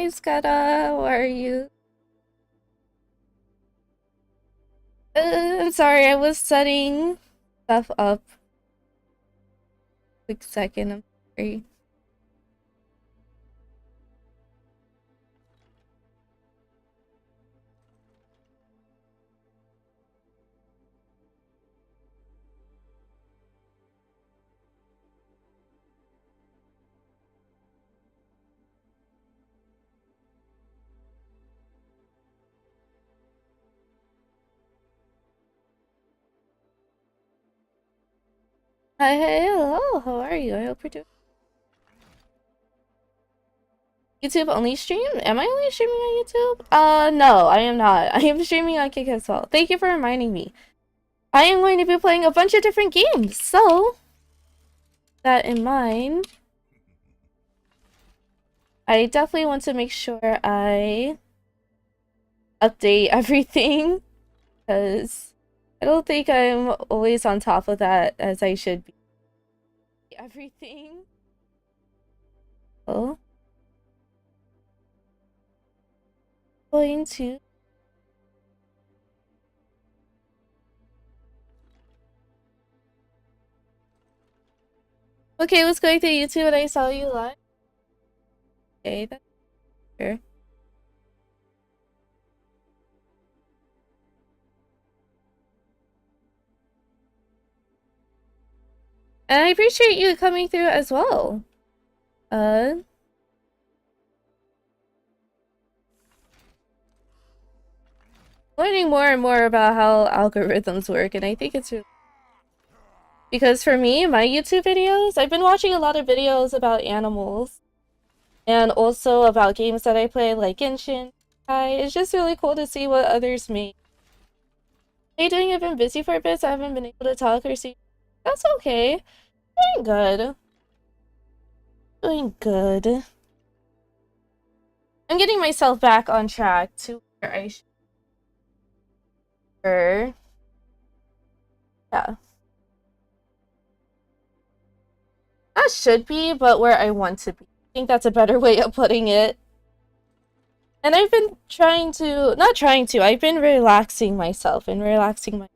Hi, Skada. How are you? I'm sorry, I was setting stuff up. Quick second, I'm sorry. Hi, hey, hello. How are you? I hope you're doing. YouTube only stream? Am I only streaming on YouTube? No, I am not. I am streaming on Kick as well. Thank you for reminding me. I am going to be playing a bunch of different games, so that in mind, I definitely want to make sure I update everything because I don't think I'm always on top of that as I should be. Everything. Oh. Going to. Okay, what's going through YouTube and I saw you live? Okay, that's sure. And I appreciate you coming through as well. Learning more and more about how algorithms work, and I think it's really... Because for me, my YouTube videos, I've been watching a lot of videos about animals, and also about games that I play, like Genshin. It's just really cool to see what others make. How you doing? I've been busy for a bit, so I haven't been able to talk or see. That's okay. Doing good. Doing good. I'm getting myself back on track to where I should. Yeah. Not should be, but where I want to be. I think that's a better way of putting it. And I've been I've been relaxing myself and relaxing my...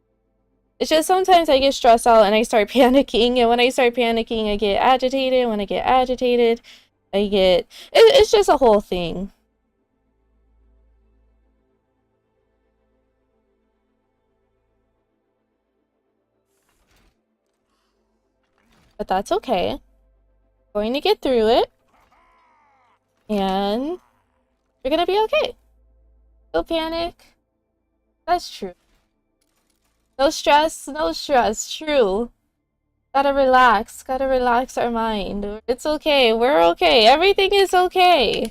It's just sometimes I get stressed out and I start panicking, and when I start panicking, I get agitated. When I get agitated, it's just a whole thing. But that's okay. Going to get through it. And you're gonna be okay. Don't panic. That's true. No stress, no stress. True. Gotta relax our mind. It's okay, we're okay. Everything is okay.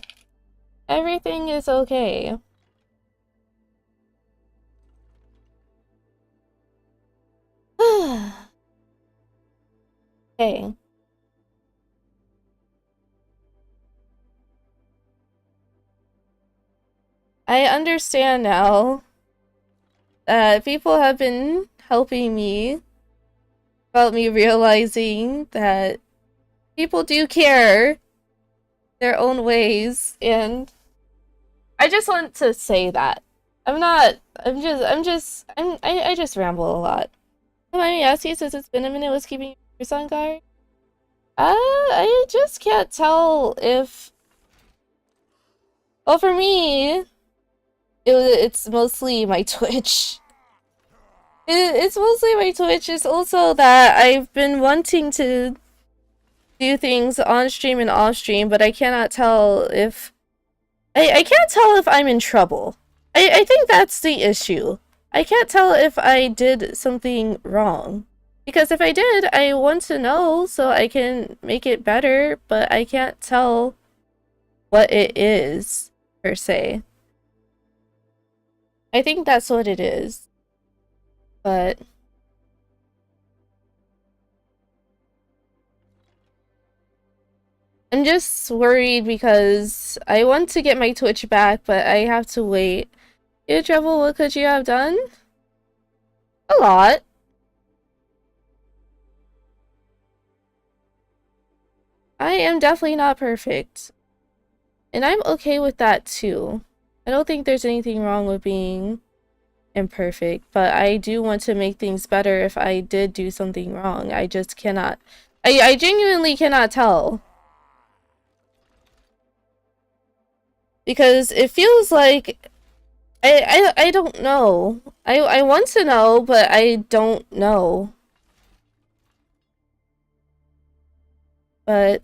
Everything is okay. Okay. I understand now that people have been helping me about me realizing that people do care their own ways, and I just want to say that. I just ramble a lot. Let me ask you, since it's been a minute, what's keeping your on guard? I just can't tell if... Well, for me, it's mostly my Twitch. It's mostly my Twitch. It's also that I've been wanting to do things on stream and off stream, but I cannot tell if... I can't tell if I'm in trouble. I think that's the issue. I can't tell if I did something wrong. Because if I did, I want to know so I can make it better, but I can't tell what it is, per se. I think that's what it is. But... I'm just worried because I want to get my Twitch back, but I have to wait. You trouble, what could you have done? A lot. I am definitely not perfect. And I'm okay with that too. I don't think there's anything wrong with being imperfect, but I do want to make things better if I did do something wrong. I just cannot. I genuinely cannot tell. Because it feels like I don't know. I want to know, but I don't know. But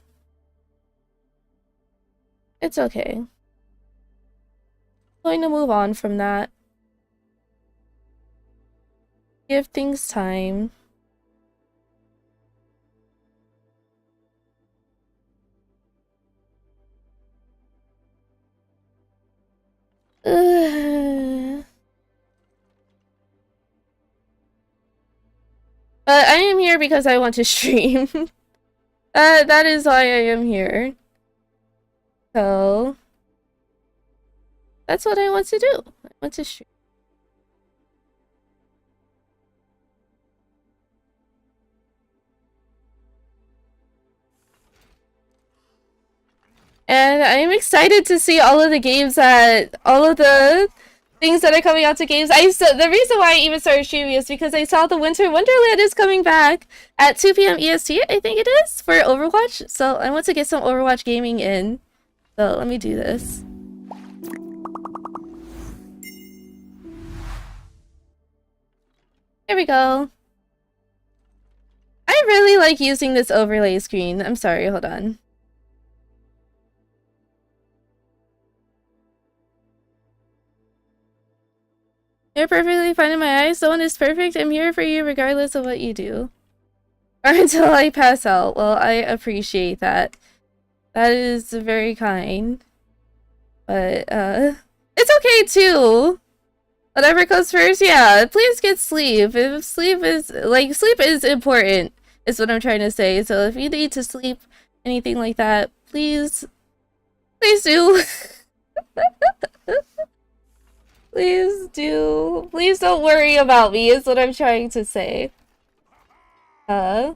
it's okay. I'm going to move on from that. Give things time. But I am here because I want to stream. That is why I am here. So that's what I want to do. I want to stream. And I'm excited to see all of the games all of the things that are coming out to games. The reason why I even started streaming is because I saw the Winter Wonderland is coming back at 2 p.m. EST, I think it is, for Overwatch. So I want to get some Overwatch gaming in. So let me do this. There we go. I really like using this overlay screen. I'm sorry, hold on. You're perfectly fine in my eyes. No one is perfect. I'm here for you regardless of what you do. Or until I pass out. Well, I appreciate that. That is very kind. But, it's okay too. Whatever comes first, yeah. Please get sleep. If sleep is important, is what I'm trying to say. So if you need to sleep, anything like that, please do. Please do. Please don't worry about me, is what I'm trying to say. Ah.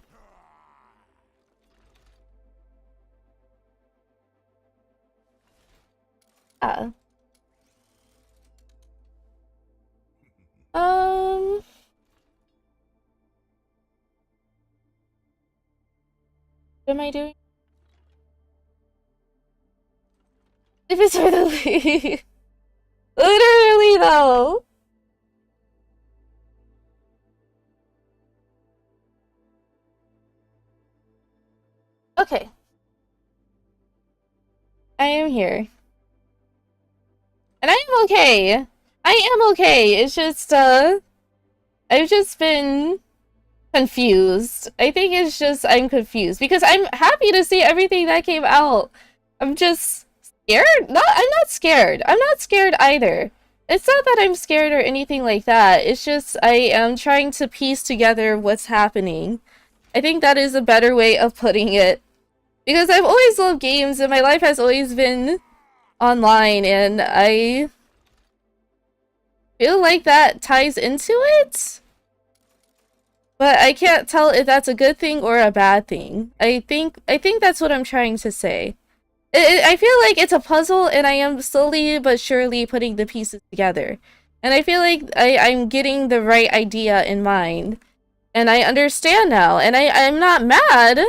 What am I doing? If it's really... Literally, though. Okay. I am here. And I am okay. I am okay. It's just, I've just been confused. I think it's just I'm confused because I'm happy to see everything that came out. I'm just scared? I'm not scared. I'm not scared either. It's not that I'm scared or anything like that. It's just I am trying to piece together what's happening. I think that is a better way of putting it. Because I've always loved games and my life has always been online and I feel like that ties into it. But I can't tell if that's a good thing or a bad thing. I think that's what I'm trying to say. I feel like it's a puzzle and I am slowly but surely putting the pieces together. And I feel like I'm getting the right idea in mind. And I understand now. And I'm not mad.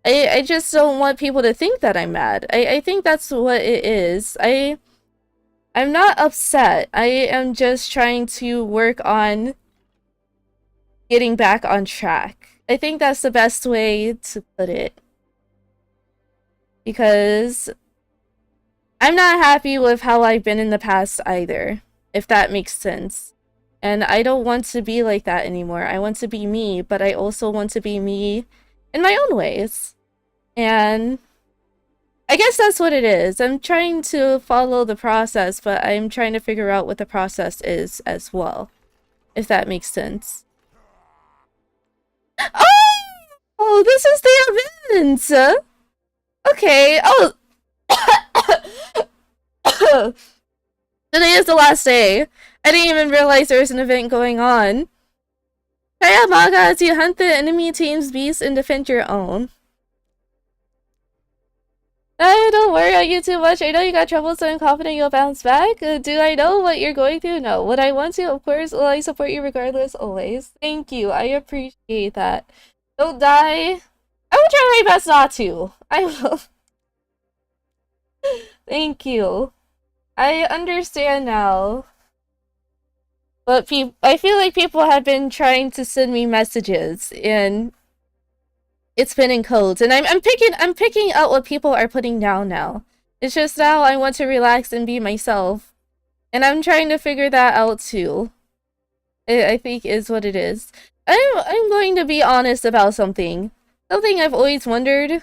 I just don't want people to think that I'm mad. I think that's what it is. I'm not upset. I am just trying to work on getting back on track. I think that's the best way to put it. Because I'm not happy with how I've been in the past either, if that makes sense. And I don't want to be like that anymore. I want to be me, but I also want to be me in my own ways. And I guess that's what it is. I'm trying to follow the process, but I'm trying to figure out what the process is as well, if that makes sense. Oh, this is the event! Okay, oh! Today is the last day. I didn't even realize there was an event going on. Kaya Maga as you hunt the enemy team's beast and defend your own. I don't worry about you too much. I know you got trouble, so I'm confident you'll bounce back. Do I know what you're going through? No. Would I want to? Of course. Will I support you regardless? Always. Thank you. I appreciate that. Don't die. I will try my best not to. I will. Thank you. I understand now. But I feel like people have been trying to send me messages, and it's been in codes, and I'm picking out what people are putting down now. It's just now I want to relax and be myself, and I'm trying to figure that out too. I think is what it is. I'm going to be honest about something. Something I've always wondered.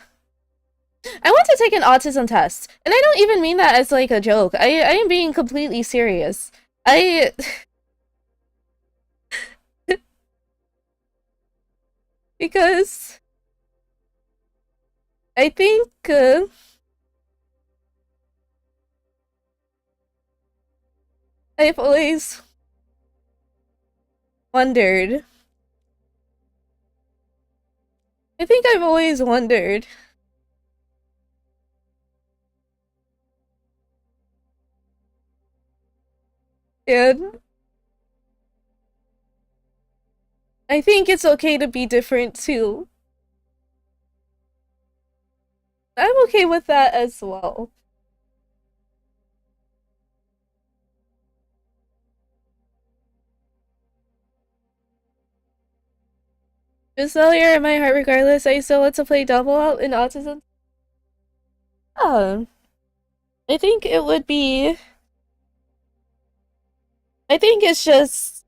I want to take an autism test, and I don't even mean that as like a joke. I am being completely serious. Because I think I've always wondered. I think I've always wondered. And I think it's okay to be different too. I'm okay with that as well. Just though you're in my heart regardless, I still want to play double out in autism. Oh. I think it would be... I think it's just...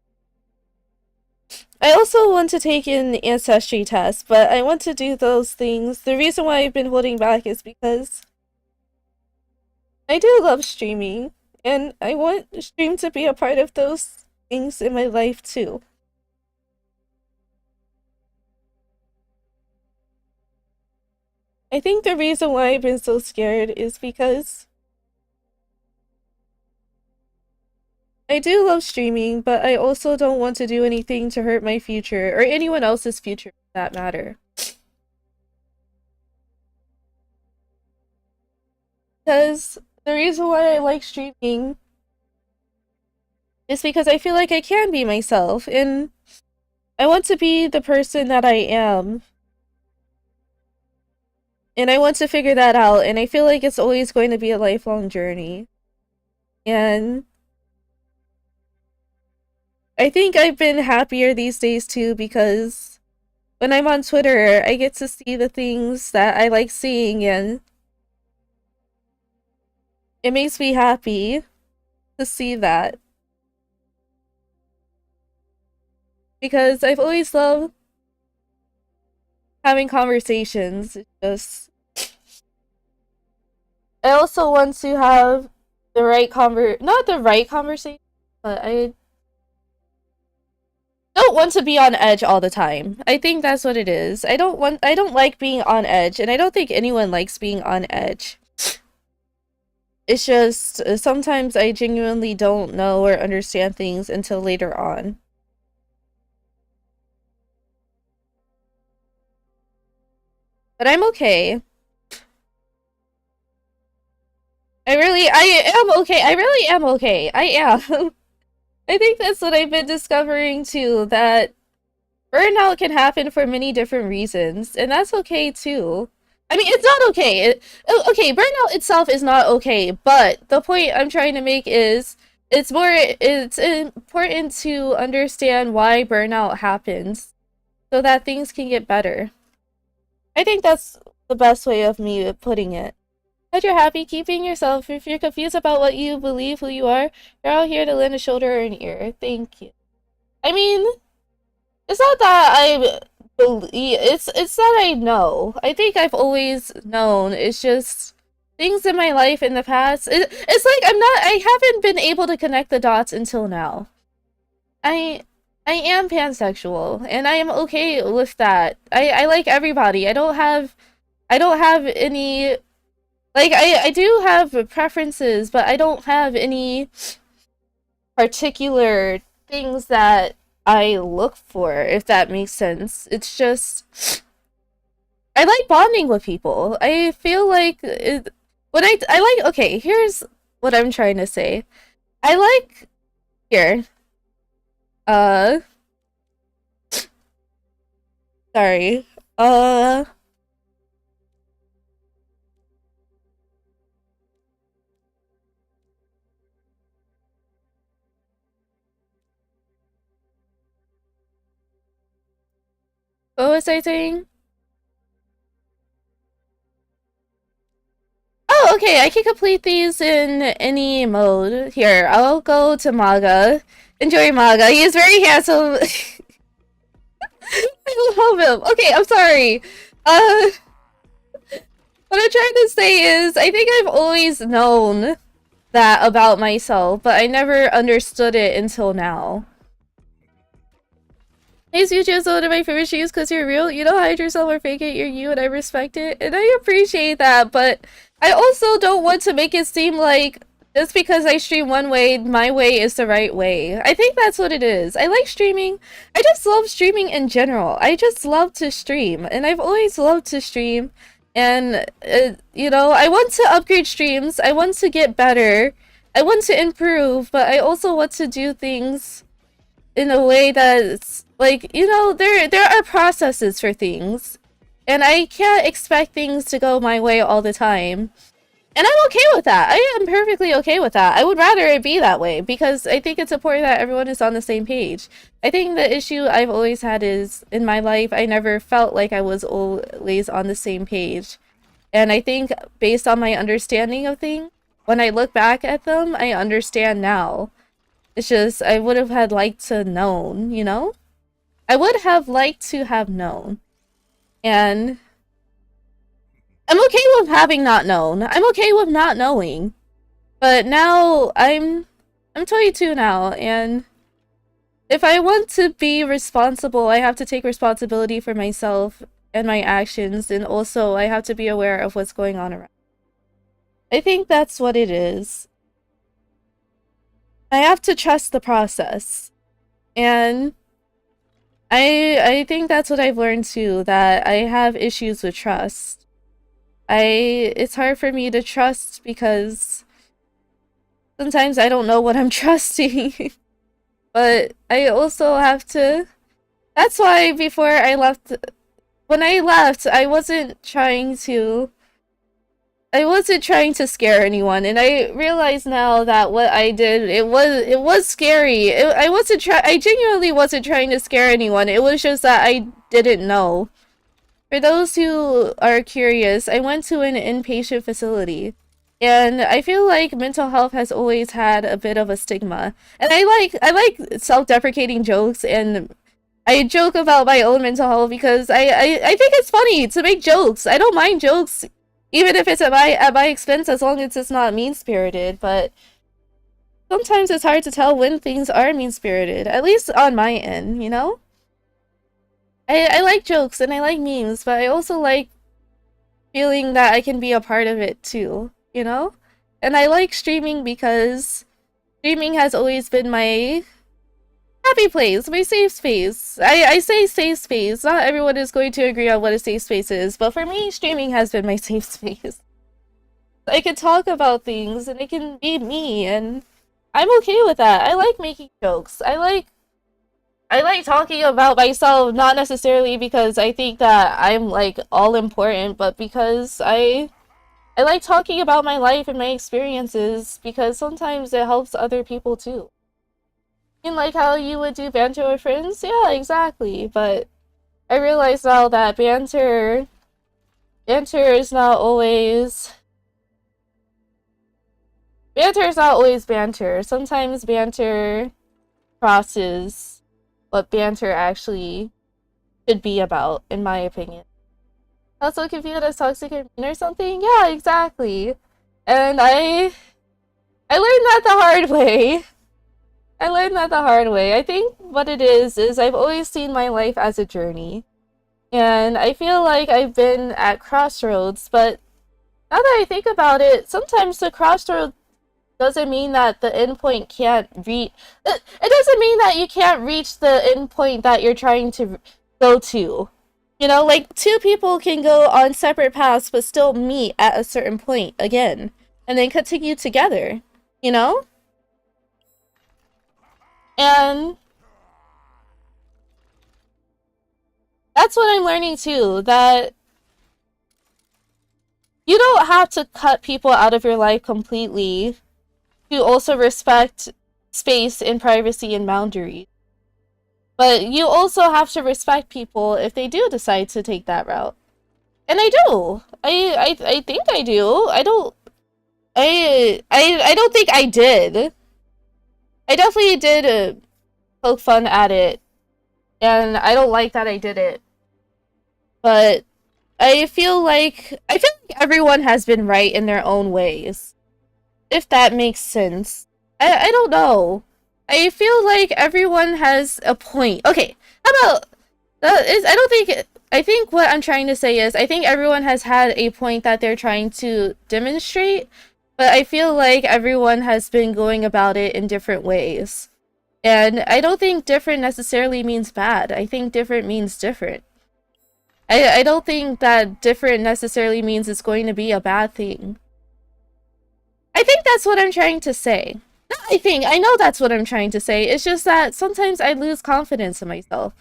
I also want to take an ancestry test, but I want to do those things. The reason why I've been holding back is because I do love streaming, and I want stream to be a part of those things in my life too. I think the reason why I've been so scared is because I do love streaming, but I also don't want to do anything to hurt my future, or anyone else's future for that matter. Because the reason why I like streaming is because I feel like I can be myself, and I want to be the person that I am. And I want to figure that out, and I feel like it's always going to be a lifelong journey. And I think I've been happier these days too, because when I'm on Twitter, I get to see the things that I like seeing, and it makes me happy to see that. Because I've always loved having conversations. It's just... I also want to have the right not the right conversation, but I don't want to be on edge all the time. I think that's what it is. I don't like being on edge, and I don't think anyone likes being on edge. It's just sometimes I genuinely don't know or understand things until later on. But I'm okay. I am okay. I really am okay. I am. I think that's what I've been discovering too, that burnout can happen for many different reasons, and that's okay too. I mean, it's not okay. Okay, burnout itself is not okay, but the point I'm trying to make is it's important to understand why burnout happens so that things can get better. I think that's the best way of me putting it. But you're happy keeping yourself. If you're confused about what you believe, who you are, you're out here to lend a shoulder or an ear. Thank you. I mean, it's not that I believe. It's that I know. I think I've always known. It's just things in my life in the past. It's like I haven't been able to connect the dots until now. I am pansexual, and I am okay with that. I like everybody. I don't have any, like, I do have preferences, but I don't have any particular things that I look for, if that makes sense. It's just I like bonding with people. I feel like I like, okay, here's what I'm trying to say. I like, here, uh, sorry, uh, what was I saying? Oh, okay, I can complete these in any mode. Here, I'll go to Maga. Enjoy Maga. He is very handsome. I love him. Okay, I'm sorry. Uh, what I'm trying to say is, I think I've always known that about myself, but I never understood it until now. Hey, Suchi is one of my favorite shoes because you're real. You don't hide yourself or fake it. You're you, and I respect it. And I appreciate that, but I also don't want to make it seem like just because I stream one way, my way is the right way. I think that's what it is. I like streaming. I just love streaming in general. I just love to stream, and I've always loved to stream. And, you know, I want to upgrade streams. I want to get better. I want to improve, but I also want to do things in a way that's like, you know, there are processes for things, and I can't expect things to go my way all the time. And I'm okay with that. I am perfectly okay with that. I would rather it be that way because I think it's important that everyone is on the same page. I think the issue I've always had is in my life, I never felt like I was always on the same page. And I think based on my understanding of things, when I look back at them, I understand now. It's just, I would have had liked to known, you know? I would have liked to have known. And I'm okay with having not known. I'm okay with not knowing. But now I'm 22 now, and if I want to be responsible, I have to take responsibility for myself and my actions, and also I have to be aware of what's going on around. I think that's what it is. I have to trust the process. And I think that's what I've learned too, that I have issues with trust. It's hard for me to trust because sometimes I don't know what I'm trusting. But I also have to, that's why before I left, when I left, I wasn't trying to scare anyone, and I realize now that what I did, it was scary. I genuinely wasn't trying to scare anyone. It was just that I didn't know. For those who are curious, I went to an inpatient facility, and I feel like mental health has always had a bit of a stigma. And I like self-deprecating jokes, and I joke about my own mental health because I think it's funny to make jokes. I don't mind jokes, even if it's at my expense, as long as it's not mean-spirited. But sometimes it's hard to tell when things are mean-spirited, at least on my end, you know? I like jokes and I like memes, but I also like feeling that I can be a part of it too, you know? And I like streaming because streaming has always been my happy place, my safe space. I say safe space. Not everyone is going to agree on what a safe space is, but for me, streaming has been my safe space. I can talk about things and it can be me, and I'm okay with that. I like making jokes. I like talking about myself, not necessarily because I think that I'm like all important, but because I like talking about my life and my experiences because sometimes it helps other people too. And like how you would do banter with friends? Yeah, exactly. But I realize now that banter is not always banter. Sometimes banter crosses what banter actually should be about, in my opinion. Also confused as toxic or mean or something? Yeah, exactly. And I learned that the hard way. I learned that the hard way. I think what it is I've always seen my life as a journey. And I feel like I've been at crossroads, but now that I think about it, sometimes the crossroads doesn't mean that the endpoint can't reach. It doesn't mean that you can't reach the endpoint that you're trying to go to. You know, like, two people can go on separate paths but still meet at a certain point again, and then continue together, you know? And that's what I'm learning too, that you don't have to cut people out of your life completely to also respect space and privacy and boundaries. But you also have to respect people if they do decide to take that route. And I do. I think I do. I don't think I did. I definitely did poke fun at it. And I don't like that I did it. But I feel like everyone has been right in their own ways. If that makes sense. I don't know. I feel like everyone has a point. Okay, how about I think what I'm trying to say is I think everyone has had a point that they're trying to demonstrate, but I feel like everyone has been going about it in different ways. And I don't think different necessarily means bad. I think different means different. I don't think that different necessarily means it's going to be a bad thing. I think that's what I'm trying to say. I know that's what I'm trying to say. It's just that sometimes I lose confidence in myself.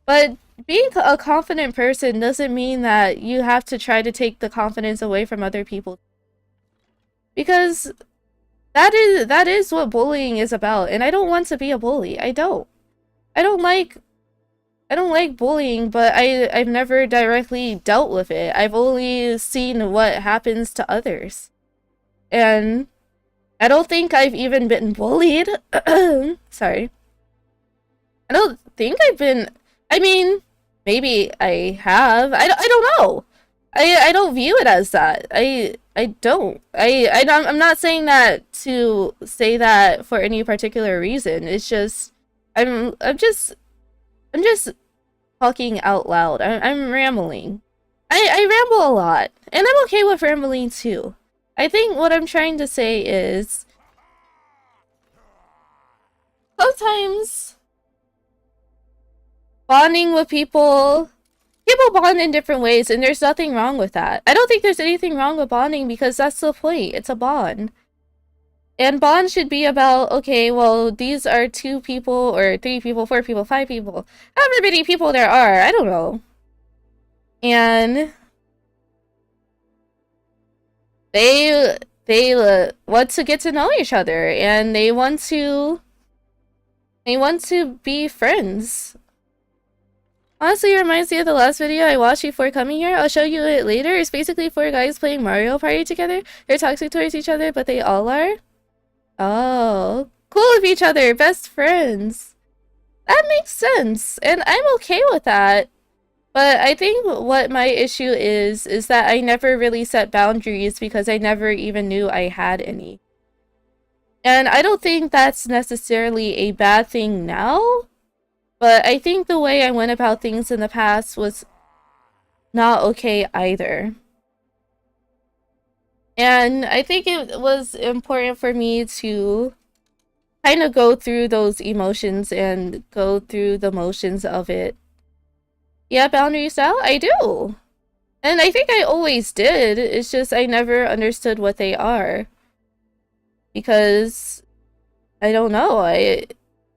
But being a confident person doesn't mean that you have to try to take the confidence away from other people. Because that is what bullying is about, and I don't want to be a bully. I don't like bullying, but I've never directly dealt with it. I've only seen what happens to others. And I don't think I've even been bullied. Sorry. I don't think I've been... I mean, maybe I have. I don't know. I don't view it as that. I don't. I'm not saying that to say that for any particular reason. It's just... I'm just talking out loud. I'm rambling. I ramble a lot. And I'm okay with rambling too. I think what I'm trying to say is sometimes bonding with people bond in different ways, and there's nothing wrong with that. I don't think there's anything wrong with bonding because that's the point. It's a bond. And bond should be about, okay, well, these are 2 people or 3 people, 4 people, 5 people, however many people there are. I don't know. And they want to get to know each other, and they want to be friends. Honestly, it reminds me of the last video I watched before coming here. I'll show you it later. It's basically 4 guys playing Mario Party together. They're toxic towards each other, but they all are. Oh, cool with each other, best friends. That makes sense, and I'm okay with that. But I think what my issue is that I never really set boundaries because I never even knew I had any. And I don't think that's necessarily a bad thing now, but I think the way I went about things in the past was not okay either. And I think it was important for me to kind of go through those emotions and go through the motions of it. Yeah, boundaries now? I do. And I think I always did. It's just I never understood what they are. Because I don't know.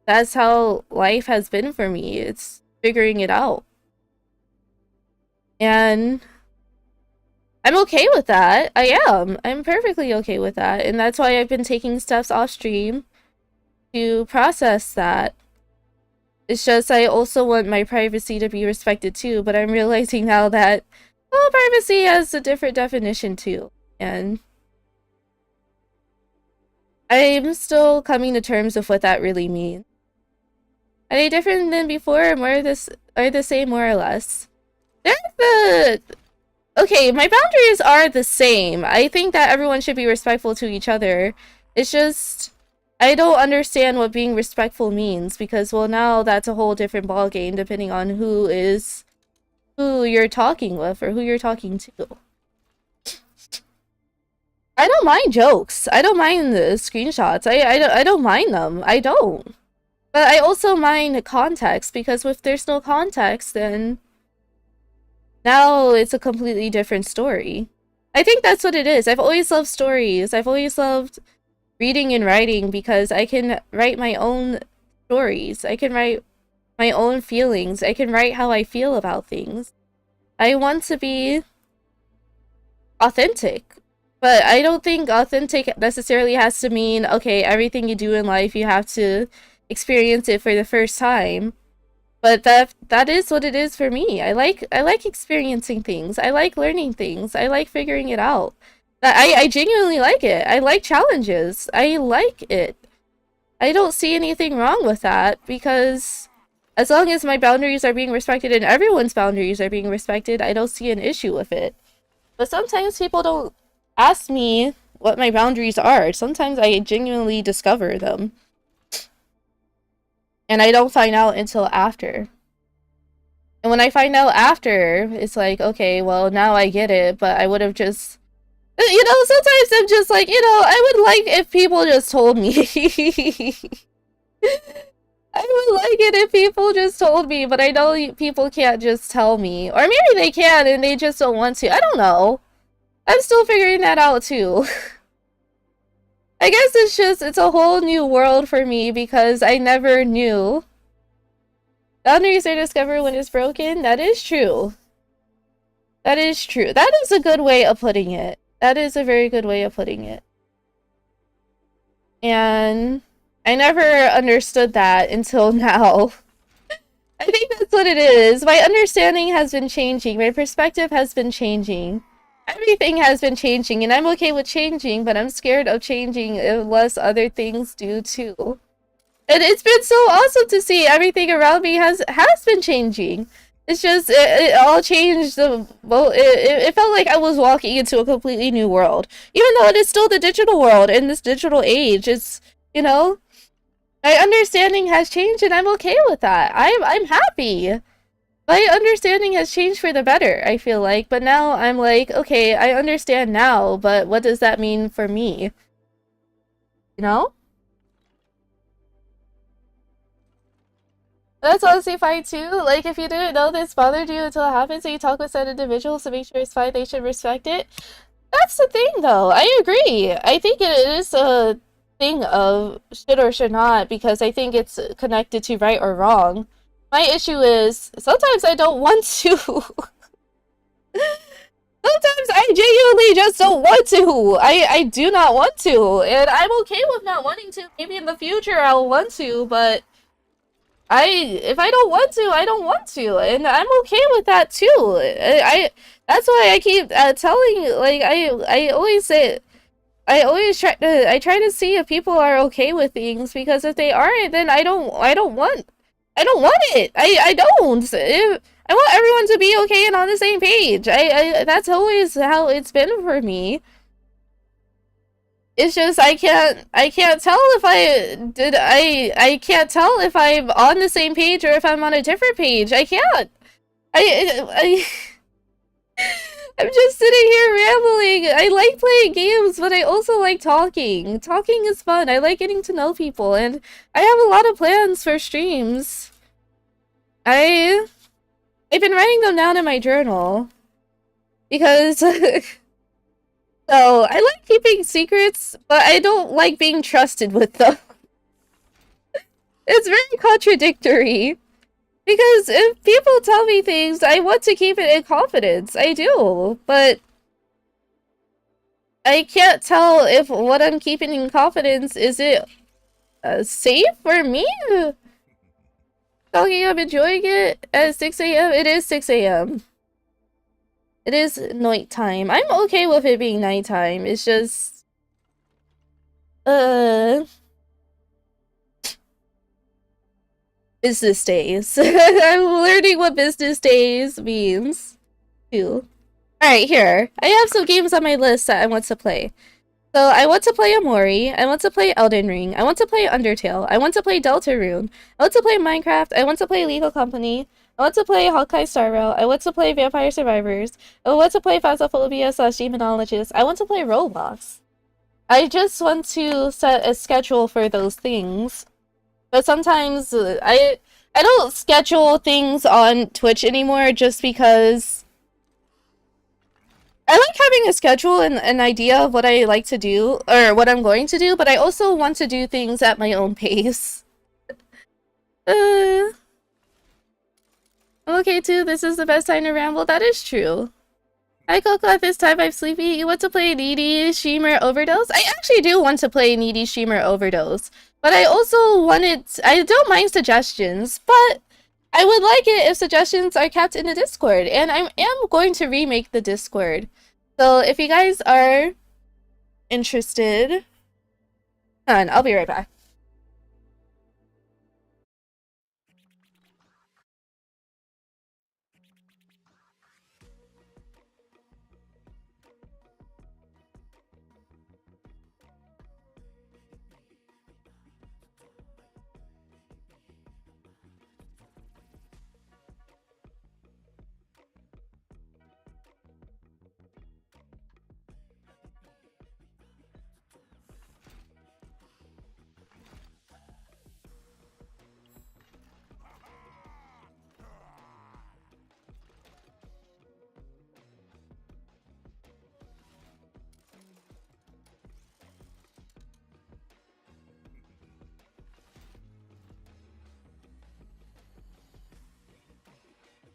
That's how life has been for me. It's figuring it out. And I'm okay with that. I am. I'm perfectly okay with that. And that's why I've been taking steps off stream to process that. It's just I also want my privacy to be respected too, but I'm realizing now that, well, privacy has a different definition too. And I'm still coming to terms with what that really means. Are they different than before, or are the same more or less? Okay, my boundaries are the same. I think that everyone should be respectful to each other. It's just I don't understand what being respectful means because, well, now that's a whole different ballgame depending on who you're talking with or who you're talking to. I don't mind jokes. I don't mind the screenshots. I don't mind them. I don't. But I also mind context because if there's no context, then Now it's a completely different story. I think that's what it is. I've always loved stories. I've always loved reading and writing because I can write my own stories. I can write my own feelings. I can write how I feel about things. I want to be authentic. But I don't think authentic necessarily has to mean, okay, everything you do in life, you have to experience it for the first time. But that is what it is for me. I like experiencing things. I like learning things. I like figuring it out. I genuinely like it. I like challenges. I like it. I don't see anything wrong with that because as long as my boundaries are being respected and everyone's boundaries are being respected, I don't see an issue with it. But sometimes people don't ask me what my boundaries are. Sometimes I genuinely discover them. And I don't find out until after. And when I find out after, it's like, okay, well, now I get it, but I would have just... You know, sometimes I'm just like, you know, I would like if people just told me. I would like it if people just told me, but I know people can't just tell me. Or maybe they can and they just don't want to. I don't know. I'm still figuring that out too. I guess it's a whole new world for me because I never knew. Boundaries are discovered when it's broken. That is true. That is true. That is a good way of putting it. That is a very good way of putting it. And I never understood that until now. I think that's what it is. My understanding has been changing. My perspective has been changing. Everything has been changing, and I'm okay with changing, but I'm scared of changing unless other things do too. And it's been so awesome to see everything around me has been changing. It's just, it all changed. It felt like I was walking into a completely new world. Even though it is still the digital world in this digital age, it's, you know, my understanding has changed and I'm okay with that. I'm happy. My understanding has changed for the better, I feel like. But now I'm like, okay, I understand now, but what does that mean for me? You know? That's honestly fine too. Like, if you didn't know this bothered you until it happens and you talk with said individuals to make sure it's fine, they should respect it. That's the thing, though. I agree. I think it is a thing of should or should not because I think it's connected to right or wrong. My issue is sometimes I don't want to. Sometimes I genuinely just don't want to. I do not want to, and I'm okay with not wanting to. Maybe in the future I'll want to, but if I don't want to, I don't want to, and I'm okay with that too. That's why I keep telling, like, I always say, I try to see if people are okay with things, because if they aren't, then I don't want it. I don't. I want everyone to be okay and on the same page. That's always how it's been for me. It's just I can't tell if I can't tell if I'm on the same page or if I'm on a different page. I can't. I I'm just sitting here rambling. I like playing games, but I also like talking. Talking is fun. I like getting to know people, and I have a lot of plans for streams. I've been writing them down in my journal because so I like keeping secrets, but I don't like being trusted with them. It's very contradictory. Because if people tell me things, I want to keep it in confidence. I do, but I can't tell if what I'm keeping in confidence, is it safe for me? Talking, I'm enjoying it at 6 a.m. It is 6 a.m. It is night time. I'm okay with it being nighttime. It's just business days. I'm learning what business days means too. Alright, here. I have some games on my list that I want to play. So I want to play Amori, I want to play Elden Ring, I want to play Undertale, I want to play Deltarune, I want to play Minecraft, I want to play Legal Company, I want to play Honkai Star Rail, I want to play Vampire Survivors, I want to play Phasmophobia / Demonologist, I want to play Roblox. I just want to set a schedule for those things. But sometimes I don't schedule things on Twitch anymore just because I like having a schedule and an idea of what I like to do, or what I'm going to do, but I also want to do things at my own pace. I'm okay too, this is the best time to ramble, that is true. Hi Coco, at this time I'm sleepy. You want to play Needy Streamer Overdose? I actually do want to play Needy Streamer Overdose. But I also I don't mind suggestions, but I would like it if suggestions are kept in the Discord. And I am going to remake the Discord. So if you guys are interested... Hold on, I'll be right back.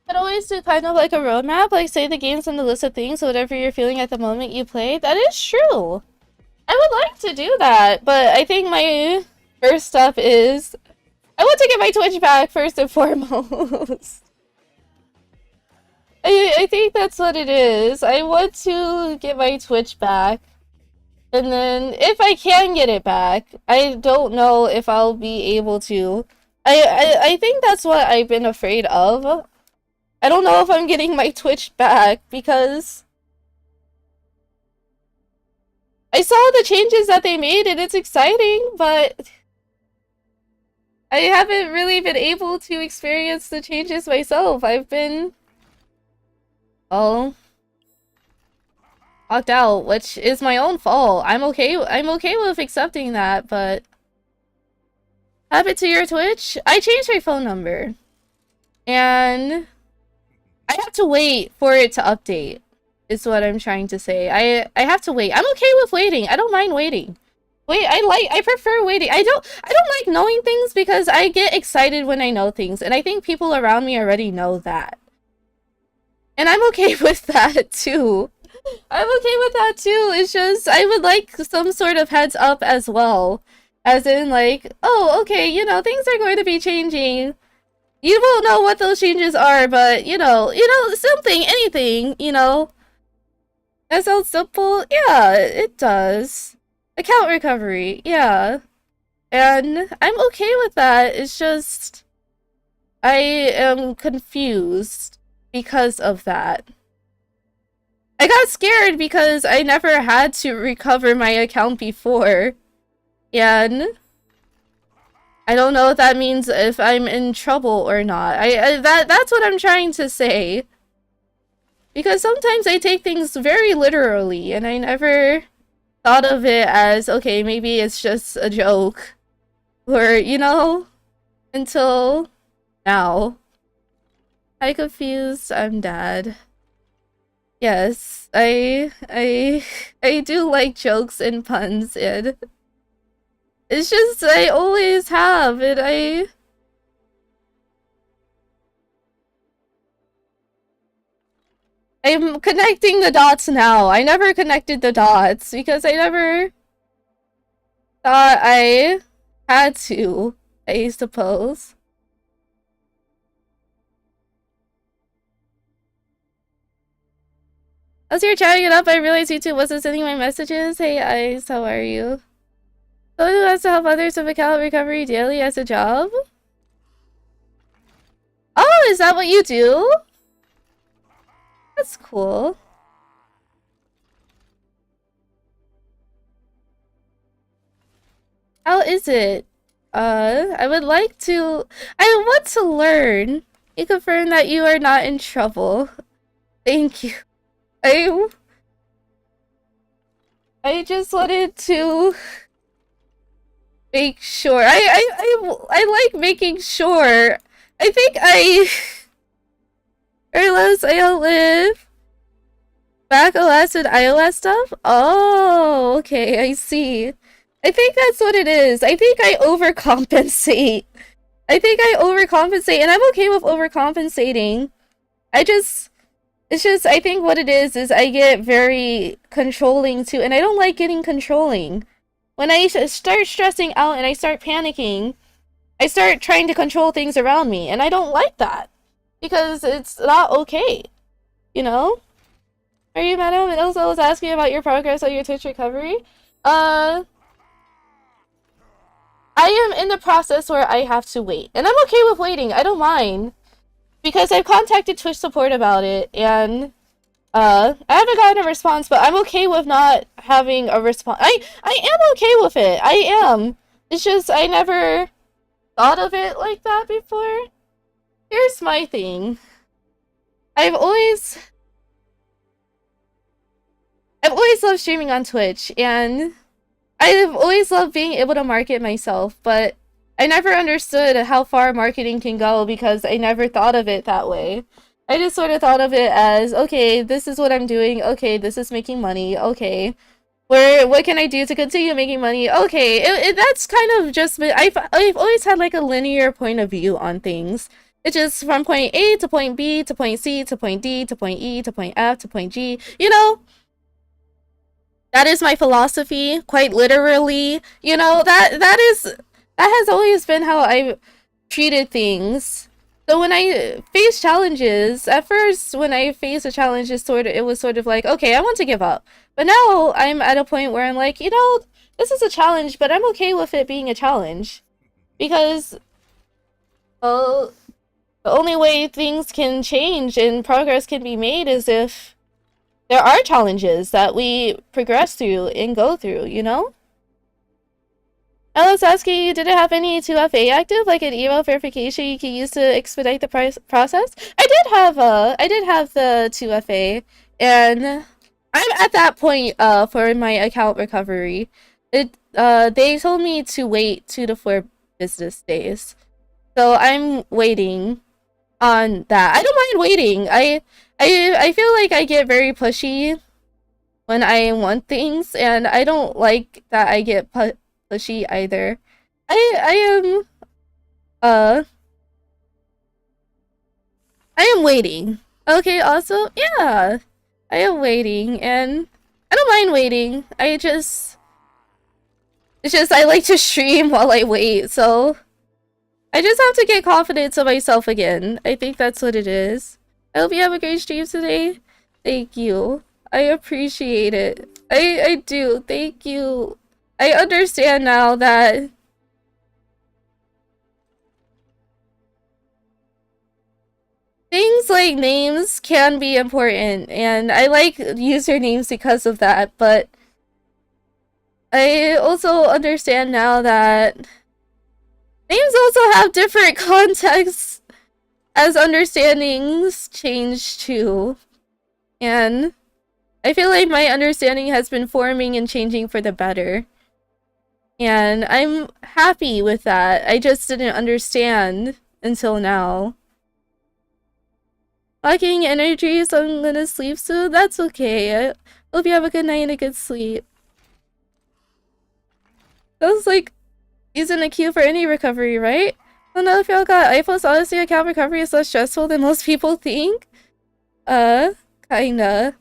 I'd always do kind of like a roadmap, like say the game's on the list of things, so whatever you're feeling at the moment you play. That is true. I would like to do that, but I think my first step is I want to get my Twitch back first and foremost. I think that's what it is. I want to get my Twitch back. And then if I can get it back, I don't know if I'll be able to. I think that's what I've been afraid of. I don't know if I'm getting my Twitch back because I saw the changes that they made and it's exciting, but I haven't really been able to experience the changes myself. I've been locked out, which is my own fault. I'm okay with accepting that, but have it to your Twitch? I changed my phone number. And I have to wait for it to update. Is what I'm trying to say. I have to wait. I'm okay with waiting. I don't mind waiting. I prefer waiting. I don't like knowing things because I get excited when I know things, and I think people around me already know that. And I'm okay with that too. I'm okay with that too. It's just I would like some sort of heads up as well. As in like, oh, okay, you know, things are going to be changing. You won't know what those changes are, but you know, something, anything, you know. That sounds simple. Yeah, it does. Account recovery, yeah. And I'm okay with that. It's just I am confused because of that. I got scared because I never had to recover my account before. And I don't know if that means if I'm in trouble or not. That's what I'm trying to say. Because sometimes I take things very literally, and I never thought of it as, okay, maybe it's just a joke. Or, you know, until now. I confused, I'm dead. Yes, I do like jokes and puns, and it's just, I always have, and I'm connecting the dots now. I never connected the dots because I never thought I had to, I suppose. As you're chatting it up, I realized YouTube wasn't sending my messages. Hey, Ice, how are you? So who has to help others with account recovery daily as a job? Oh, is that what you do? That's cool. How is it? I would like to... I want to learn. You confirm that you are not in trouble. Thank you. I just wanted to make sure. I like making sure. I think unless I outlive Back OS and iOS stuff? Oh, okay, I see. I think that's what it is. I think I overcompensate. And I'm okay with overcompensating. It's just, I think what it is I get very controlling too, and I don't like getting controlling. When I start stressing out and I start panicking, I start trying to control things around me, and I don't like that. Because it's not okay, you know? Are you, madam? And also, I was asking about your progress on your Twitch recovery. I am in the process where I have to wait. And I'm okay with waiting. I don't mind. Because I've contacted Twitch support about it, and I haven't gotten a response, but I'm okay with not having a response. I am okay with it. I am. It's just I never thought of it like that before. Here's my thing. I've always loved streaming on Twitch, and I've always loved being able to market myself, but I never understood how far marketing can go because I never thought of it that way. I just sort of thought of it as, okay, this is what I'm doing. Okay, this is making money. Okay, what can I do to continue making money? Okay, that's kind of just, I've always had like a linear point of view on things. It's just from point A to point B to point C to point D to point E to point F to point G. You know, that is my philosophy, quite literally. You know, that has always been how I've treated things. So when I face challenges, at first when I face a challenge, it was sort of like, okay, I want to give up. But now I'm at a point where I'm like, you know, this is a challenge, but I'm okay with it being a challenge. Because, well, the only way things can change and progress can be made is if there are challenges that we progress through and go through, you know? I was asking you, did it have any 2FA active, like an email verification you can use to expedite the process? I did have the 2FA, and I'm at that point for my account recovery. They told me to wait 2 to 4 business days, so I'm waiting on that. I don't mind waiting. I feel like I get very pushy when I want things, and I don't like that I get pushy either. I am waiting. Okay, also, yeah. I am waiting, and I don't mind waiting. It's just I like to stream while I wait, so I just have to get confidence in myself again. I think that's what it is. I hope you have a great stream today. Thank you. I appreciate it. I do. Thank you. I understand now that things like names can be important, and I like usernames because of that, but I also understand now that names also have different contexts as understandings change too. And I feel like my understanding has been forming and changing for the better. And I'm happy with that. I just didn't understand until now. Lacking energy, so I'm gonna sleep soon. That's okay. I hope you have a good night and a good sleep. That was like using a queue for any recovery, right? I don't know if y'all got iPhones. Honestly, account recovery is less stressful than most people think. Kinda.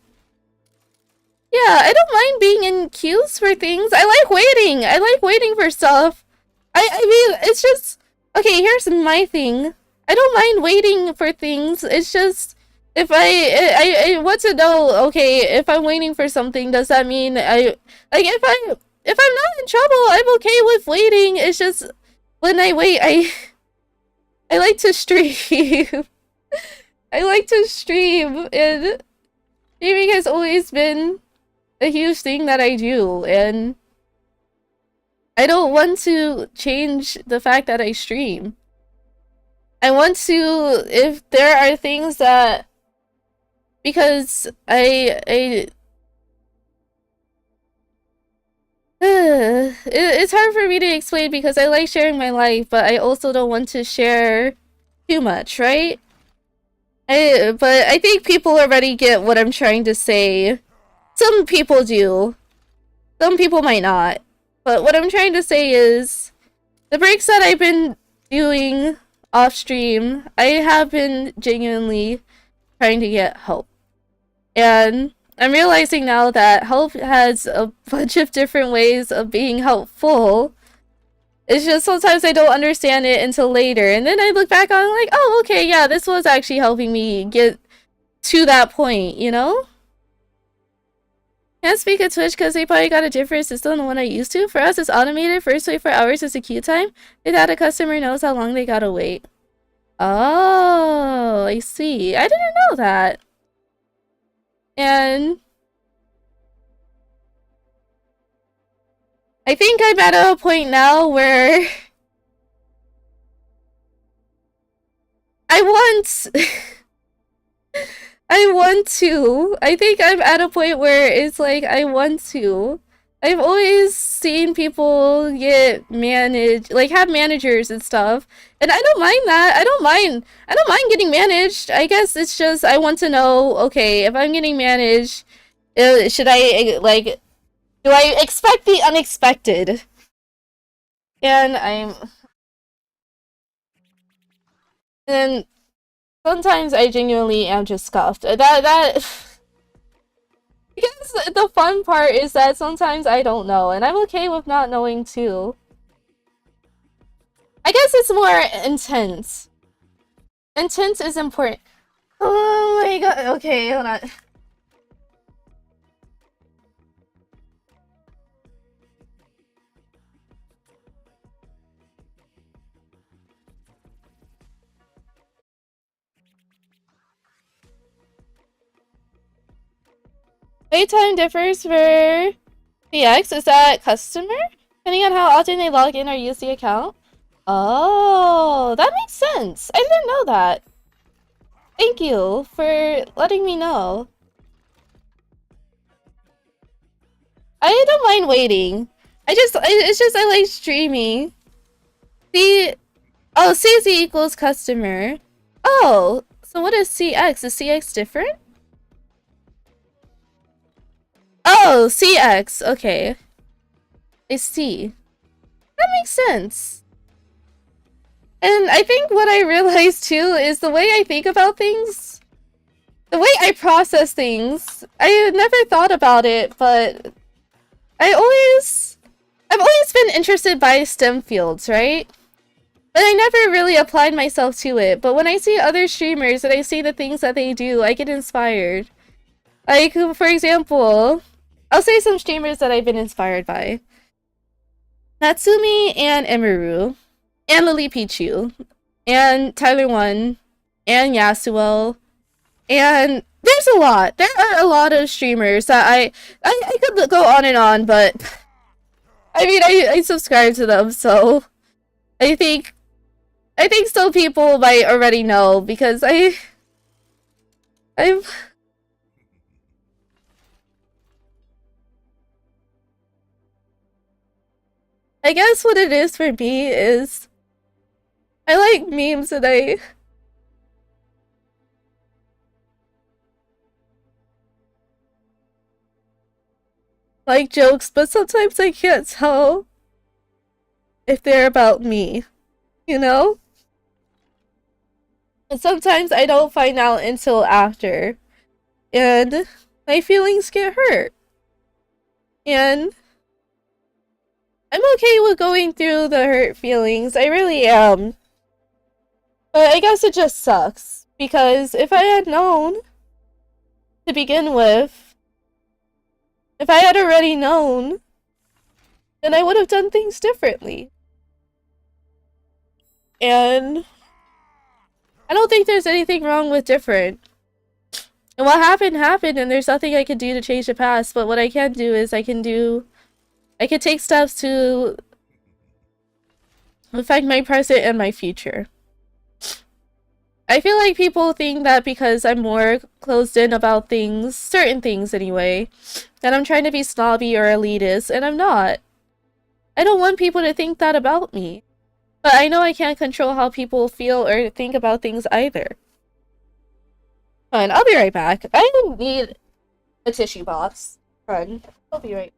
Yeah, I don't mind being in queues for things. I like waiting. I like waiting for stuff. I mean, it's just... Okay, here's my thing. I don't mind waiting for things. It's just... If I want to know, okay, if I'm waiting for something, does that mean Like, if I'm not in trouble, I'm okay with waiting. It's just... When I wait, I like to stream. I like to stream, and... Streaming has always been a huge thing that I do, and I don't want to change the fact that I stream. I want to, if there are things that, because it's hard for me to explain because I like sharing my life, but I also don't want to share too much, right? But I think people already get what I'm trying to say. Some people do. Some people might not. But what I'm trying to say is, the breaks that I've been doing off stream, I have been genuinely trying to get help. And I'm realizing now that help has a bunch of different ways of being helpful. It's just sometimes I don't understand it until later. And then I look back on like, oh, okay, yeah, this was actually helping me get to that point, you know? Can't speak at Twitch because they probably got a different system than the one I used to. For us, it's automated. First wait for hours is the queue time. Without a customer knows how long they gotta wait. Oh, I see. I didn't know that. And I think I'm at a point now where I want I want to. I think I'm at a point where it's like I want to. I've always seen people get managed, like have managers and stuff, and I don't mind that. I don't mind getting managed. I guess it's just I want to know, okay, if I'm getting managed, should I like do I expect the unexpected? And and sometimes I genuinely am just scuffed. That because the fun part is that sometimes I don't know, and I'm okay with not knowing too. I guess it's more intense. Intense is important. Oh my god. Okay, hold on. Wait time differs for PX. Is that customer? Depending on how often they log in or use the account. Oh, that makes sense. I didn't know that. Thank you for letting me know. I don't mind waiting. It's just I like streaming. C, oh, CZ equals customer. Oh, so what is CX? Is CX different? Oh, CX. Okay. I see. That makes sense. And I think what I realized too is the way I think about things, the way I process things. I never thought about it, but I've always been interested by STEM fields, right? But I never really applied myself to it. But when I see other streamers and I see the things that they do, I get inspired. Like, for example, I'll say some streamers that I've been inspired by. Natsumi and Emeru, and Lily Pichu, and Tyler One, and Yasuo, and there's a lot. There are a lot of streamers that I could go on and on, but I mean, I subscribe to them, so I think some people might already know because I've I guess what it is for me is I like memes and I like jokes, but sometimes I can't tell if they're about me, you know? And sometimes I don't find out until after, and my feelings get hurt. And I'm okay with going through the hurt feelings, I really am. But I guess it just sucks, because if I had known to begin with, if I had already known, then I would have done things differently. And I don't think there's anything wrong with different. And what happened, happened, and there's nothing I can do to change the past, but what I can do is I can take steps to affect my present and my future. I feel like people think that because I'm more closed in about things, certain things anyway, that I'm trying to be snobby or elitist, and I'm not. I don't want people to think that about me. But I know I can't control how people feel or think about things either. Fine, I'll be right back. I need a tissue box. Run. I'll be right.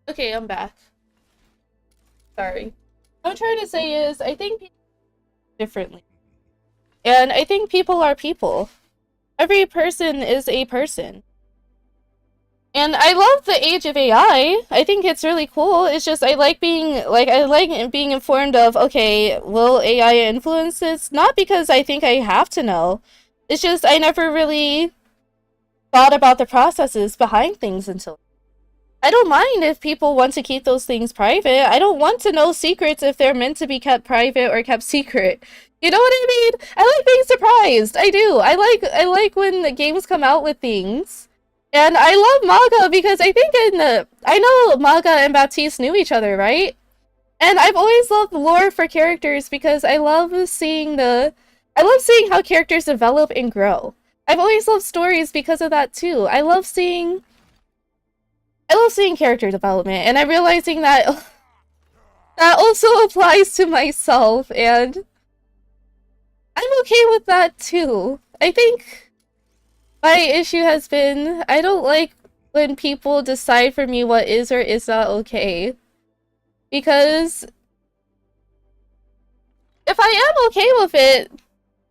Okay, I'm back. Sorry. What I'm trying to say is, I think people differently. And I think people are people. Every person is a person. And I love the age of AI. I think it's really cool. It's just I like being informed of, okay, will AI influence this? Not because I think I have to know. It's just I never really thought about the processes behind things until I don't mind if people want to keep those things private. I don't want to know secrets if they're meant to be kept private or kept secret. You know what I mean? I like being surprised. I do. I like when the games come out with things. And I love Maga because I think I know Maga and Baptiste knew each other, right? And I've always loved lore for characters because I love seeing how characters develop and grow. I've always loved stories because of that too. I love seeing character development, and I'm realizing that that also applies to myself, and I'm okay with that too. I think my issue has been I don't like when people decide for me what is or is not okay. Because if I am okay with it,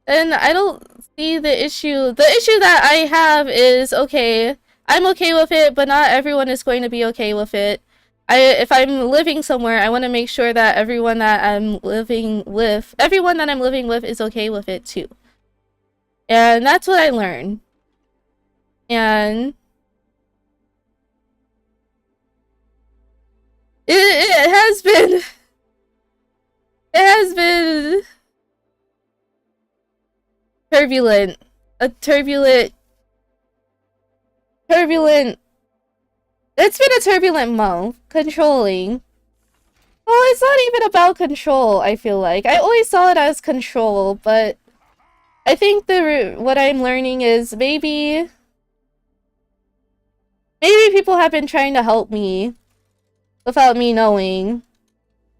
then I don't see the issue. The issue that I have is, okay, I'm okay with it, but not everyone is going to be okay with it. If I'm living somewhere, I want to make sure that everyone that I'm living with is okay with it too. And that's what I learned. And it has been turbulent. A turbulent. It's been a turbulent month. Controlling. Well, it's not even about control, I feel like. I always saw it as control, but I think what I'm learning is maybe people have been trying to help me without me knowing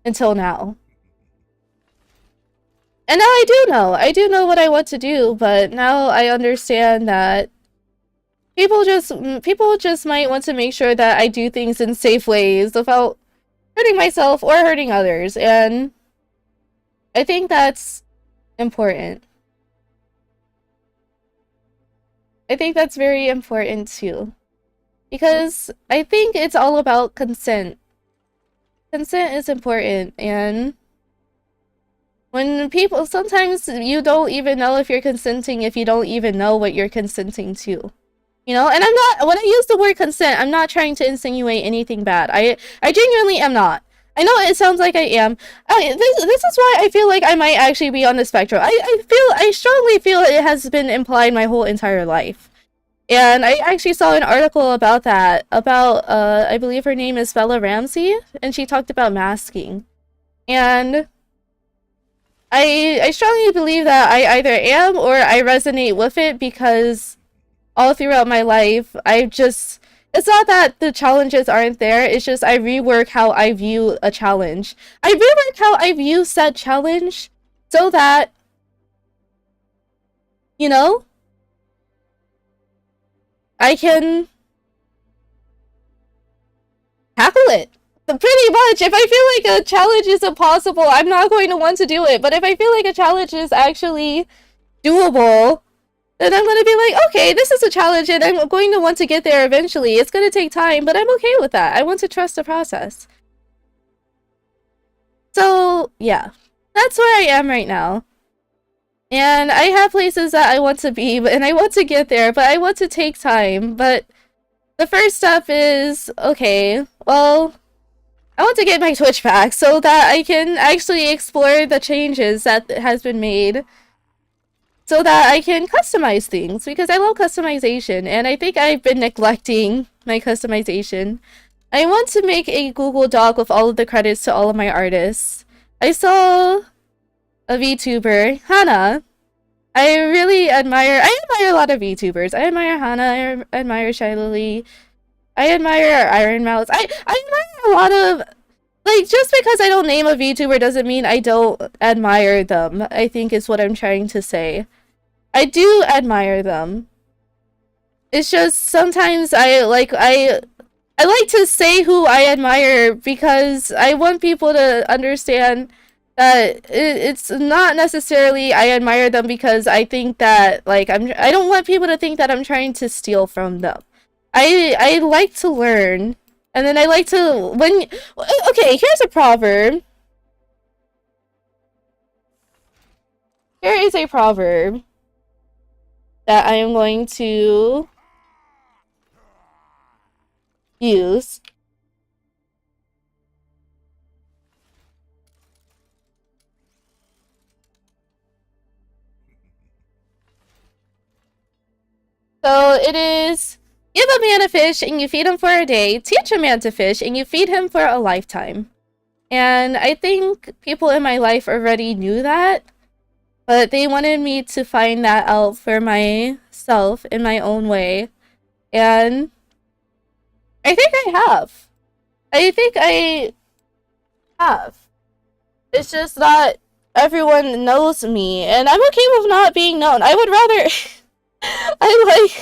until now. And now I do know. I do know what I want to do, but now I understand that people just might want to make sure that I do things in safe ways without hurting myself or hurting others, and I think that's important. I think that's very important too. Because I think it's all about consent. Consent is important, and when sometimes you don't even know if you're consenting if you don't even know what you're consenting to. You know, and when I use the word consent, I'm not trying to insinuate anything bad. I genuinely am not. I know it sounds like I am. This is why I feel like I might actually be on the spectrum. I strongly feel it has been implied my whole entire life. And I actually saw an article about that, about, I believe her name is Bella Ramsey, and she talked about masking. And I strongly believe that I either am or I resonate with it because all throughout my life, it's not that the challenges aren't there, it's just I rework how I view a challenge. I rework how I view said challenge so that, you know, I can tackle it. Pretty much. If I feel like a challenge is impossible, I'm not going to want to do it. But if I feel like a challenge is actually doable, then I'm going to be like, okay, this is a challenge and I'm going to want to get there eventually. It's going to take time, but I'm okay with that. I want to trust the process. So, yeah. That's where I am right now. And I have places that I want to be, and I want to get there, but I want to take time. But the first step is, okay, well, I want to get my Twitch back so that I can actually explore the changes that has been made. so that I can customize things, because I love customization, and I think I've been neglecting my customization. I want to make a Google Doc with all of the credits to all of my artists. I saw a VTuber, Hana. I admire a lot of VTubers. I admire Hana, I admire Shylily, I admire Iron Mouse. I admire a lot of, like, just because I don't name a VTuber doesn't mean I don't admire them, I think is what I'm trying to say. I do admire them. It's just sometimes I like to say who I admire because I want people to understand that it's not necessarily I admire them because I think that, like, I don't want people to think that I'm trying to steal from them. I like to learn, and then I like to, okay, here's a proverb. Here is a proverb that I am going to use. So it is, give a man a fish and you feed him for a day, teach a man to fish and you feed him for a lifetime. And I think people in my life already knew that, but they wanted me to find that out for myself in my own way. And I think I have. I think I have. It's just not everyone knows me, and I'm okay with not being known. I would rather I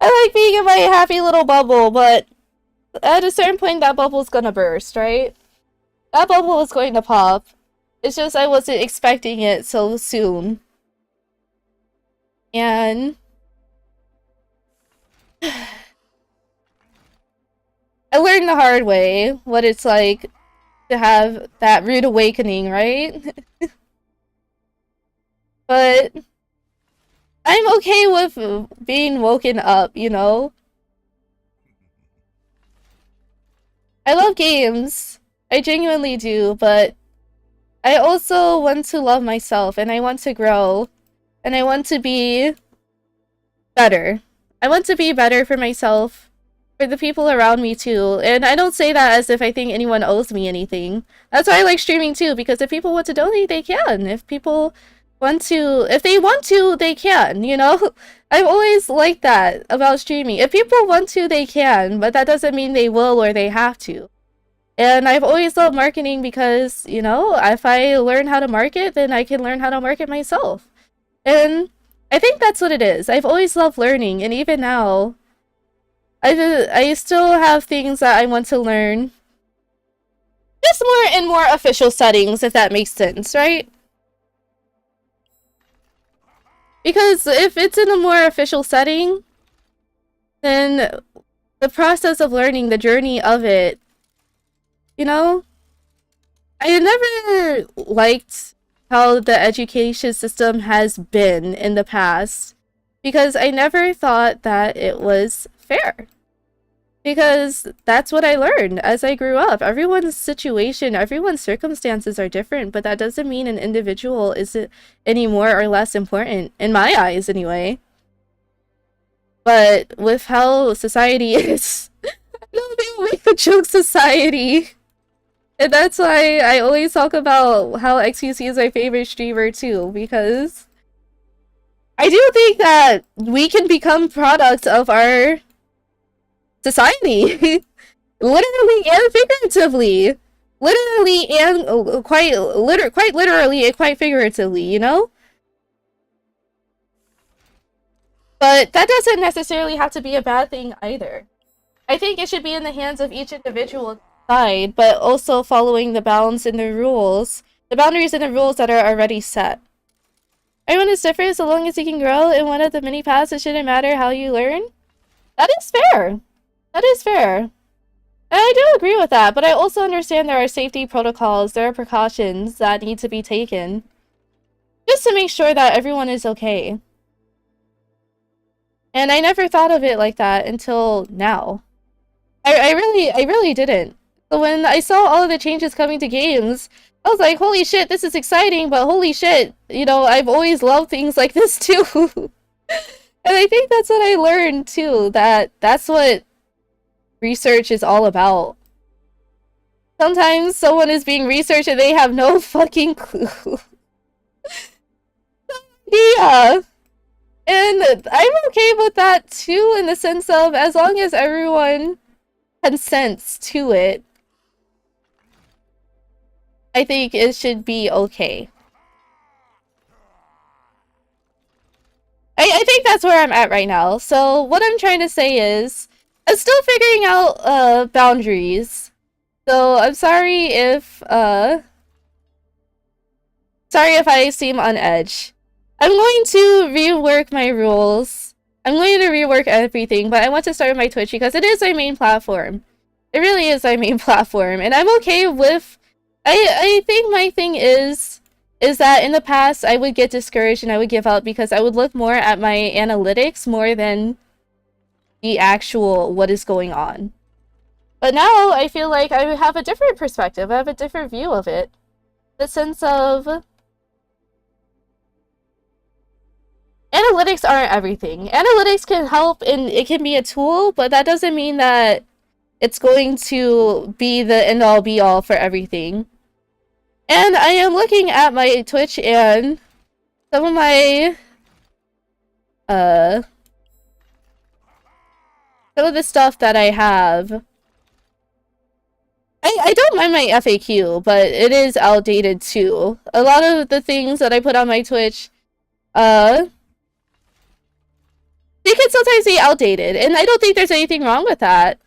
like being in my happy little bubble, but at a certain point that bubble's gonna burst, right? That bubble is going to pop. It's just I wasn't expecting it so soon. And I learned the hard way what it's like to have that rude awakening, right? But I'm okay with being woken up, you know? I love games. I genuinely do, but I also want to love myself, and I want to grow, and I want to be better. I want to be better for myself, for the people around me too. And I don't say that as if I think anyone owes me anything. That's why I like streaming too, because if people want to donate, they can. If people want to, if they want to, they can, you know? I've always liked that about streaming. If people want to, they can, but that doesn't mean they will or they have to. And I've always loved marketing because, you know, if I learn how to market, then I can learn how to market myself. And I think that's what it is. I've always loved learning, and even now, I still have things that I want to learn. Just more in more official settings, if that makes sense, right? Because if it's in a more official setting, then the process of learning, the journey of it, you know? I never liked how the education system has been in the past, because I never thought that it was fair. Because that's what I learned as I grew up. Everyone's situation, everyone's circumstances are different, but that doesn't mean an individual is any more or less important, in my eyes anyway. But with how society is, I don't think we make a joke society. And that's why I always talk about how XQC is my favorite streamer too, because I do think that we can become products of our society. Literally and figuratively. Literally and quite literally and quite figuratively, you know? But that doesn't necessarily have to be a bad thing either. I think it should be in the hands of each individual side, but also following the balance in the rules, the boundaries and the rules that are already set. Everyone is different so long as you can grow in one of the many paths. It shouldn't matter how you learn. That is fair. That is fair. And I do agree with that, but I also understand there are safety protocols, there are precautions that need to be taken, just to make sure that everyone is okay. And I never thought of it like that until now. I really didn't. So when I saw all of the changes coming to games, I was like, holy shit, this is exciting, but holy shit, you know, I've always loved things like this too. And I think that's what I learned too, that's what research is all about. Sometimes someone is being researched and they have no fucking clue. Yeah. And I'm okay with that too, in the sense of as long as everyone consents to it, I think it should be okay. I think that's where I'm at right now. So what I'm trying to say is, I'm still figuring out boundaries. So I'm sorry if I seem on edge. I'm going to rework my rules. I'm going to rework everything, but I want to start with my Twitch because it is my main platform. It really is my main platform, and I'm okay with... I think my thing is that in the past I would get discouraged and I would give up because I would look more at my analytics more than the actual what is going on. But now I feel like I have a different perspective. I have a different view of it. The sense of... analytics aren't everything. Analytics can help and it can be a tool, but that doesn't mean that it's going to be the end-all be-all for everything. And I am looking at my Twitch and some of my some of the stuff that I have. I don't mind my FAQ, but it is outdated too. A lot of the things that I put on my Twitch, they can sometimes be outdated, and I don't think there's anything wrong with that.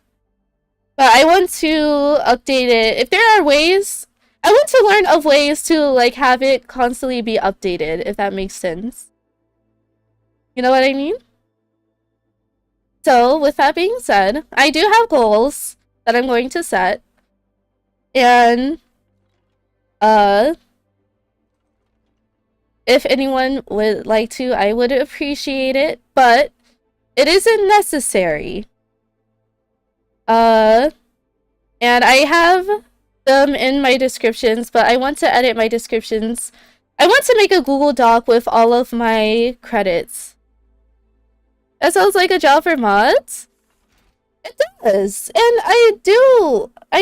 But I want to update it. If there are ways, I want to learn of ways to, like, have it constantly be updated, if that makes sense. You know what I mean? So, with that being said, I do have goals that I'm going to set. And, if anyone would like to, I would appreciate it, but it isn't necessary. And I have them in my descriptions, but I want to edit my descriptions. I want to make a Google Doc with all of my credits. That sounds like a job for mods? It does. And I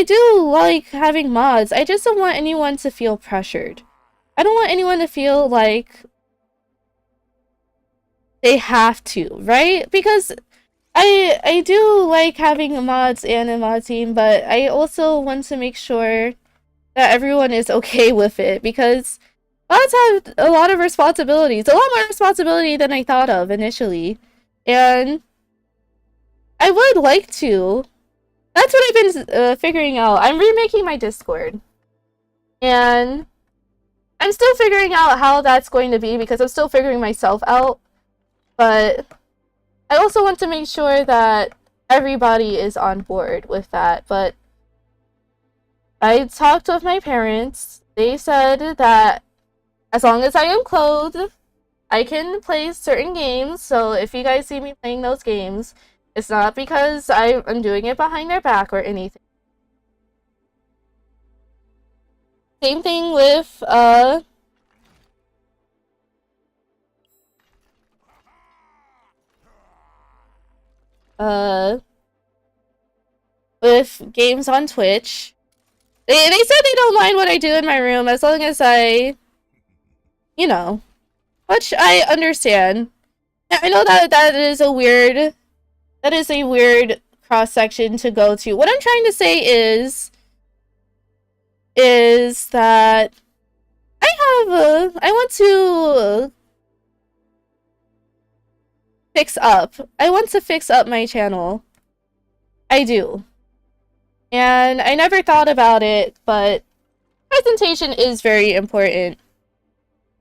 do like having mods. I just don't want anyone to feel pressured. I don't want anyone to feel like they have to, right? Because I do like having mods and a mod team, but I also want to make sure that everyone is okay with it, because mods have a lot of responsibilities, a lot more responsibility than I thought of initially, and I would like to. That's what I've been figuring out. I'm remaking my Discord, and I'm still figuring out how that's going to be because I'm still figuring myself out, but I also want to make sure that everybody is on board with that. But I talked with my parents. They said that as long as I am clothed, I can play certain games. So if you guys see me playing those games, it's not because I'm doing it behind their back or anything. Same thing with, with games on Twitch. They said they don't mind what I do in my room as long as I, you know, which I understand. I know that is a weird cross-section to go to. What I'm trying to say is that I want to fix up. I want to fix up my channel. I do. And I never thought about it, but presentation is very important.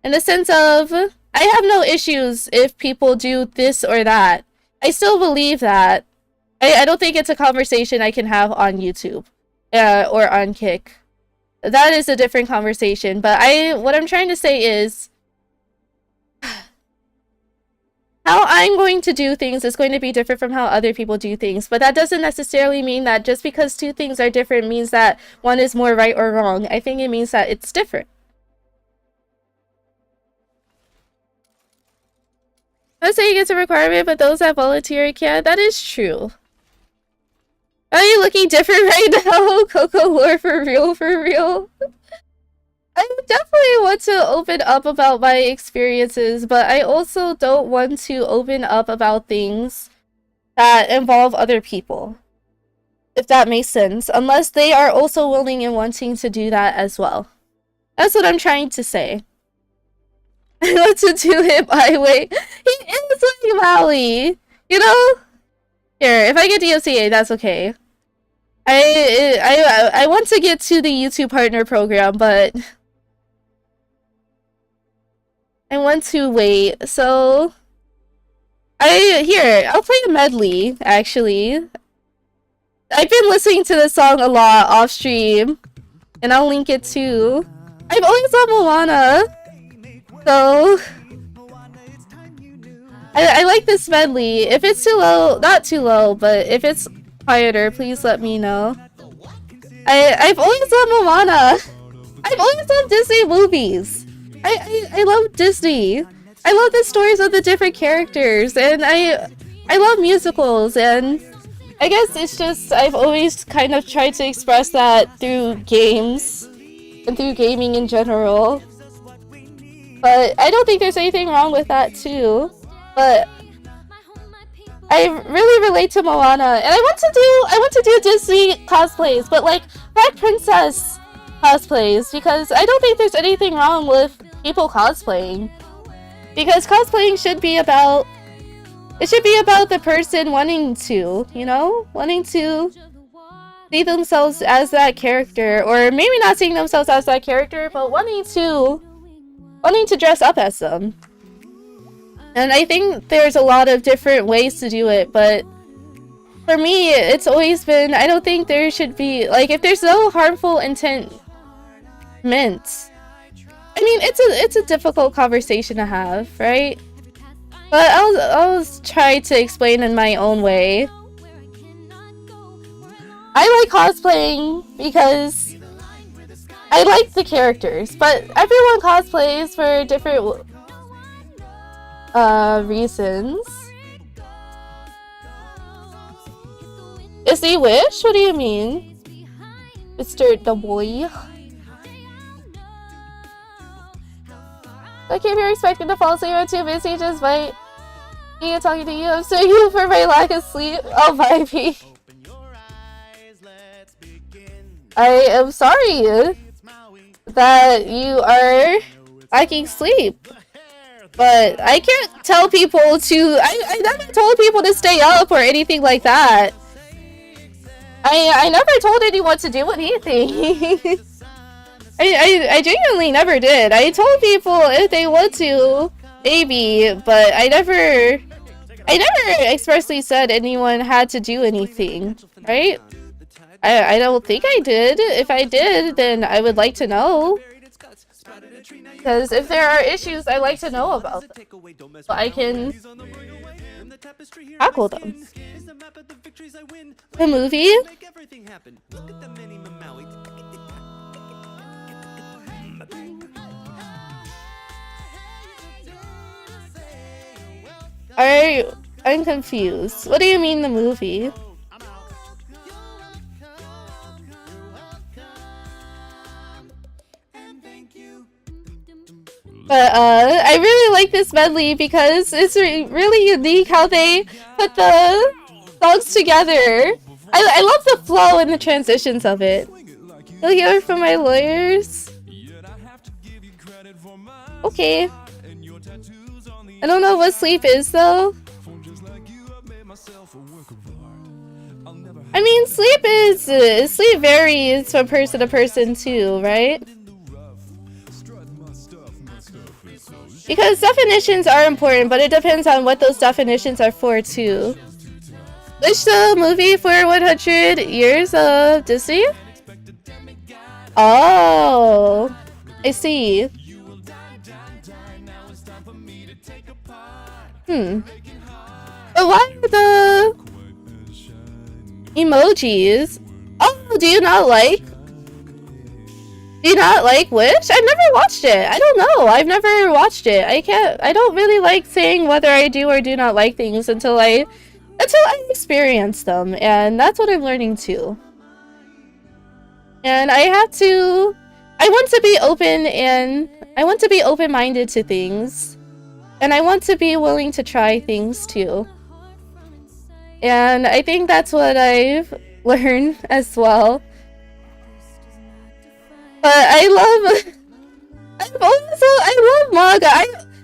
In the sense of, I have no issues if people do this or that. I still believe that. I don't think it's a conversation I can have on YouTube or on Kick. That is a different conversation. But what I'm trying to say is, how I'm going to do things is going to be different from how other people do things, but that doesn't necessarily mean that just because two things are different means that one is more right or wrong. I think it means that it's different. I'm saying it's a requirement, but those that volunteer can. That is true. Are you looking different right now? Coco lore for real, for real. I definitely want to open up about my experiences, but I also don't want to open up about things that involve other people. If that makes sense. Unless they are also willing and wanting to do that as well. That's what I'm trying to say. I want to do it my way. He is like Maui, you know? Here, if I get DOCA, that's okay. I want to get to the YouTube partner program, but I want to wait. So I'll play a medley, actually. I've been listening to this song a lot off stream, and I'll link it too. I've always loved Moana, so I like this medley. If it's too low, not too low, but if it's quieter, please let me know. I've always loved Moana. I've always loved Disney movies. I love Disney. I love the stories of the different characters, and I love musicals, and I guess it's just I've always kind of tried to express that through games and through gaming in general. But I don't think there's anything wrong with that too. But I really relate to Moana, and I want to do Disney cosplays, but like Black Princess cosplays, because I don't think there's anything wrong with people cosplaying. Because cosplaying should be about the person wanting to, you know? Wanting to see themselves as that character, or maybe not seeing themselves as that character, but wanting to dress up as them. And I think there's a lot of different ways to do it, but for me, it's always been, I don't think there should be, like, if there's no harmful intent meant, I mean, it's a difficult conversation to have, right? But I'll try to explain in my own way. I like cosplaying because I like the characters, but everyone cosplays for different reasons. Is he Wish? What do you mean? Mr. The Boy. I came here expecting to fall asleep. I'm too busy just by talking to you. I'm suing you for my lack of sleep. Oh, Vibey. I am sorry that you are lacking sleep. But I can't tell people to... I never told people to stay up or anything like that. I never told anyone to do anything. I genuinely never did. I told people if they want to, maybe, but I never expressly said anyone had to do anything, right? I don't think I did. If I did, then I would like to know. Because if there are issues, I like to know about them, so I can tackle them. The movie? I'm confused. What do you mean the movie? But I really like this medley because it's really unique how they put the songs together. I love the flow and the transitions of it. You'll hear from my lawyers. Okay. I don't know what sleep is though. I mean, sleep varies from person to person too, right? Because definitions are important, but it depends on what those definitions are for too. Which the movie for 100 years of Disney? Oh, I see. But why the emojis? Oh, do you not like? Do you not like Wish? I've never watched it. I don't know. I've never watched it. I don't really like saying whether I do or do not like things until I experience them, and that's what I'm learning too. And I want to be open, and I want to be open-minded to things. And I want to be willing to try things too. And I think that's what I've learned as well. But I love manga.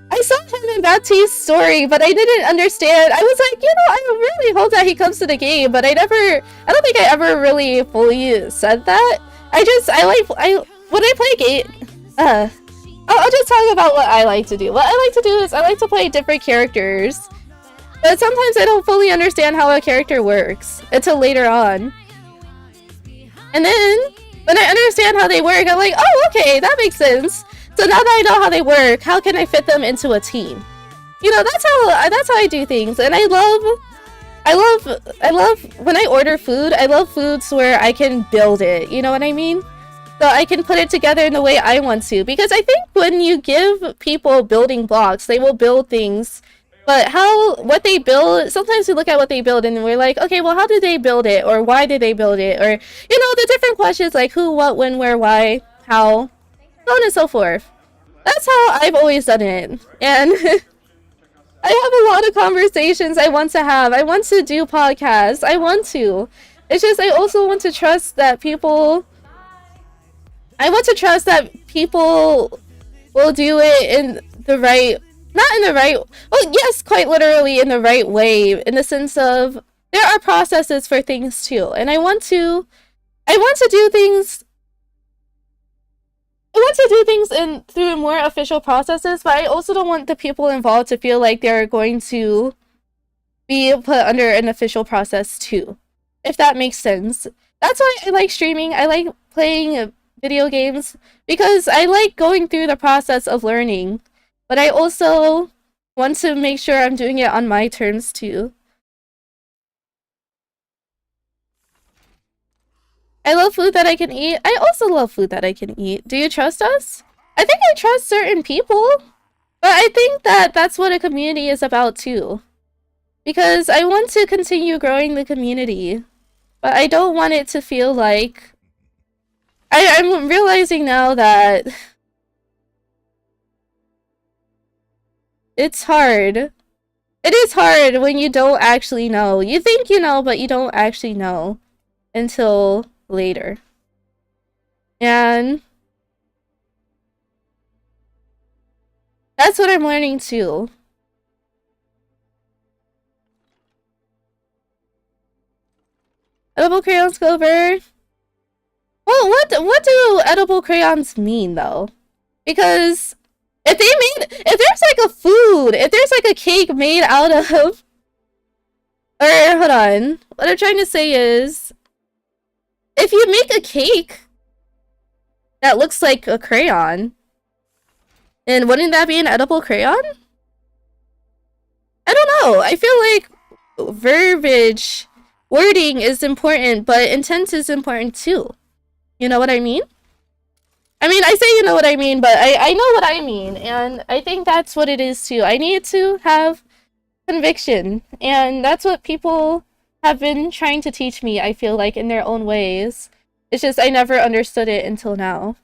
I saw him in Baptiste's story, but I didn't understand. I was like, I really hope that he comes to the game, but I don't think I ever really fully said that. When I play game, I'll just talk about what I like to do. What I like to do is I like to play different characters, but sometimes I don't fully understand how a character works until later on. And then when I understand how they work, I'm like, oh, okay, that makes sense. So now that I know how they work, how can I fit them into a team? That's how I do things. And I love when I order food, I love foods where I can build it. You know what I mean? So I can put it together in the way I want to. Because I think when you give people building blocks, they will build things. But what they build, sometimes we look at what they build and we're like, okay, well, how did they build it? Or why did they build it? Or, the different questions like who, what, when, where, why, how, so on and so forth. That's how I've always done it. And I have a lot of conversations I want to have. I want to do podcasts. I want to. It's just I also want to trust that people... I want to trust that people will do it in the right... Not in the right... Well, yes, quite literally in the right way. In the sense of... There are processes for things too. And I want to do things... I want to do things through more official processes, but I also don't want the people involved to feel like they're going to be put under an official process too, if that makes sense. That's why I like streaming. I like playing video games because I like going through the process of learning, but I also want to make sure I'm doing it on my terms too. I love food that I can eat. I also love food that I can eat. Do you trust us? I think I trust certain people. But I think that that's what a community is about too. Because I want to continue growing the community. But I don't want it to feel like... I'm realizing now that... It's hard. It is hard when you don't actually know. You think you know, but you don't actually know. Until... later. And that's what I'm learning too. Edible crayons go over. Well, what do edible crayons mean though? Because if there's like a food, if there's like a cake made out of, or hold on, what I'm trying to say is, if you make a cake that looks like a crayon, then wouldn't that be an edible crayon? I don't know. I feel like verbiage, wording is important, but intent is important too. You know what I mean? I mean, I say you know what I mean, but I know what I mean, and I think that's what it is too. I need to have conviction, and that's what people have been trying to teach me, I feel like, in their own ways. It's just I never understood it until now.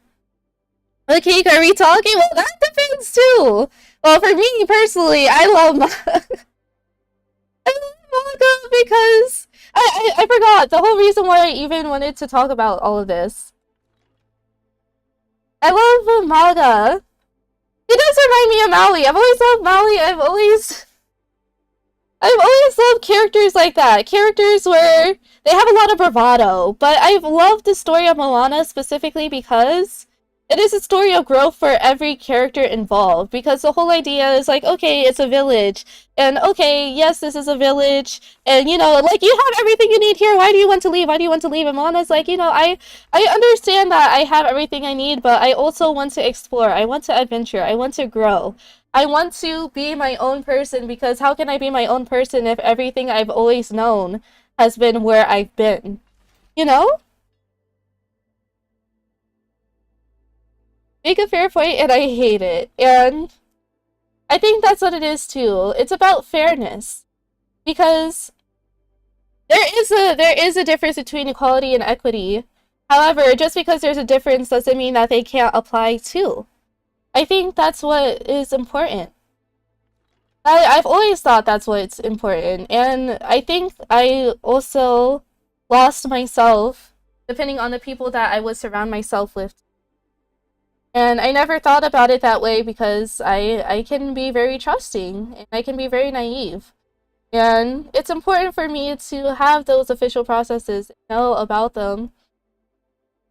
The cake, are we talking? Well, that depends too. Well, for me personally, I love manga. I love manga because I forgot the whole reason why I even wanted to talk about all of this. I love manga. It does remind me of Maui. I've always loved Maui. I've always loved characters like that. Characters where they have a lot of bravado. But I've loved the story of Moana specifically because it is a story of growth for every character involved. Because the whole idea is like, okay, it's a village. And okay, yes, this is a village. And, you know, like, you have everything you need here. Why do you want to leave? Why do you want to leave? And Moana's like, you know, I understand that I have everything I need, but I also want to explore. I want to adventure. I want to grow. I want to be my own person, because how can I be my own person if everything I've always known has been where I've been? You know? Make a fair point, and I hate it. And I think that's what it is too. It's about fairness. Because there is a difference between equality and equity. However, just because there's a difference doesn't mean that they can't apply too. I think that's what is important. I've always thought that's what's important, and I think I also lost myself depending on the people that I would surround myself with. And I never thought about it that way, because I can be very trusting and I can be very naive. And it's important for me to have those official processes, know about them,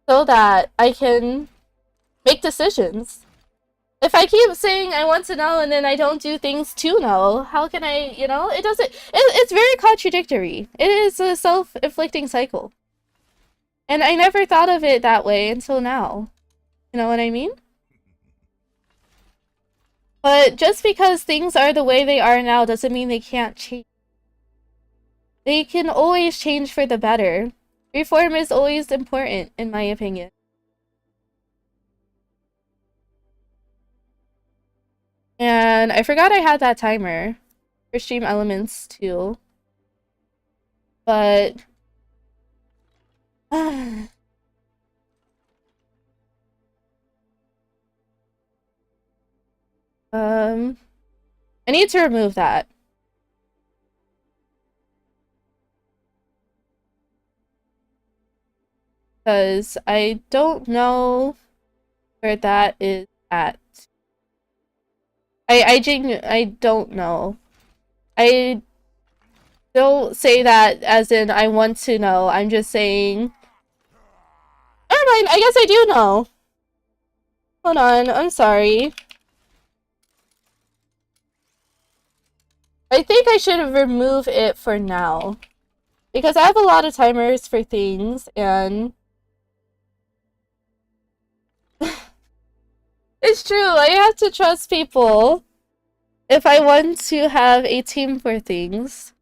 so that I can make decisions. If I keep saying I want to know and then I don't do things to know, how can I, you know? It doesn't, it's very contradictory. It is a self-inflicting cycle. And I never thought of it that way until now. You know what I mean? But just because things are the way they are now doesn't mean they can't change. They can always change for the better. Reform is always important, in my opinion. And I forgot I had that timer for stream elements too. But I need to remove that. Because I don't know where that is at. I don't know. I don't say that as in I want to know. I'm just saying... Never mind, I guess I do know. Hold on, I'm sorry. I think I should remove it for now. Because I have a lot of timers for things, and... It's true, I have to trust people if I want to have a team for things.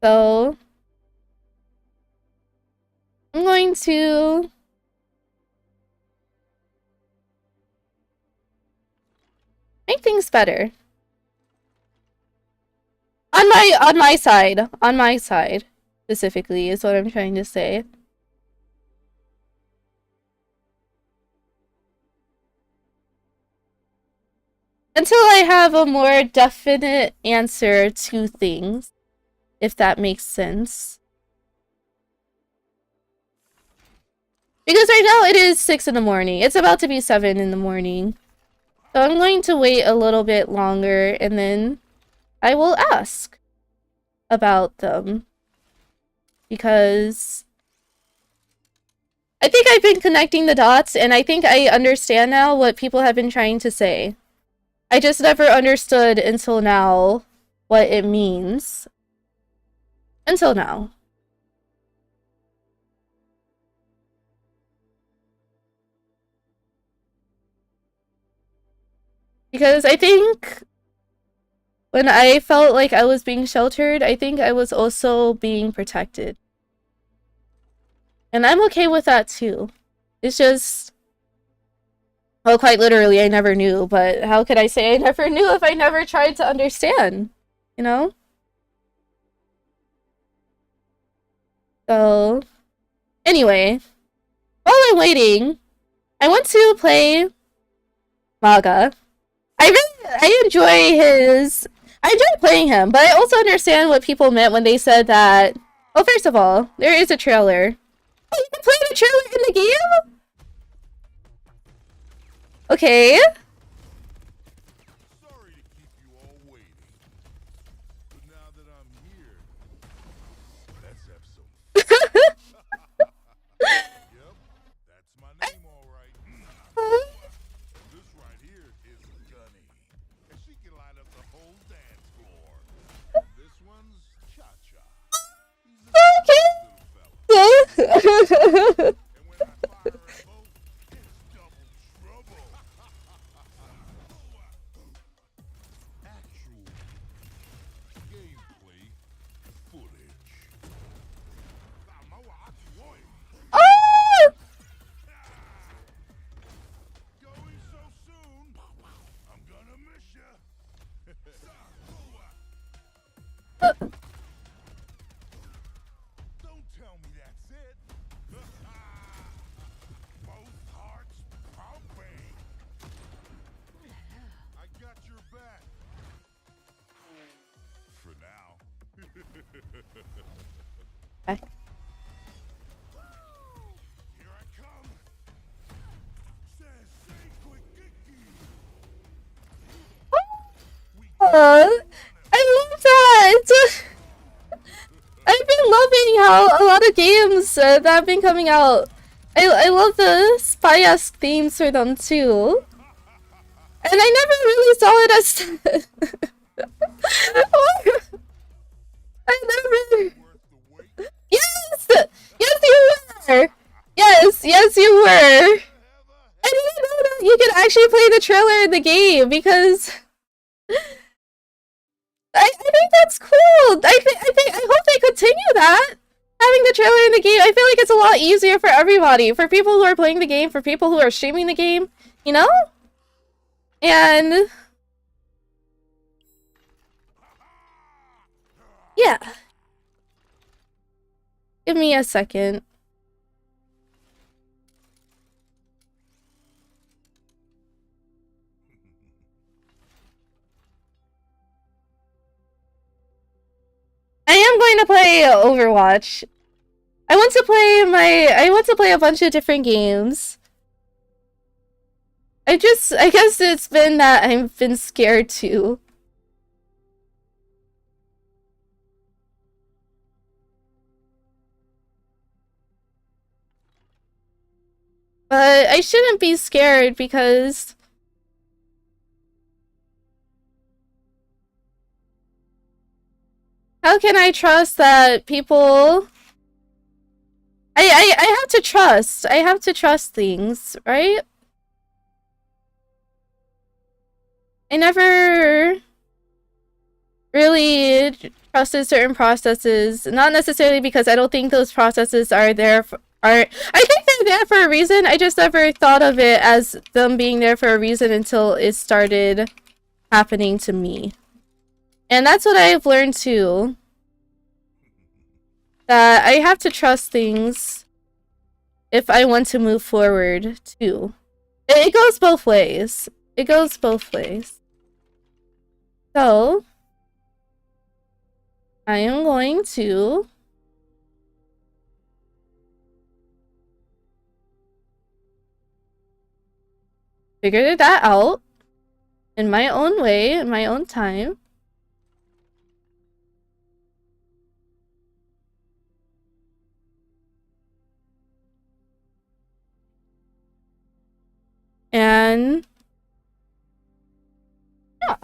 So... I'm going to... make things better. On my side, specifically, is what I'm trying to say. Until I have a more definite answer to things, if that makes sense. Because right now it is 6 in the morning. It's about to be 7 in the morning. So I'm going to wait a little bit longer, and then I will ask about them. Because I think I've been connecting the dots, and I think I understand now what people have been trying to say. I just never understood until now what it means. Until now. Because I think when I felt like I was being sheltered, I think I was also being protected. And I'm okay with that too. It's just... well, quite literally, I never knew, but how could I say I never knew if I never tried to understand? You know? So... anyway. While I'm waiting, I want to play... Maga. I enjoy playing him, but I also understand what people meant when they said that... well, first of all, there is a trailer. Oh, you can play the trailer in the game? Okay. Sorry to keep you all waiting. But now that I'm here, let's have some Yep, that's my name all right. This right here is Gunny. And she can light up the whole dance floor. This one's Cha-Cha. He's a little fella. And when I fire a boat, it's double trouble. I love that! I've been loving how a lot of games that have been coming out. I love the spy-esque themes for them too. And I never really saw it as I never. Yes! Yes, you were! Yes, you were! I didn't know that you could actually play the trailer in the game because I think that's cool. I hope they continue that. Having the trailer in the game, I feel like it's a lot easier for everybody. For people who are playing the game, for people who are streaming the game, you know? And yeah. Give me a second. I am going to play Overwatch. I want to play a bunch of different games. I guess it's been that I've been scared too. But I shouldn't be scared because how can I trust that people I have to trust. I have to trust things, right? I never really trusted certain processes, not necessarily because I don't think those processes are there for, I think they're there for a reason. I just never thought of it as them being there for a reason until it started happening to me. And that's what I've learned too. That I have to trust things if I want to move forward too. It goes both ways. It goes both ways. So, I am going to figure that out in my own way, in my own time. And yeah.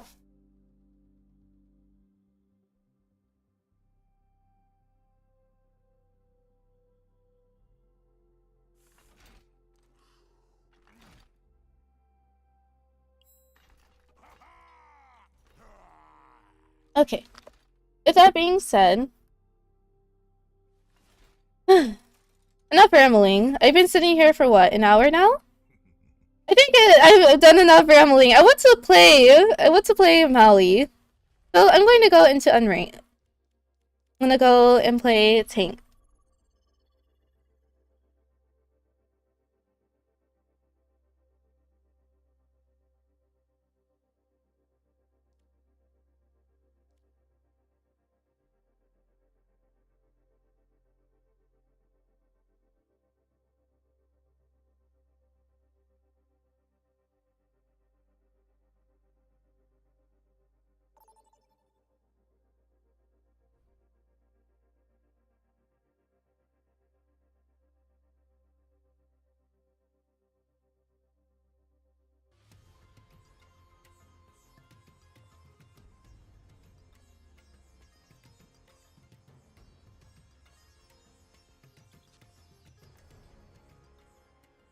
Okay. With that being said, enough rambling. I've been sitting here for what, an hour now? I think I've done enough rambling. I want to play Mali. So I'm going to go into Unranked. I'm gonna go and play Tank.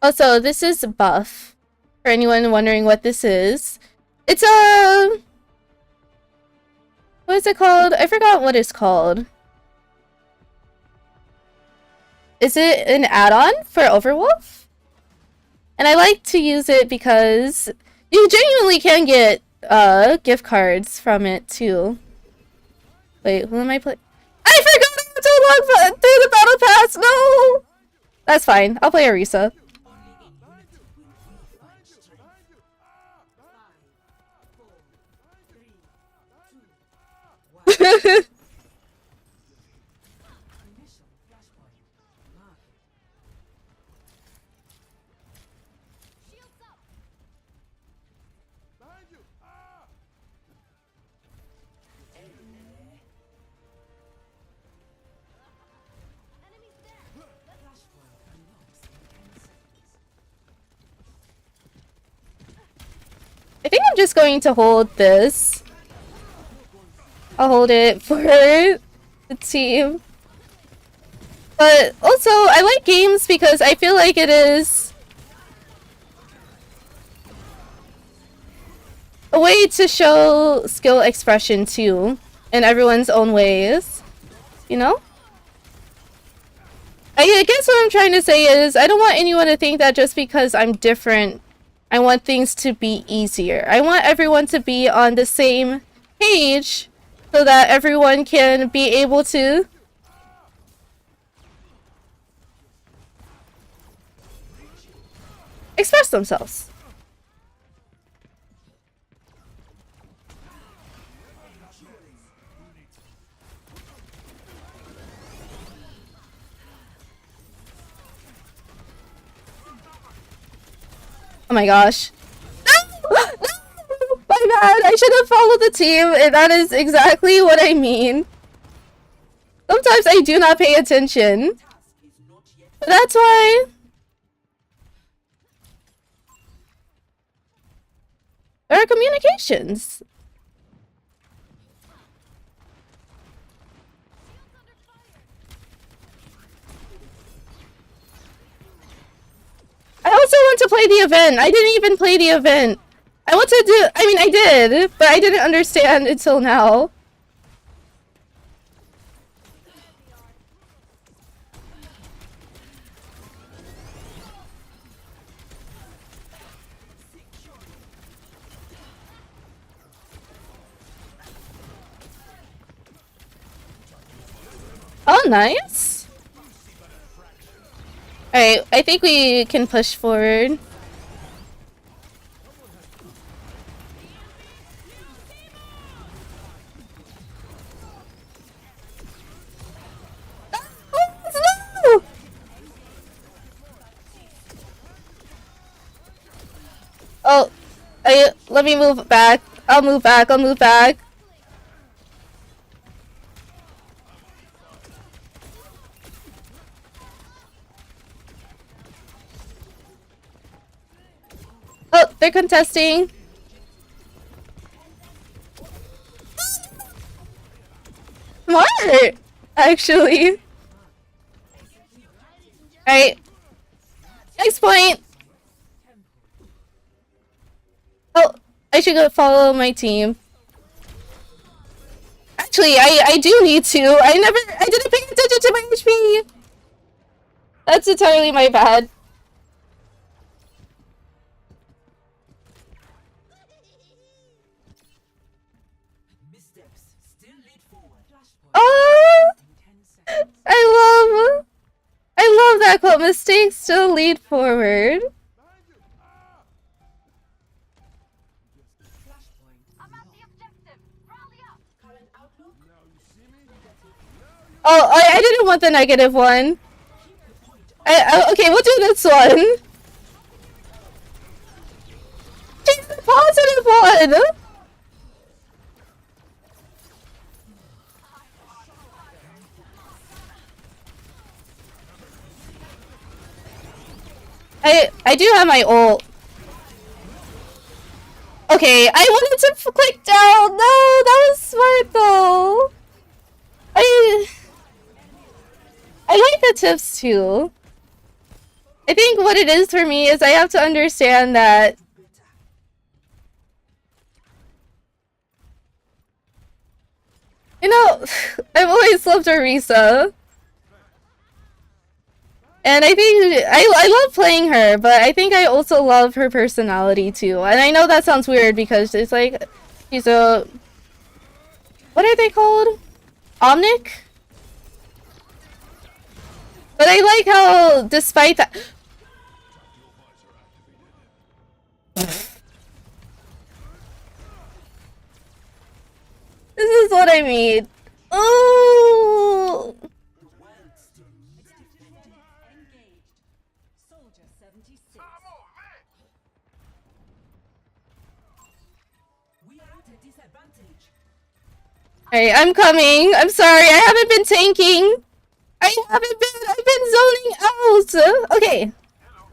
Also, this is buff. For anyone wondering what this is. It's a... What is it called? I forgot what it's called. Is it an add-on for Overwolf? And I like to use it because you genuinely can get gift cards from it too. Wait, who am I playing? I forgot to unlock through the battle pass! No! That's fine. I'll play Arisa. I'm just going to hold this. I'll hold it for the team. But also, I like games because I feel like it is a way to show skill expression too, in everyone's own ways, you know? I guess what I'm trying to say is, I don't want anyone to think that just because I'm different, I want things to be easier. I want everyone to be on the same page so that everyone can be able to express themselves. Oh my gosh. No! No! My bad. I should have followed the team, and that is exactly what I mean. Sometimes I do not pay attention. But that's why there are communications. I also want to play the event. I didn't even play the event. I want to do... I mean, I did, but I didn't understand until now. Oh, nice. Alright, I think we can push forward. No! Oh, let me move back. I'll move back. I'll move back. Oh, they're contesting. Smart, actually. Alright. Next point. Oh, I should go follow my team. Actually, I do need to. I didn't pay attention to my HP. That's entirely my bad. Oh, I love that quote. Mistakes still lead forward. Oh, I didn't want the negative one. Okay, we'll do this one. Take the positive one. I do have my ult. Okay, I wanted to click down. No, that was smart though. I like the tips too. I think what it is for me is I have to understand that you know, I've always loved Orisa. And I think I love playing her, but I think I also love her personality too. And I know that sounds weird because it's like she's a what are they called? Omnic? But I like how despite that this is what I mean. Ooh. Alright, I'm coming. I'm sorry, I haven't been tanking. I've been zoning out. Okay.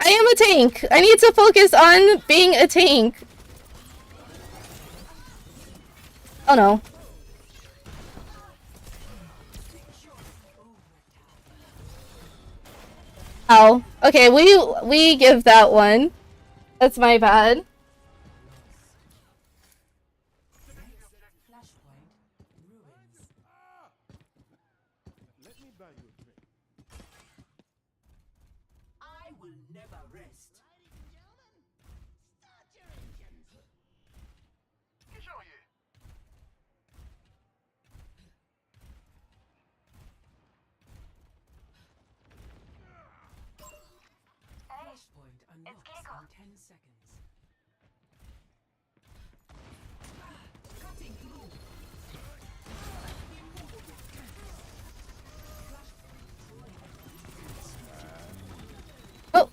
I am a tank. I need to focus on being a tank. Oh no. Ow. Okay, we give that one. That's my bad. Let me buy you a drink. I will never rest. Ladies and gentlemen, start your engines. Get on here. Flashpoint unlocks in 10 seconds. Cutting through. Oh.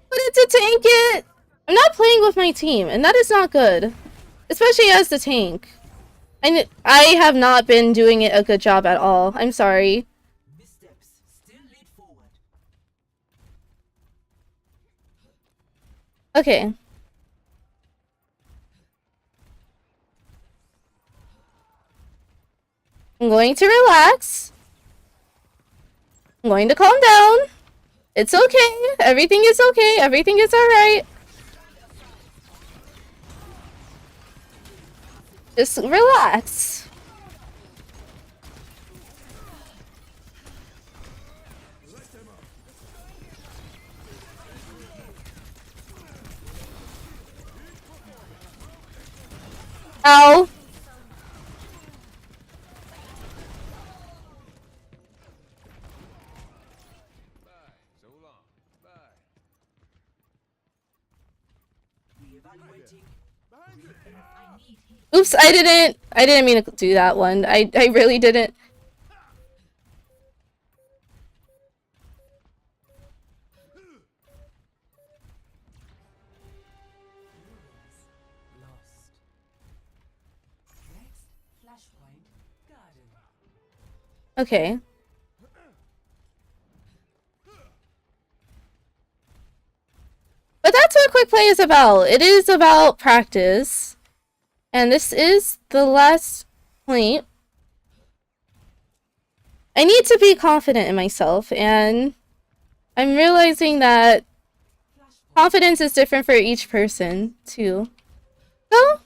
But it's a tank it! I'm not playing with my team, and that is not good. Especially as the tank. I have not been doing it a good job at all. I'm sorry. Missteps still lead forward. Okay. I'm going to relax. I'm going to calm down. It's okay. Everything is okay. Everything is alright. Just relax. Ow. Bye. So long. Bye. Reevaluating. Behind you. Oops, I didn't mean to do that one. I really didn't. Lost. Next, flashpoint garden. Okay. But that's what quick play is about. It is about practice. And this is the last point. I need to be confident in myself, and I'm realizing that confidence is different for each person, too. So,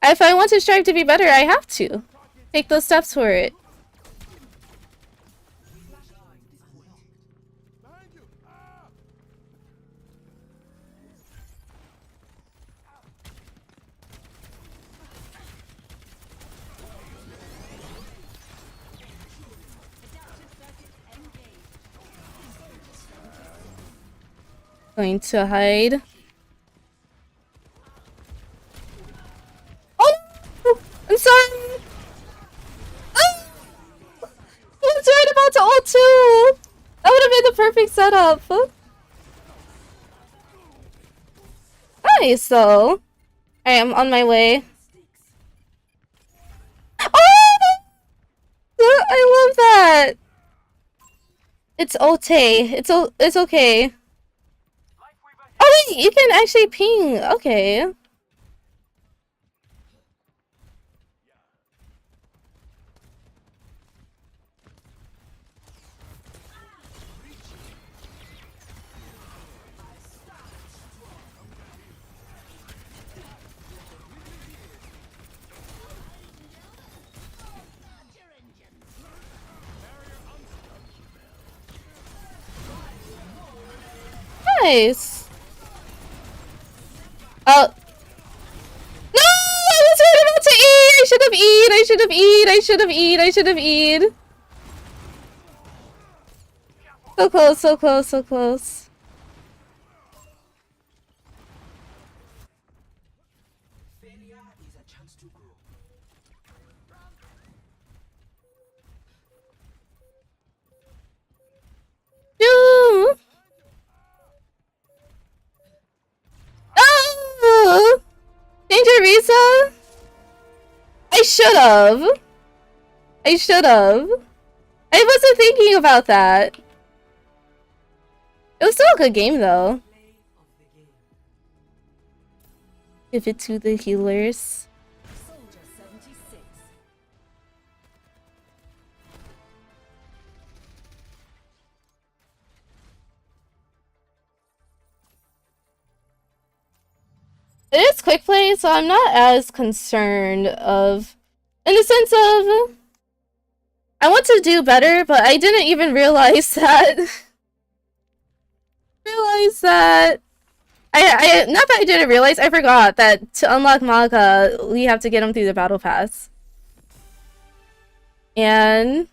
if I want to strive to be better, I have to take those steps for it. Behind you. Ah! Going to hide. Oh no! I'm sorry! Ah! I was right about to ult too! That would have been the perfect setup. Nice though. I am on my way. Oh! I love that! It's okay. It's okay. Oh wait, you can actually ping. Okay. Nice. Oh. No! I was right about to eat! I should have eat! I should have eat! I should have eat! I should have eat! So close, so close, so close. Failure is a chance to grow. No! Oh! Change your visa? I should have. I should have. I wasn't thinking about that. It was still a good game though. Play of the game. Give it to the healers. Soldier 76. It is quick play, so I'm not as concerned of, in the sense of, I want to do better, but I didn't even realize that. I not that I didn't realize, I forgot that to unlock Maga, we have to get him through the battle pass. And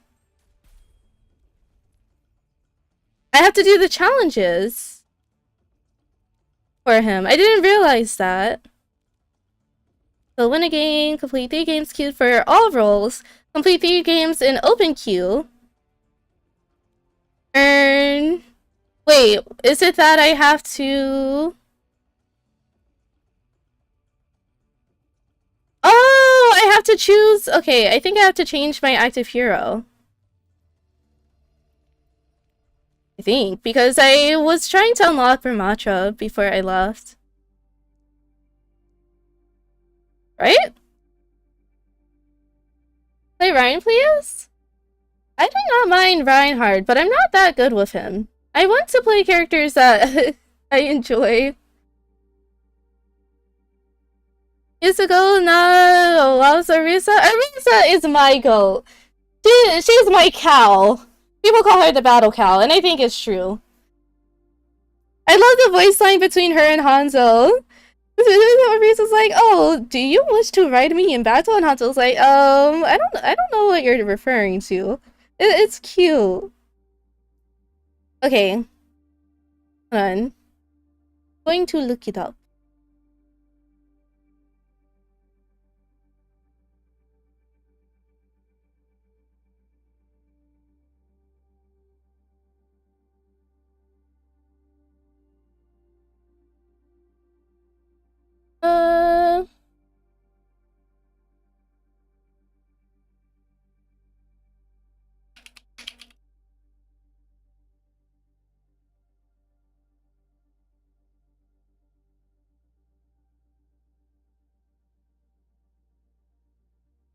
I have to do the challenges for him. I didn't realize that. So win a game, complete 3 games queued for all roles, complete 3 games in open queue, earn... Wait, is it that I have to... Oh, I have to choose... Okay, I think I have to change my active hero. I think, because I was trying to unlock Ramatra before I left. Right? Play Ryan, please? I do not mind Reinhardt, but I'm not that good with him. I want to play characters that I enjoy. Years ago, no, loves Arisa. Arisa is my goat. She's my cow. People call her the battle cow, and I think it's true. I love the voice line between her and Hanzo. Arisa's like, "Oh, do you wish to ride me in battle?" And Hanzo's like, I don't know what you're referring to. It's cute." Okay. Hold on. Going to look it up. Uh...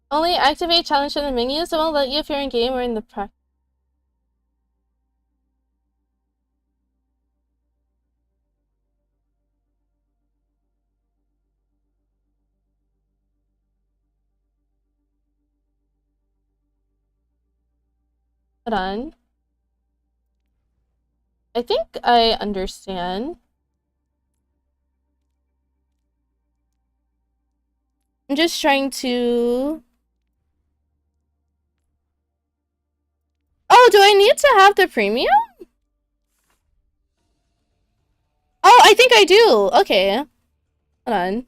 Only activate challenge in the menus. It won't let you if you're in game or in the practice. Hold on. I think I understand. I'm just trying to... Oh, do I need to have the premium? Oh, I think I do. Okay. Hold on.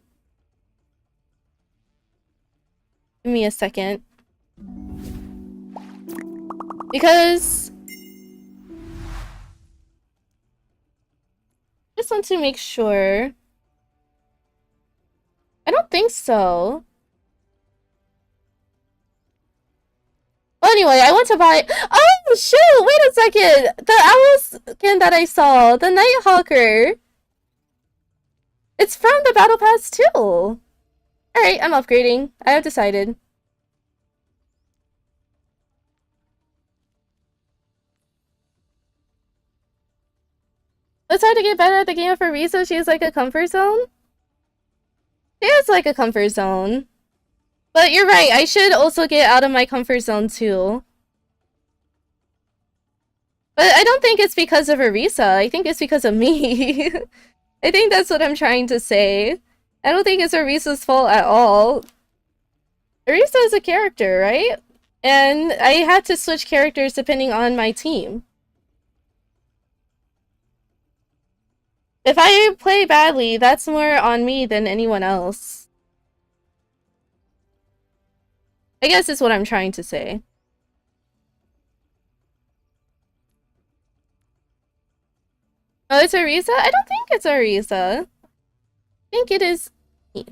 Give me a second. Because... I just want to make sure. I don't think so. Well, anyway, I want to buy... Oh, shoot! Wait a second! The owl skin that I saw, the Nighthawker. It's from the Battle Pass, too. Alright, I'm upgrading. I have decided. It's hard to get better at the game for Risa. She is like a comfort zone. She is like a comfort zone. But you're right, I should also get out of my comfort zone too. But I don't think it's because of Arisa. I think it's because of me. I think that's what I'm trying to say. I don't think it's Arisa's fault at all. Arisa is a character, right? And I had to switch characters depending on my team. If I play badly, that's more on me than anyone else. I guess is what I'm trying to say. Oh, it's Arisa? I don't think it's Arisa. I think it is me.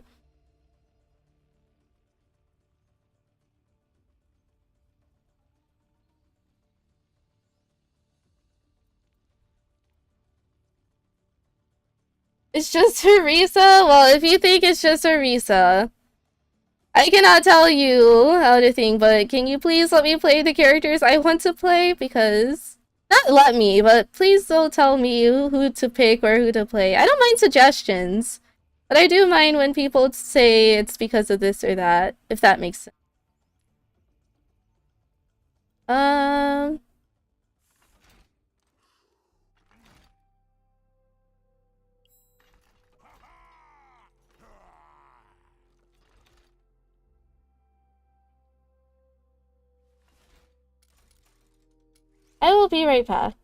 It's just Harisa? Well, if you think it's just Harisa, I cannot tell you how to think, but can you please let me play the characters I want to play? Because... Not let me, but please don't tell me who to pick or who to play. I don't mind suggestions, but I do mind when people say it's because of this or that, if that makes sense. Um... I will be right back.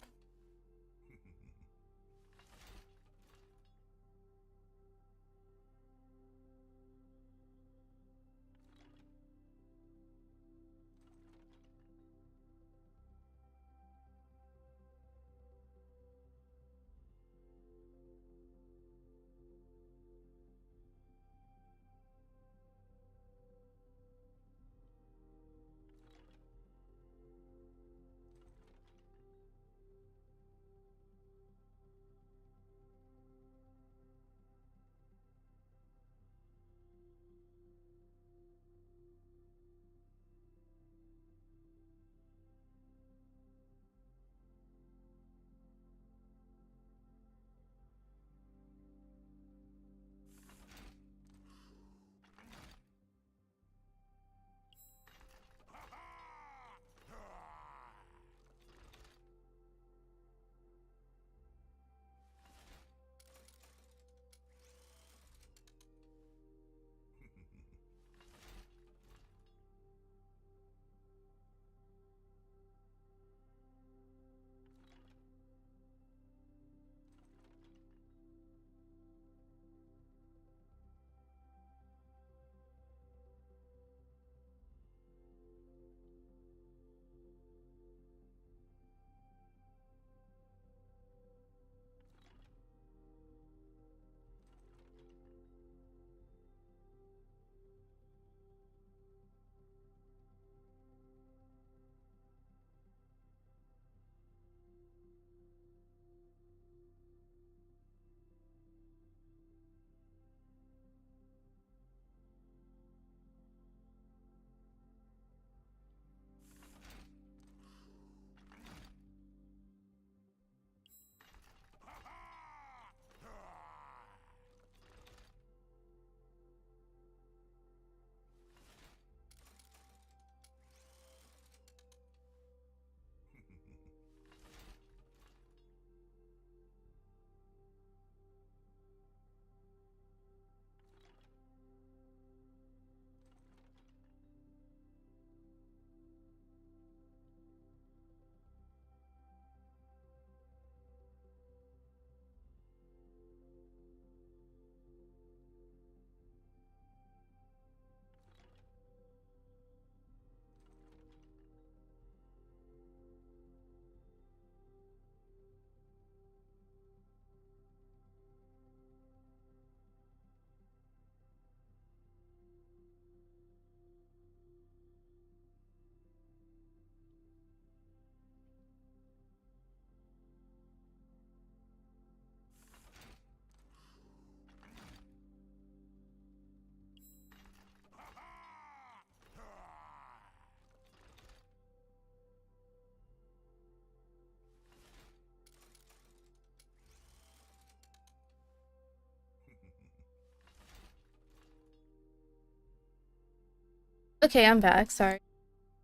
Okay, I'm back, sorry.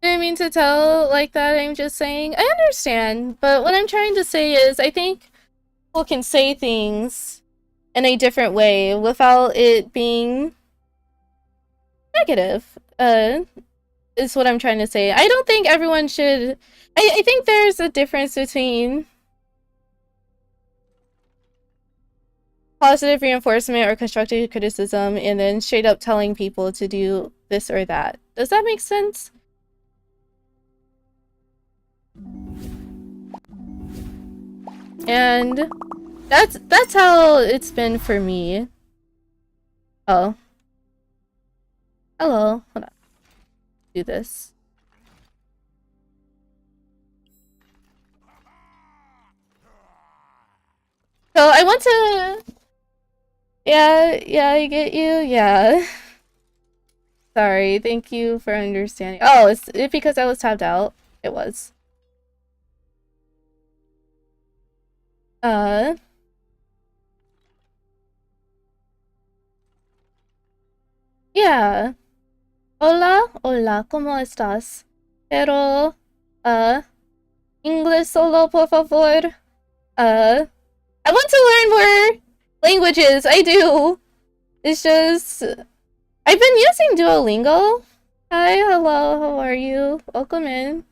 Didn't mean to tell like that, I'm just saying, I understand, but what I'm trying to say is, I think people can say things in a different way without it being negative, is what I'm trying to say. I don't think everyone should... I think there's a difference between positive reinforcement or constructive criticism and then straight up telling people to do this or that. Does that make sense? And that's how it's been for me. Oh. Hello. Hold on. Do this. So I want to Yeah, I get you. Yeah. Sorry. Thank you for understanding. Oh, it's because I was tapped out. It was. Uh. Yeah. Hola, hola, ¿cómo estás? Pero, inglés solo, por favor. I want to learn more languages. I do. It's just, I've been using Duolingo. Hi, hello, how are you? Welcome in.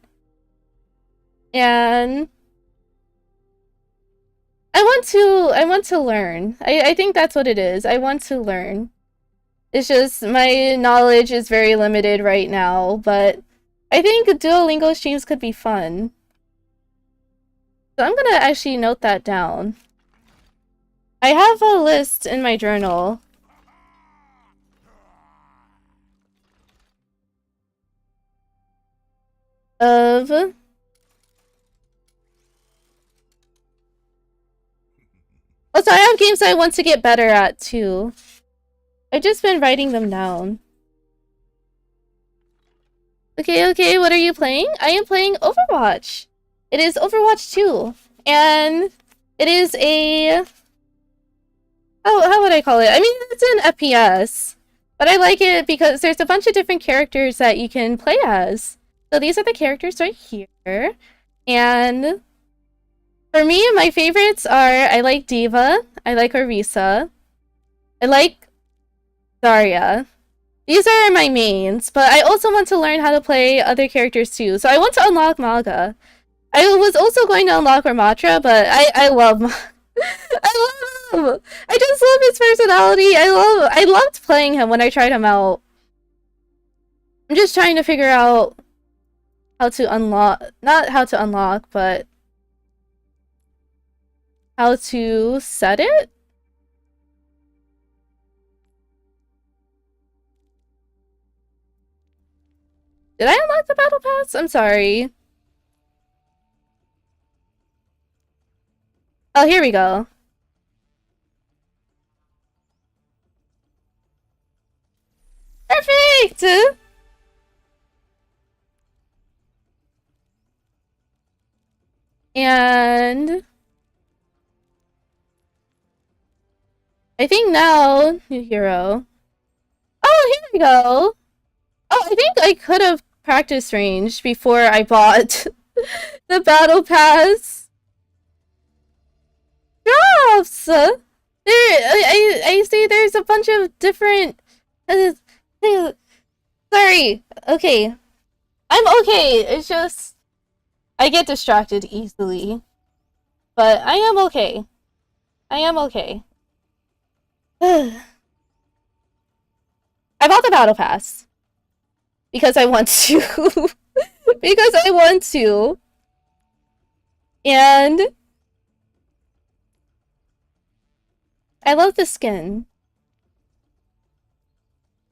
And I want to learn. I think that's what it is. I want to learn. It's just my knowledge is very limited right now, but I think Duolingo streams could be fun. So I'm gonna actually note that down. I have a list in my journal of also, I have games I want to get better at too. I've just been writing them down. Okay, what are you playing? I am playing Overwatch. It is Overwatch 2. And it is a... how would I call it? I mean, it's an FPS. But I like it because there's a bunch of different characters that you can play as. So these are the characters right here. And for me, my favorites are, I like Diva, I like Orisa, I like Zarya. These are my mains, but I also want to learn how to play other characters too. So I want to unlock Maga. I was also going to unlock Ramatra, but I love I love him! I just love his personality. I loved playing him when I tried him out. I'm just trying to figure out how to unlock, not how to unlock, but how to set it? Did I unlock the battle pass? I'm sorry. Oh, here we go. Perfect! And I think now, new hero. Oh, here we go. Oh, I think I could have practice ranged before I bought the battle pass. Drops! There, I see there's a bunch of different... sorry. Okay. I'm okay. It's just... I get distracted easily. But I am okay. I am okay. I bought the battle pass. Because I want to. Because I want to. And I love the skin.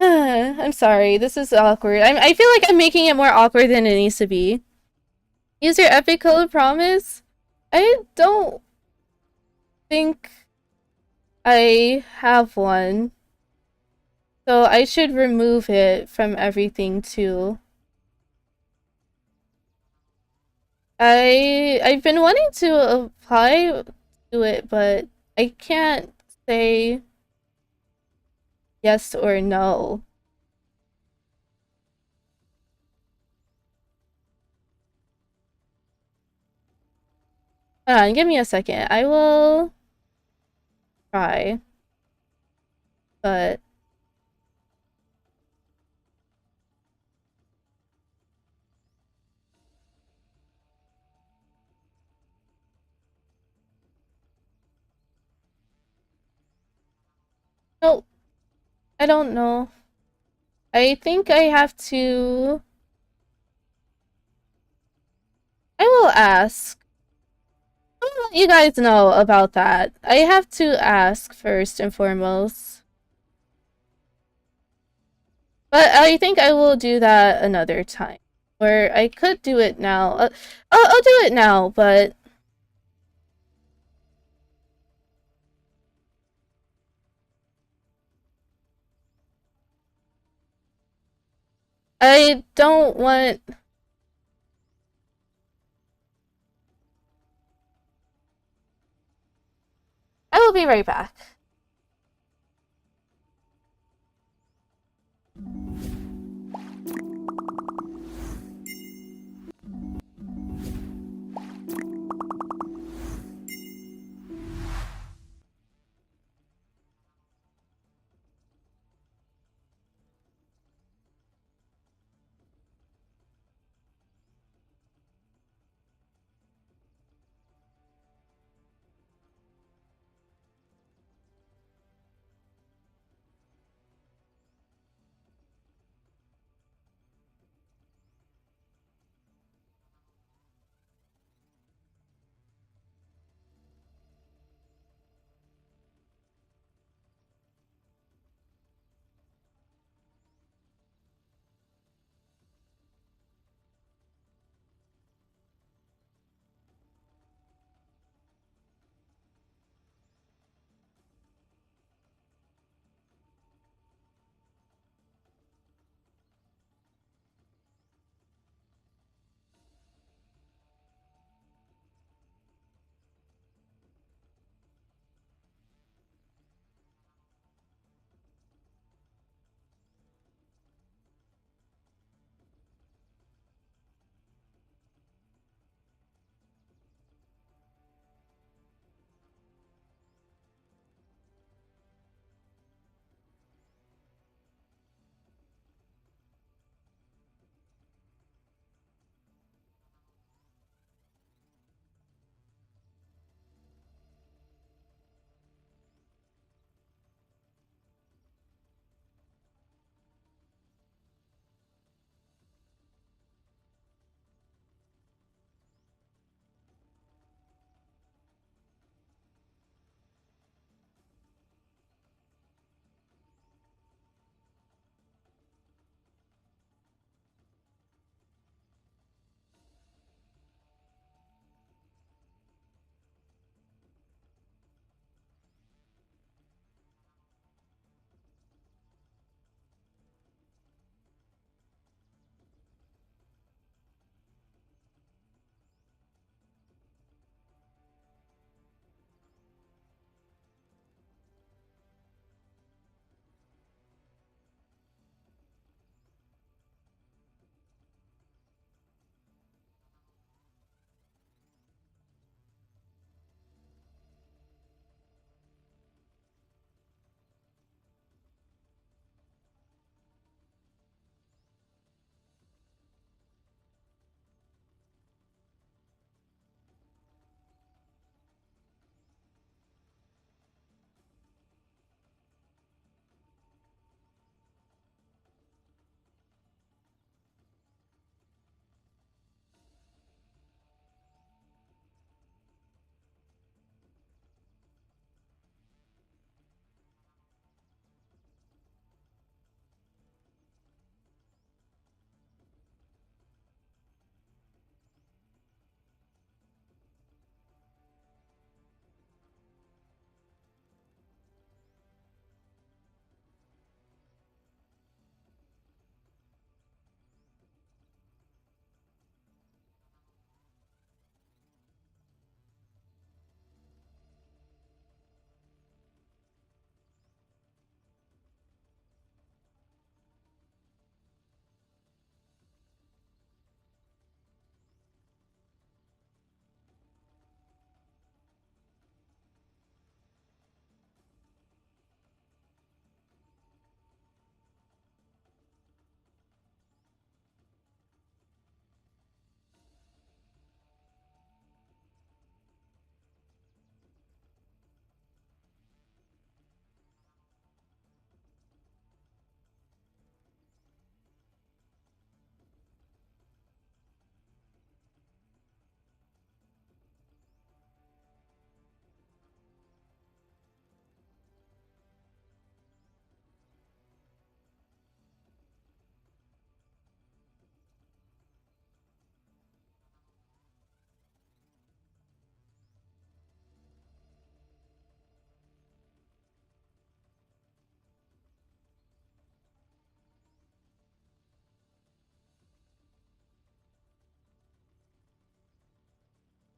I'm sorry, this is awkward. I feel like I'm making it more awkward than it needs to be. Use your epic code promise? I don't think I have one. So I should remove it from everything too. I've been wanting to apply to it, but I can't say yes or no. Hold on, give me a second. I will try. But no, I don't know. I think I have to... I will ask. I will let you guys know about that. I have to ask first and foremost. But I think I will do that another time. Or I could do it now. I'll do it now, but... I don't want... I will be right back.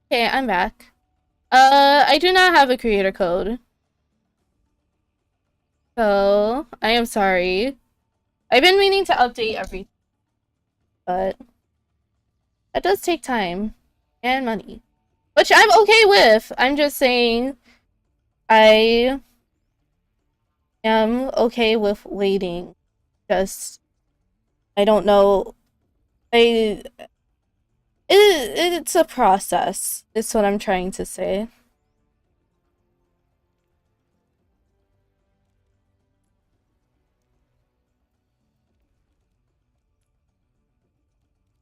Okay, I'm back. I do not have a creator code. So, I am sorry. I've been meaning to update everything, but that does take time and money. Which I'm okay with. I'm just saying I am okay with waiting. Just, I don't know. It's a process. It's what I'm trying to say.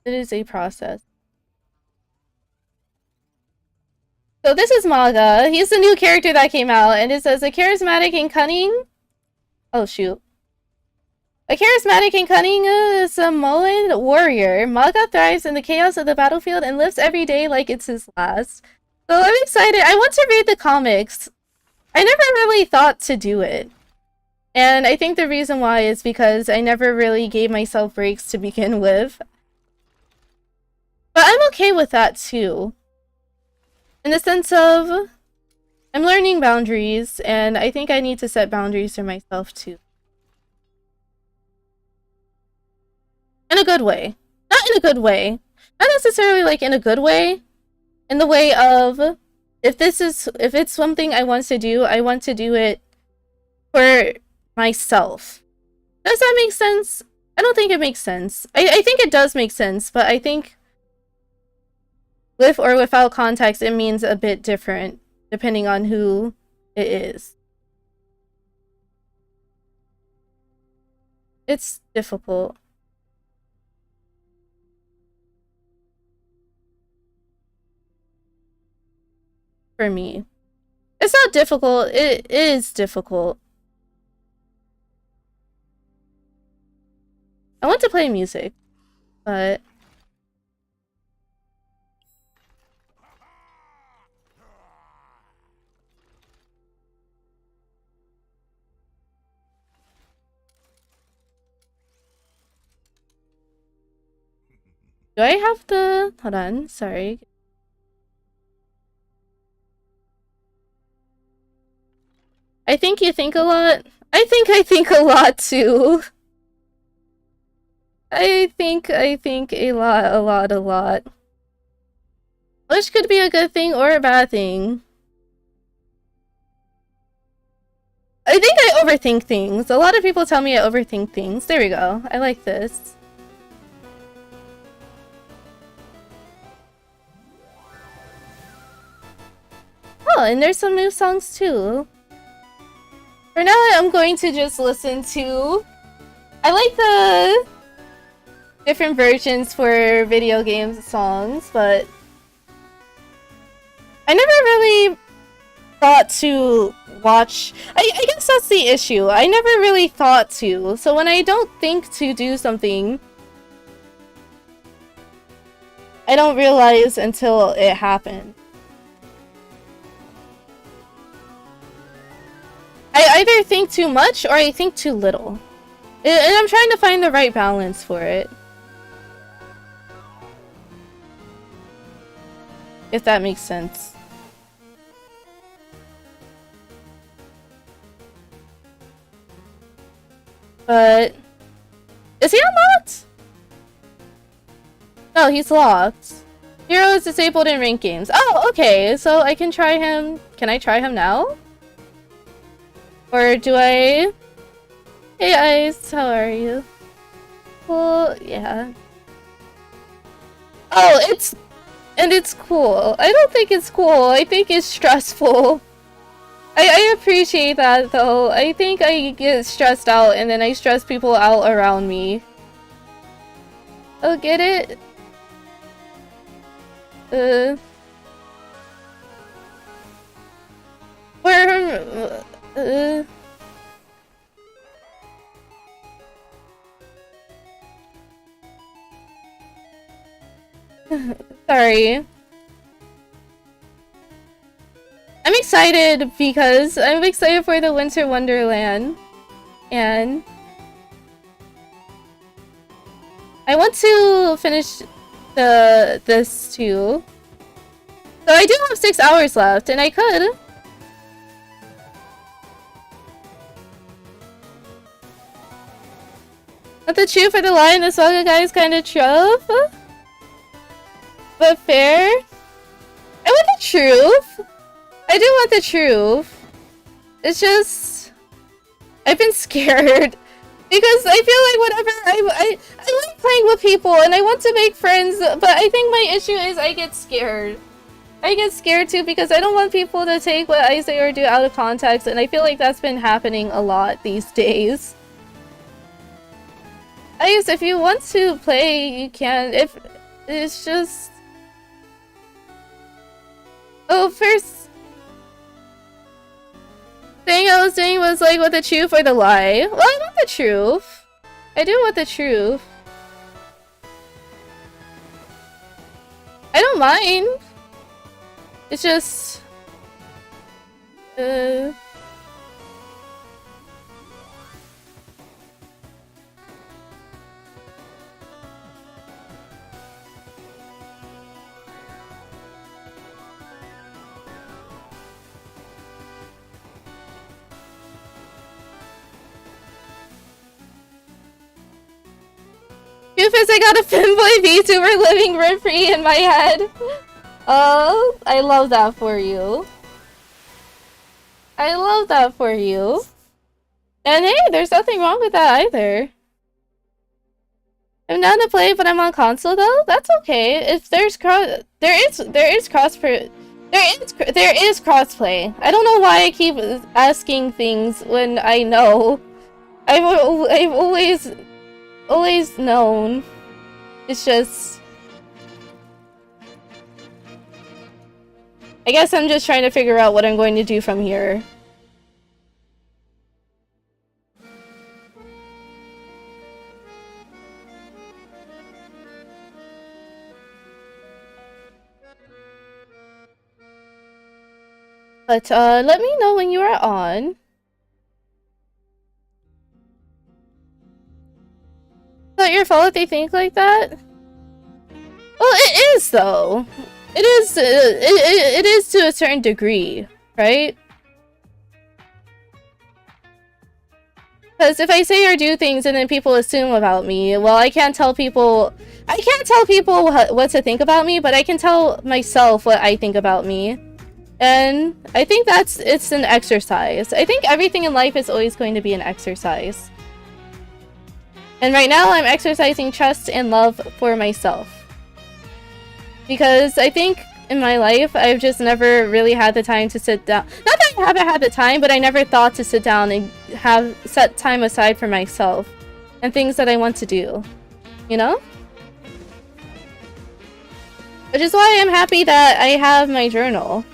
It is a process. So this is Maga. He's the new character that came out, and it says a charismatic and cunning. Oh shoot. A charismatic and cunning Samoan warrior, Maga thrives in the chaos of the battlefield and lives every day like it's his last. So I'm excited. I want to read the comics. I never really thought to do it. And I think the reason why is because I never really gave myself breaks to begin with. But I'm okay with that too. In the sense of, I'm learning boundaries, and I think I need to set boundaries for myself too. In a good way. Not in a good way. Not necessarily like in a good way. In the way of, if it's something I want to do, I want to do it for myself. Does that make sense? I don't think it makes sense. I think it does make sense, but I think with or without context, it means a bit different depending on who it is. It's difficult. For me. It's not difficult, it is difficult. I want to play music, but do I have the... Hold on, sorry. I think you think a lot. I think a lot too. I think a lot. Which could be a good thing or a bad thing. I think I overthink things. A lot of people tell me I overthink things. There we go. I like this. Oh, and there's some new songs too. For now, I'm going to just listen to... I like the different versions for video games songs, but I never really thought to watch... I guess that's the issue. I never really thought to. So when I don't think to do something, I don't realize until it happened. I either think too much or I think too little. And I'm trying to find the right balance for it. If that makes sense. But... Is he unlocked? No, he's locked. Hero is disabled in ranked games. Oh, okay. So I can try him... Can I try him now? Or do I... Hey Ice, how are you? Well, yeah. Oh, it's... And it's cool. I don't think it's cool. I think it's stressful. I appreciate that though. I think I get stressed out and then I stress people out around me. Oh, get it? Where... Sorry. I'm excited because I'm excited for the Winter Wonderland. And I want to finish this too. So I do have 6 hours left, and I could. But the truth for the lie in this manga guy is kind of tough. But fair. I want the truth. I do want the truth. It's just... I've been scared. Because I feel like whenever I like playing with people and I want to make friends, but I think my issue is I get scared. I get scared too because I don't want people to take what I say or do out of context, and I feel like that's been happening a lot these days. If you want to play, you can. If it's just... Oh, first thing I was doing was like with the truth or the lie. Well, I want the truth. I do want the truth. I don't mind. It's just... Truth is I got a fanboy VTuber living rent-free in my head. Oh, I love that for you. I love that for you. And hey, there's nothing wrong with that either. I'm down to play, but I'm on console though. That's okay. If there's there is crossplay. I don't know why I keep asking things when I know. I've always known. It's just... I guess I'm just trying to figure out what I'm going to do from here. But, let me know when you are on. Is that your fault if they think like that? Well, it is, though. It is, it is to a certain degree, right? Because if I say or do things and then people assume about me, well, I can't tell people what to think about me, but I can tell myself what I think about me. And I think it's an exercise. I think everything in life is always going to be an exercise. And right now I'm exercising trust and love for myself. Because I think in my life, I've just never really had the time to sit down. Not that I haven't had the time, but I never thought to sit down and set time aside for myself and things that I want to do. You know? Which is why I'm happy that I have my journal.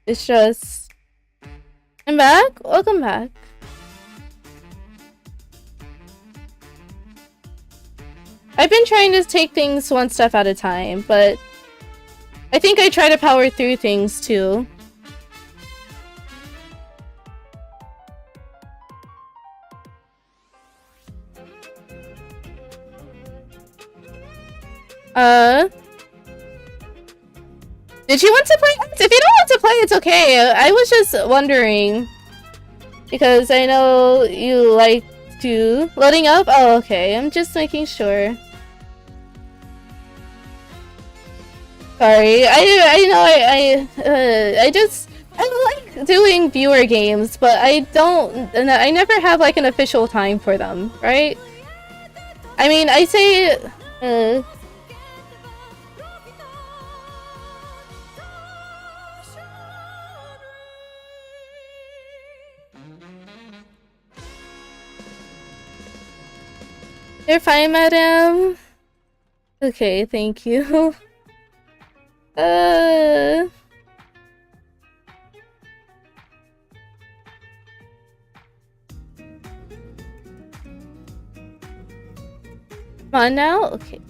It's just... I'm back? Welcome back. I've been trying to take things one step at a time, but... I think I try to power through things, too. Did you want to play? If you don't want to play, it's okay. I was just wondering. Because I know you like to... Loading up? Oh, okay. I'm just making sure. Sorry. I know I like doing viewer games, but I never have like an official time for them, right? I mean, I say... You're fine, madam. Okay, thank you. Come on now? Okay.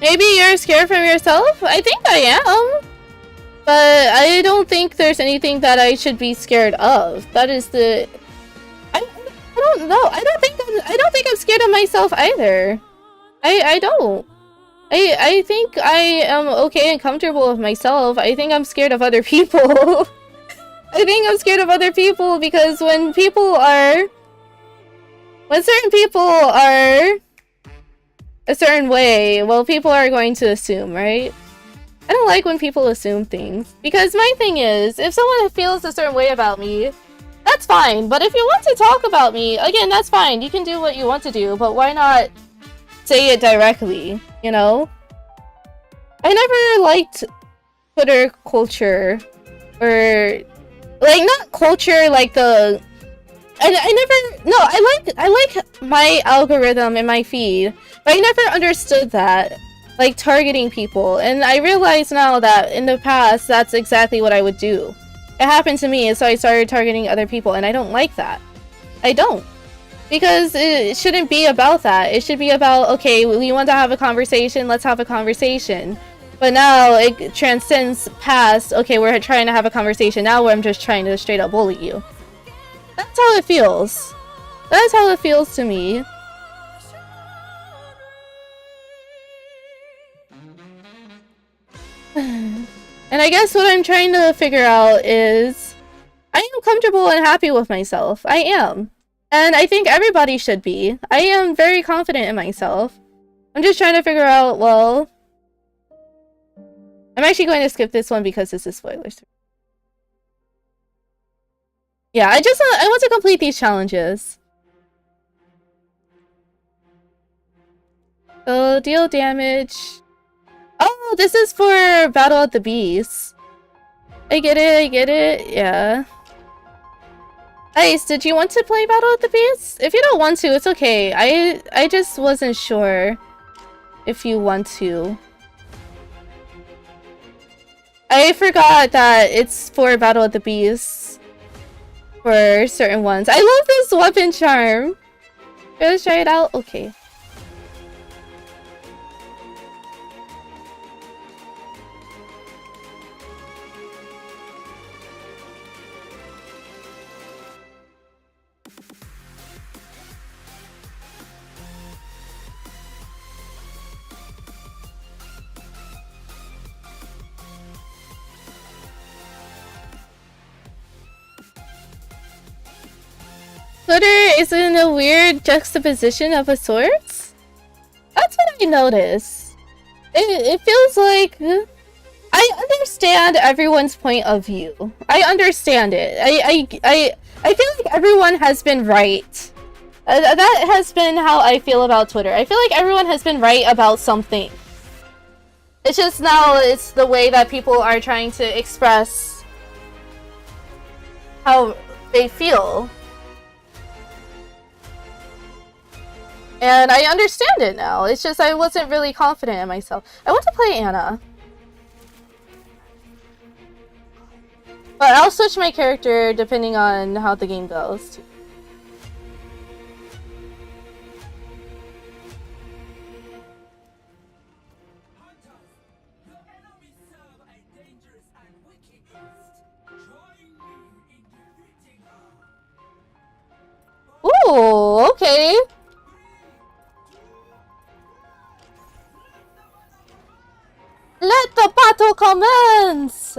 Maybe you're scared from yourself? I think I am. But I don't think there's anything that I should be scared of. That is the... I don't know. I don't think I'm scared of myself either. I don't. I think I am okay and comfortable with myself. I think I'm scared of other people. I think I'm scared of other people because when certain people are a certain way, well, people are going to assume, right? I don't like when people assume things. Because my thing is, if someone feels a certain way about me, that's fine. But if you want to talk about me, again, that's fine. You can do what you want to do, but why not say it directly, you know? I never liked Twitter culture, or like not culture like the I like my algorithm and my feed, but I never understood that, like targeting people, and I realize now that in the past that's exactly what I would do. It happened to me, so I started targeting other people, and I don't like that. I don't. Because it shouldn't be about that. It should be about, okay, we want to have a conversation, let's have a conversation. But now it transcends past, okay, we're trying to have a conversation, now I'm just trying to straight up bully you. That's how it feels. That's how it feels to me. And I guess what I'm trying to figure out is, I am comfortable and happy with myself. I am. And I think everybody should be. I am very confident in myself. I'm just trying to figure out, well... I'm actually going to skip this one because this is spoilers. Yeah, I want to complete these challenges. So, deal damage. Oh, this is for Battle of the Beasts. I get it, yeah. Ice, did you want to play Battle of the Beasts? If you don't want to, it's okay. I just wasn't sure if you want to. I forgot that it's for Battle of the Beasts. For certain ones. I love this weapon charm. Let's try it out. Okay. Twitter is in a weird juxtaposition of a sorts? That's what I noticed. It feels like... I understand everyone's point of view. I understand it. I feel like everyone has been right. That has been how I feel about Twitter. I feel like everyone has been right about something. It's just now it's the way that people are trying to express how they feel. And I understand it now. It's just I wasn't really confident in myself. I want to play Anna. But I'll switch my character depending on how the game goes. Ooh, okay. Let the battle commence!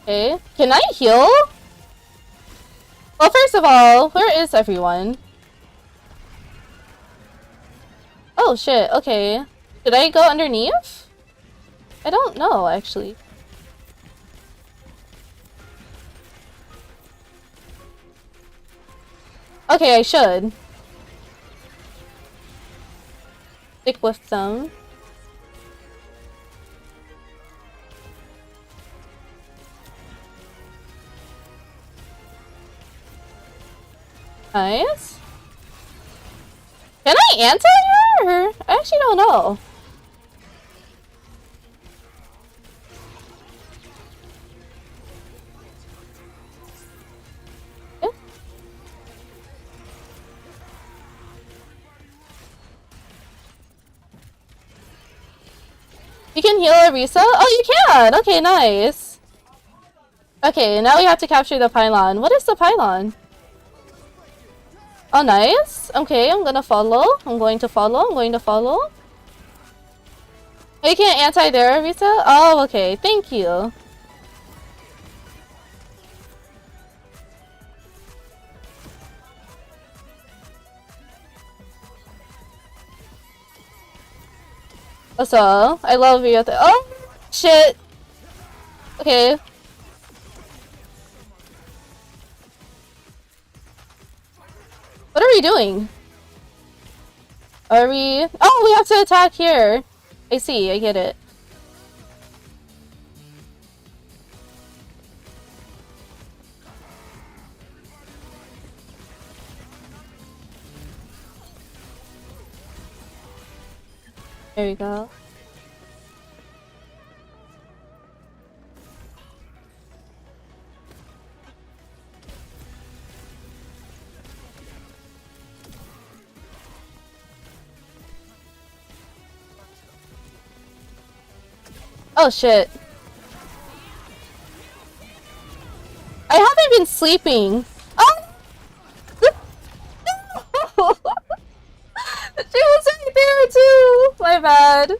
Okay, can I heal? Well, first of all, where is everyone? Oh shit, okay. Did I go underneath? I don't know, actually. Okay, I should. Stick with them. Nice. Can I anti her? I actually don't know. Yeah. You can heal Arisa? Oh, you can! Okay, nice. Okay, now we have to capture the pylon. What is the pylon? Oh, nice. Okay, I'm gonna follow. I'm going to follow. I'm going to follow. Oh, you can't anti there, Arisa? Oh, okay. Thank you. Also, I love you. Oh, shit. Okay. What are we doing? Are we... Oh, we have to attack here. I see, I get it. There we go. Oh shit. I haven't been sleeping. Oh! She was right there too! My bad.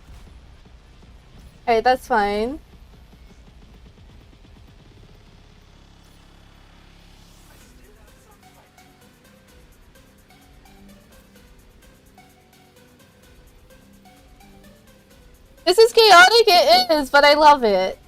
Alright, that's fine. This is chaotic, it is, but I love it.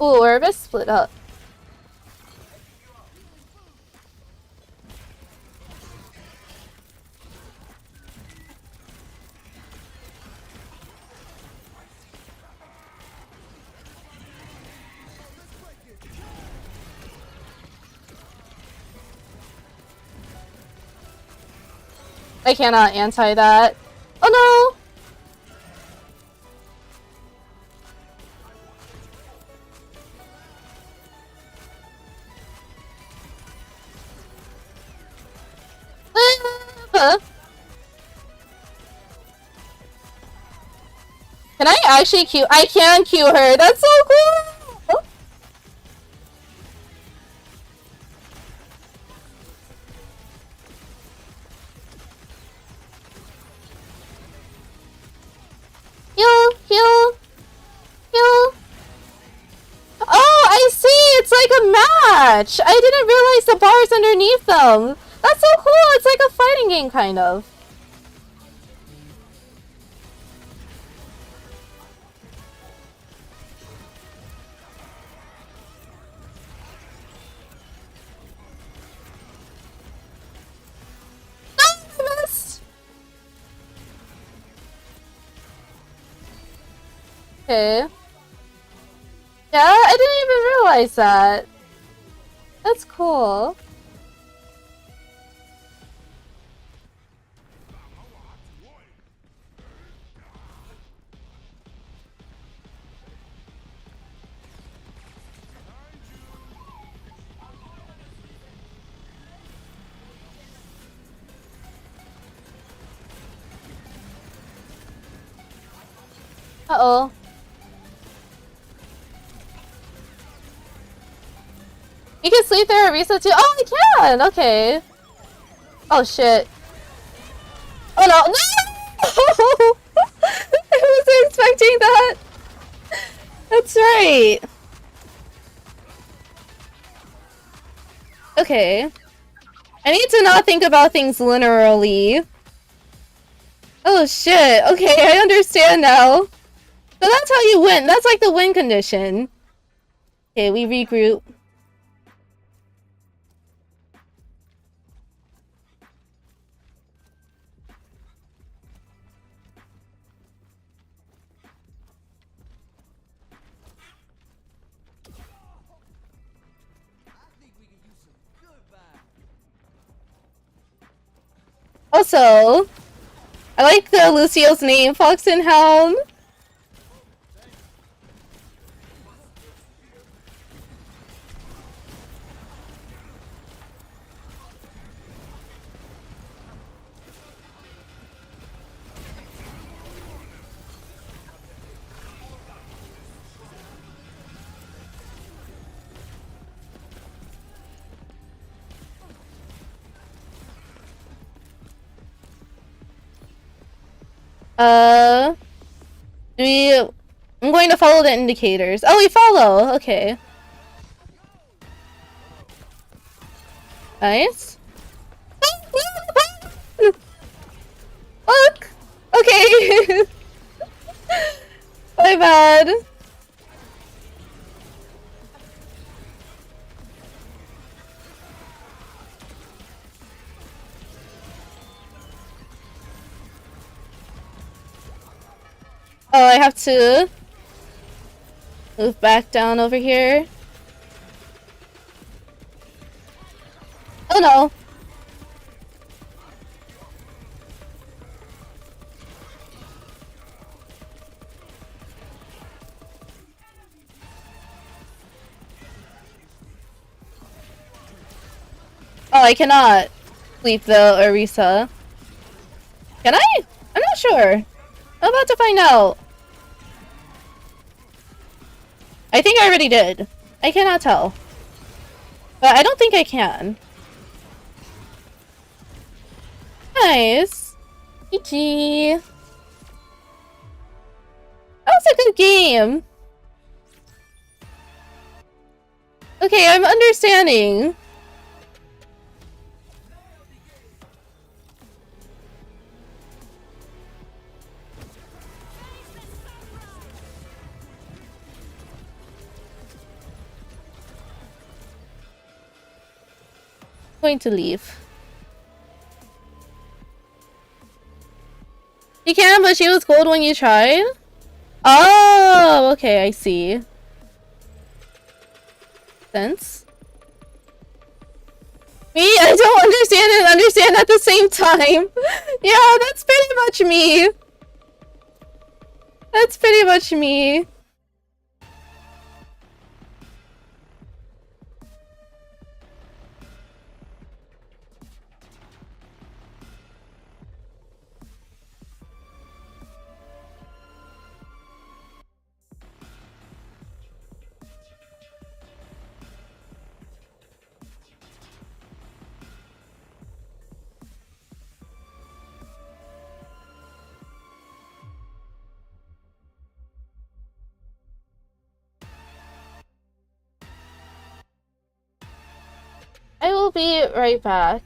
Ooh, we're a bit split up. I cannot anti that. Oh no! Can I actually Q? I can Q her. That's so cool. Heal, heal, heal. Oh, I see. It's like a match. I didn't realize the bars underneath them. That's so cool. It's like a fighting game, kind of. I missed. Okay. Yeah, I didn't even realize that. That's cool. Uh-oh. You can sleep there at Risa too? Oh, I can! Okay. Oh, shit. Oh, no. No! I wasn't expecting that. That's right. Okay. I need to not think about things linearly. Oh, shit. Okay, I understand now. So that's how you win. That's like the win condition. Okay, we regroup. Also, I like the Lucio's name, Fox and Hound. Do we... I'm going to follow the indicators. Oh, we follow! Okay. Nice. Look! Okay! My bad. Oh, I have to move back down over here. Oh no. Oh, I cannot sleep though, Orisa. Can I? I'm not sure. I'm about to find out. I think I already did. I cannot tell. But I don't think I can. Nice. GG. That was a good game. Okay, I'm understanding. Going to leave. You can, but she was gold when you tried? Oh, okay, I see. Sense. Me? I don't understand and understand at the same time. Yeah, that's pretty much me. That's pretty much me. I will be right back.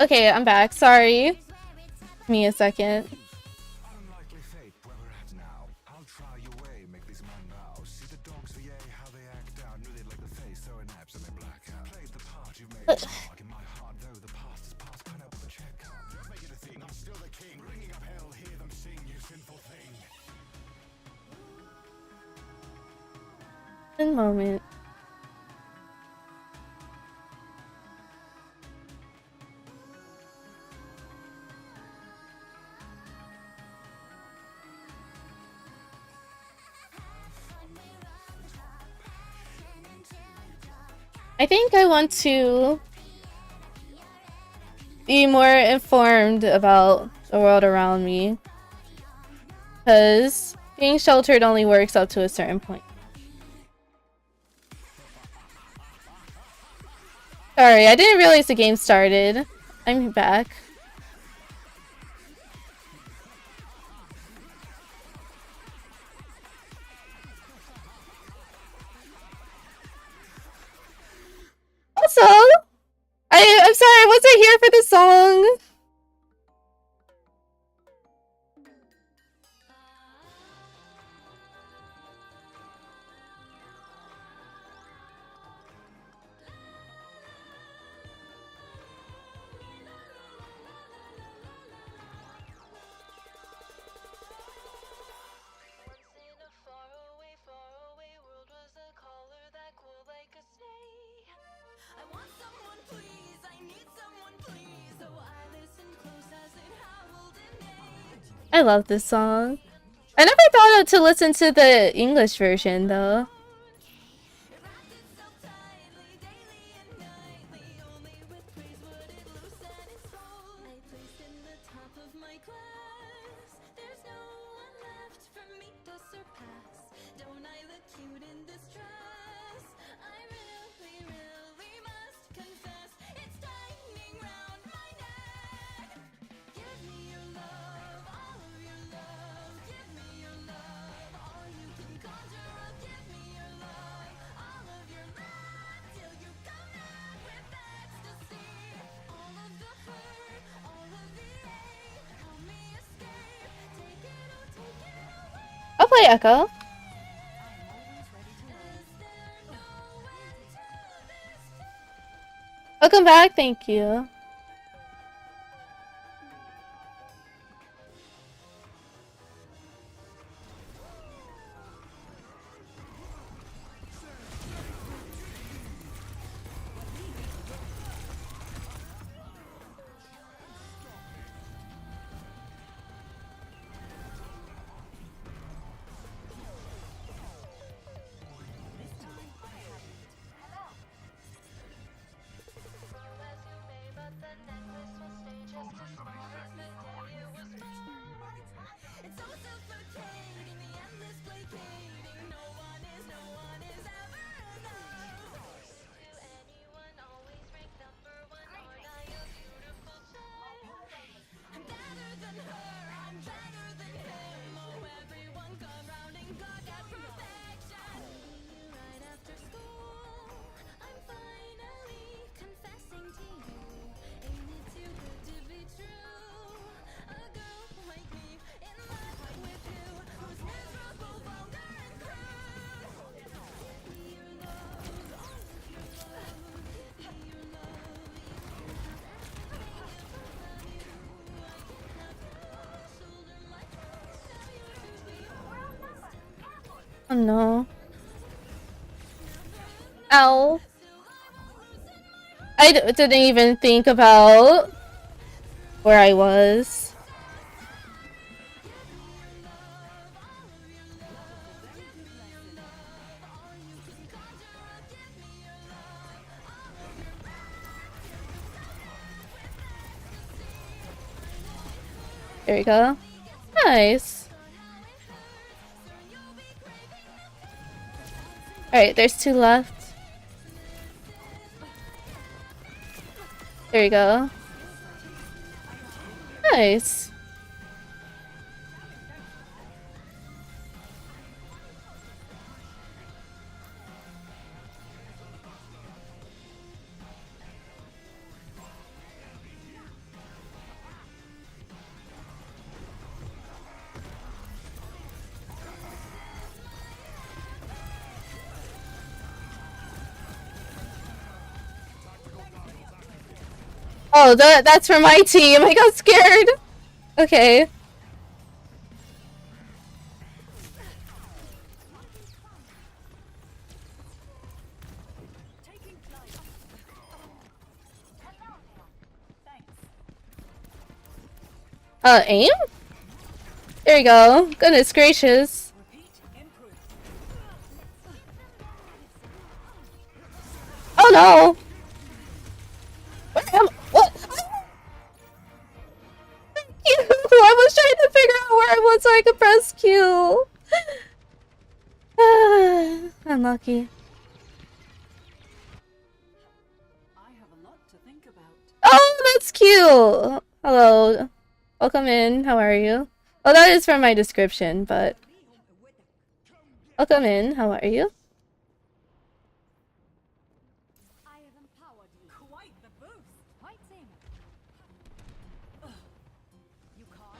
Okay, I'm back. Sorry. Give me a second. Unlikely fate where we're at now. I'll try your way, make these man bow. See the dogs for yay, how they act out. Knew they'd like the face, throwing apps and they black out. Played the part, you made a mark in my heart, though the past is past, cut out with a check out. Don't make it a thing, I'm still the king. Ringing up hell, hear them sing, you sinful thing. One moment. I think I want to be more informed about the world around me. Because being sheltered only works up to a certain point. Sorry, I didn't realize the game started. I'm back. Also, I'm sorry, I wasn't here for the song. I love this song. I never thought to listen to the English version though. I'll play Echo. Welcome back, thank you. Oh no. Ow. I didn't even think about where I was. There we go. Nice. Alright, there's 2 left. There you go. Nice. Oh, that's for my team. I got scared. Okay. Taking flight. Hello there. Thanks. Aim? There you go. Goodness gracious. Repeat. Improve. Oh no! What? I was trying to figure out where I was so I could press Q. Unlucky. I have a lot to think about. Oh, that's cute! Hello. Welcome in. How are you? Oh, that is from my description, but... Welcome in. How are you? I have empowered you. Quite the boost. Fighting. You call?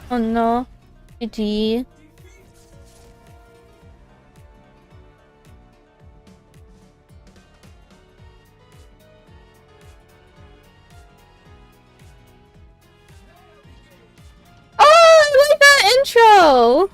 Oh no. GG. Oh, I like that intro!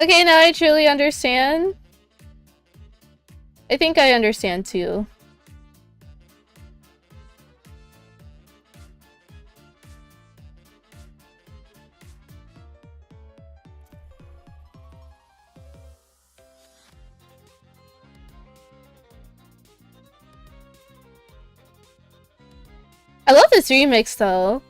Okay, now I truly understand. I think I understand too. I love this remix though.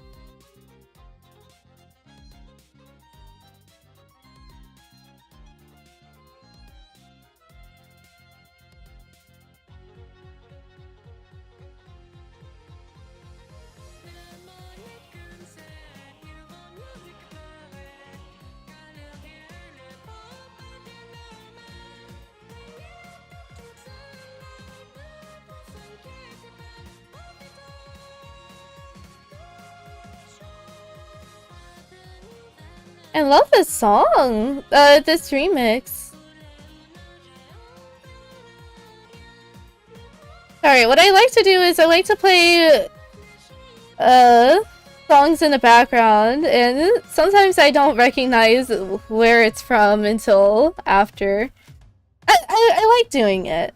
I love this song, this remix. Sorry, what I like to do is I like to play, songs in the background, and sometimes I don't recognize where it's from until after. I like doing it.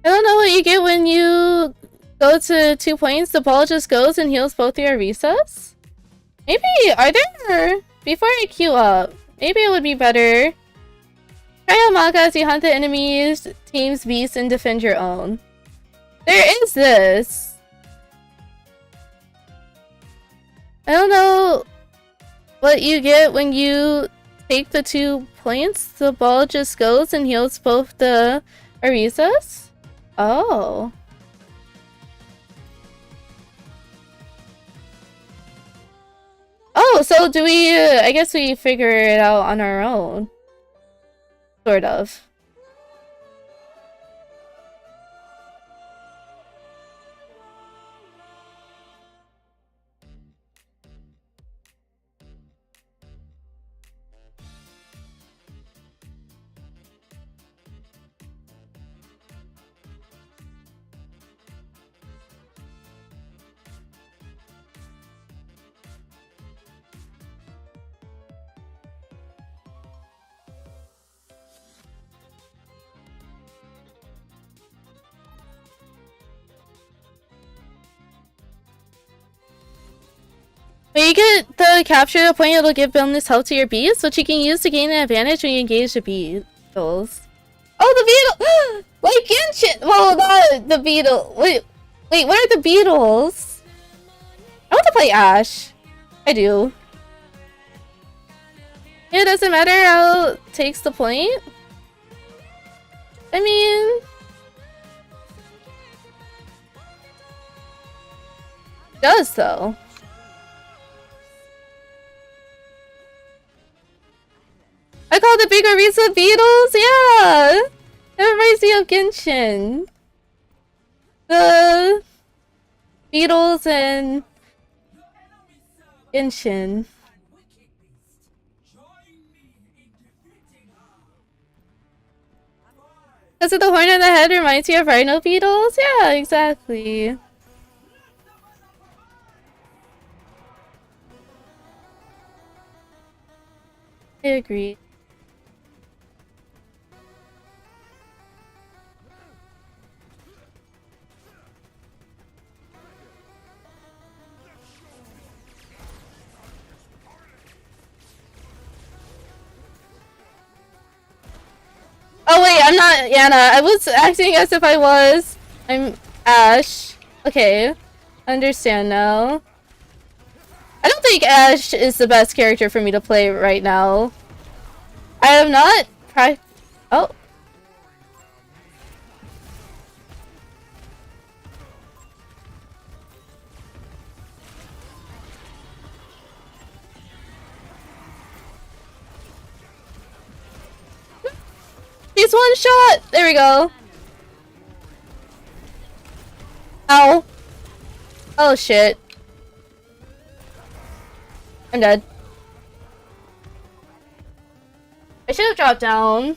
I don't know what you get when you go to 2 points. The ball just goes and heals both your recess? Maybe, are there... Before I queue up, maybe it would be better. Try out Maga as you hunt the enemy's team's beast and defend your own. There is this. I don't know what you get when you take the 2 points. The ball just goes and heals both the Arisas? Oh. Oh, so do we, I guess we figure it out on our own. Sort of. When you get the capture the point, it'll give bonus health to your beast, which you can use to gain an advantage when you engage the beetles. Oh, the beetle! Like Genshin! Well, not the beetle. Wait, what are the beetles? I want to play Ash. I do. It doesn't matter how it takes the point. I mean... It does, though. I call the bigger Risa beetles? Yeah! It reminds me of Genshin. The beetles and Genshin. Because of the horn on the head reminds you of rhino beetles? Yeah, exactly. I agree. Oh wait, I'm not Yana. I was acting as if I was. I'm Ash. Okay. Understand now. I don't think Ash is the best character for me to play right now. I have not Oh. He's one shot! There we go. Ow. Oh shit. I'm dead. I should have dropped down.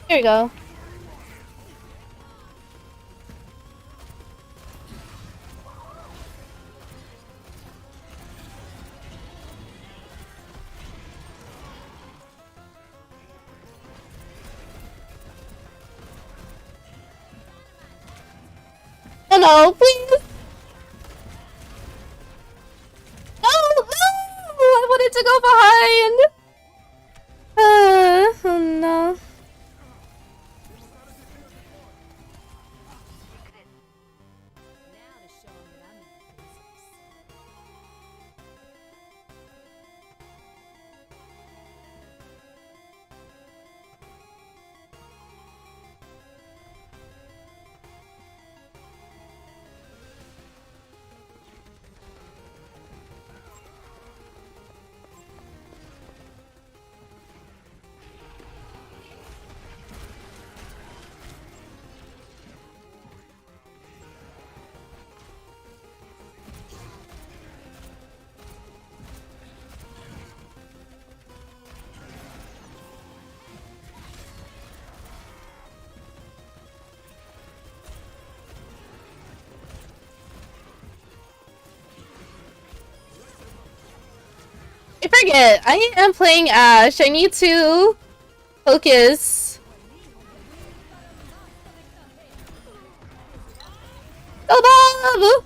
Here we go. Oh no, please! No! I wanted to go behind! Oh no. I forget. I am playing Ash. I need to focus. Oh, Bob!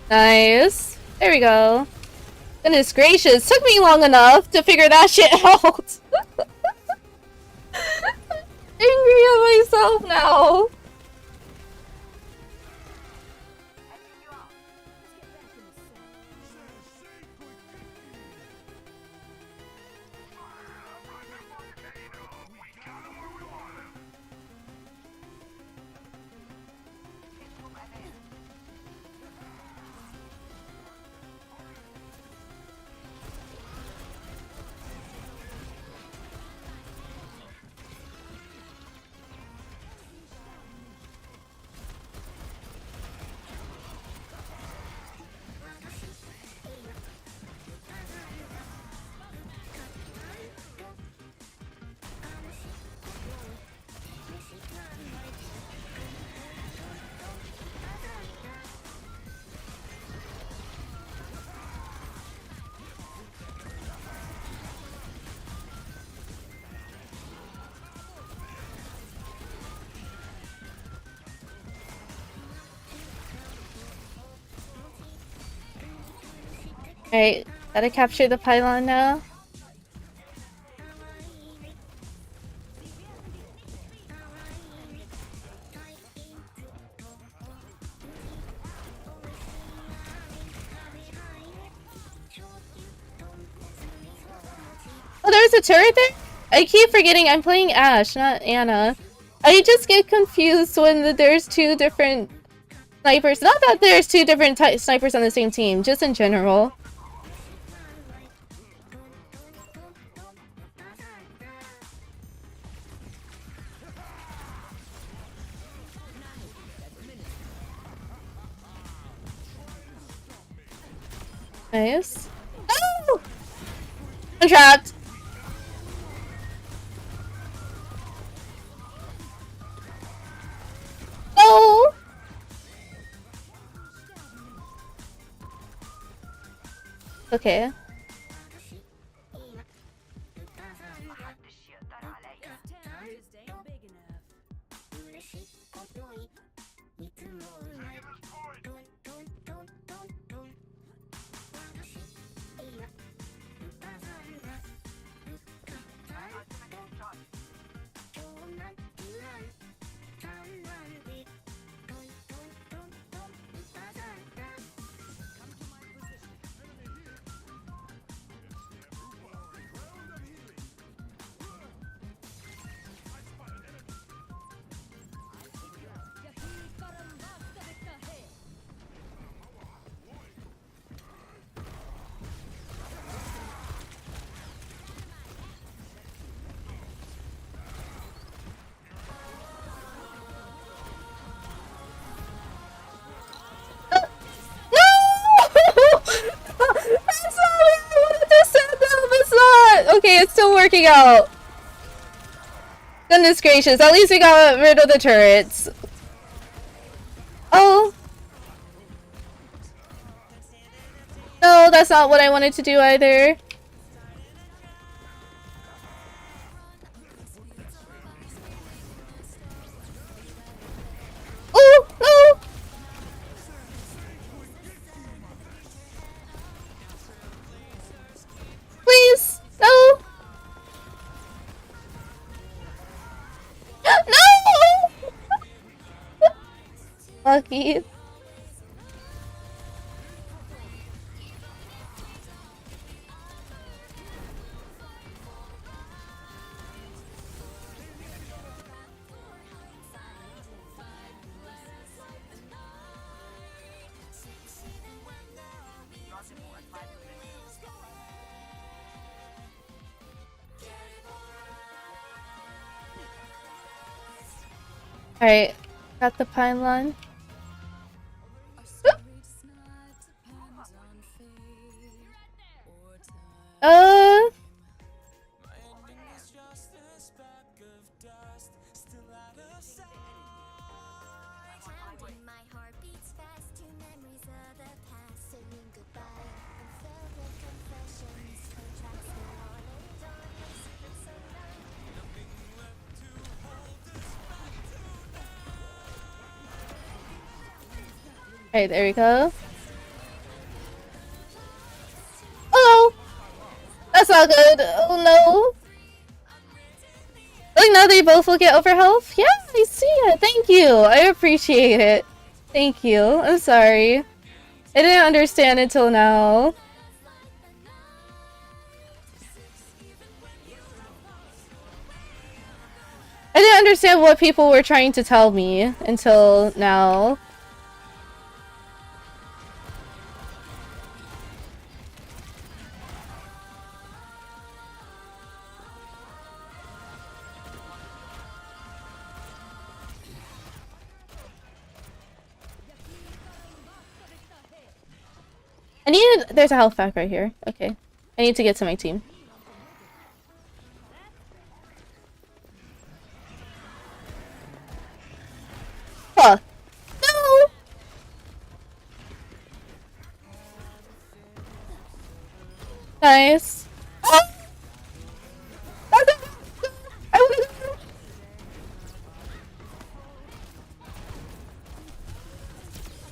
Nice. There we go. Goodness gracious. Took me long enough to figure that shit out. Angry at myself now. Alright, gotta capture the pylon now. Oh, there's a turret there? I keep forgetting I'm playing Ashe, not Anna. I just get confused when there's two different snipers. Not that there's two different snipers on the same team, just in general. Nice. Oh! I'm trapped. Oh! Okay. Okay, it's still working out. Goodness gracious, at least we got rid of the turrets. Oh. No, that's not what I wanted to do either. Oh, no! Please, no! No! Lucky. Alright, got the pylon. Uh. Alright, there we go. Oh no! That's not good. Oh no! Like now they both will get over health? Yeah, I see it. Thank you. I appreciate it. Thank you. I'm sorry. I didn't understand until now. I didn't understand what people were trying to tell me until now. I need. There's a health pack right here. Okay. I need to get to my team. Huh. No! Nice. Ah!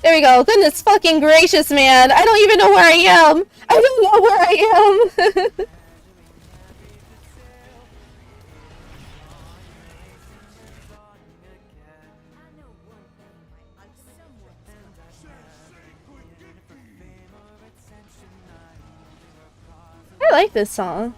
There we go. Goodness fucking gracious, man. I don't even know where I am. I don't know where I am. I like this song.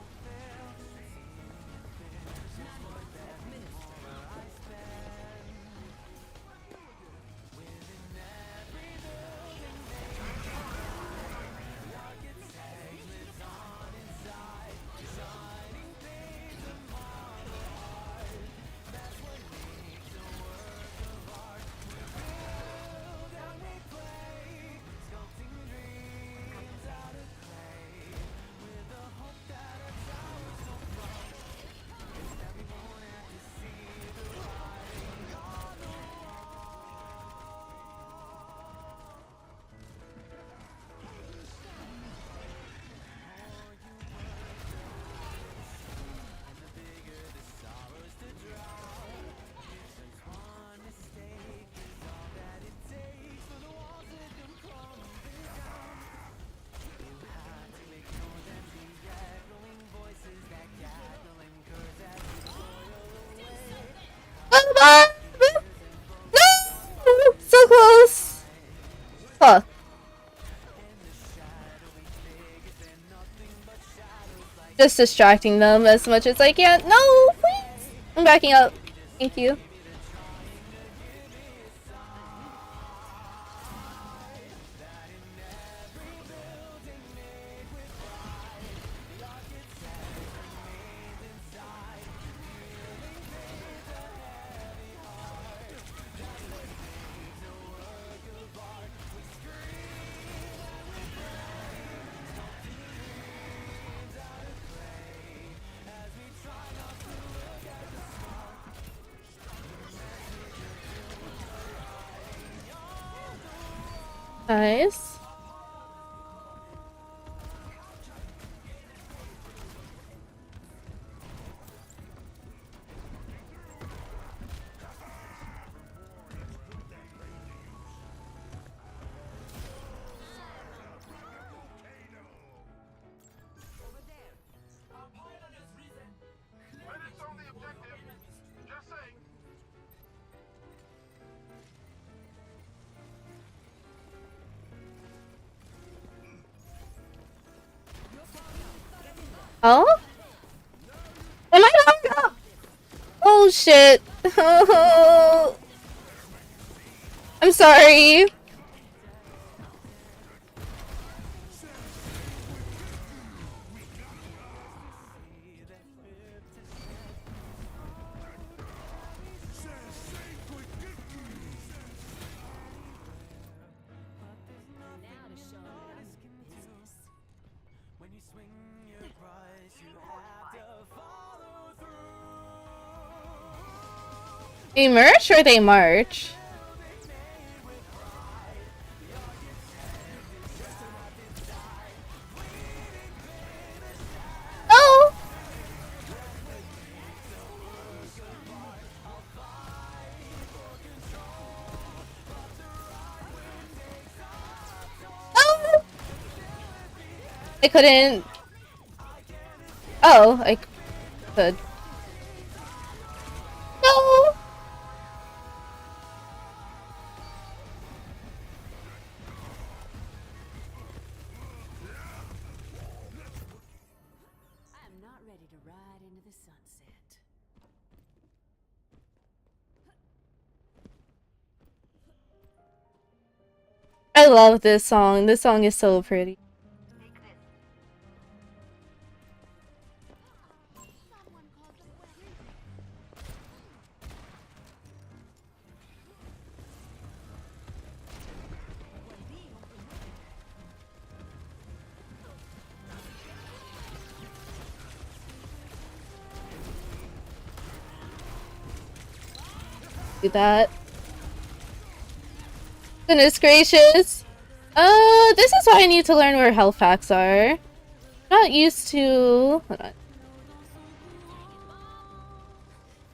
No! So close! Fuck. Just distracting them as much as I can. No, please! I'm backing up. Thank you. Nice. Oh? Am I not? Oh shit. I'm sorry. They merge or they march? Oh! Oh! I couldn't. Oh, I could. No! I'm not ready to ride into the sunset. I love this song. This song is so pretty. Do that. Goodness gracious. This is why I need to learn where health packs are. Not used to. Hold on.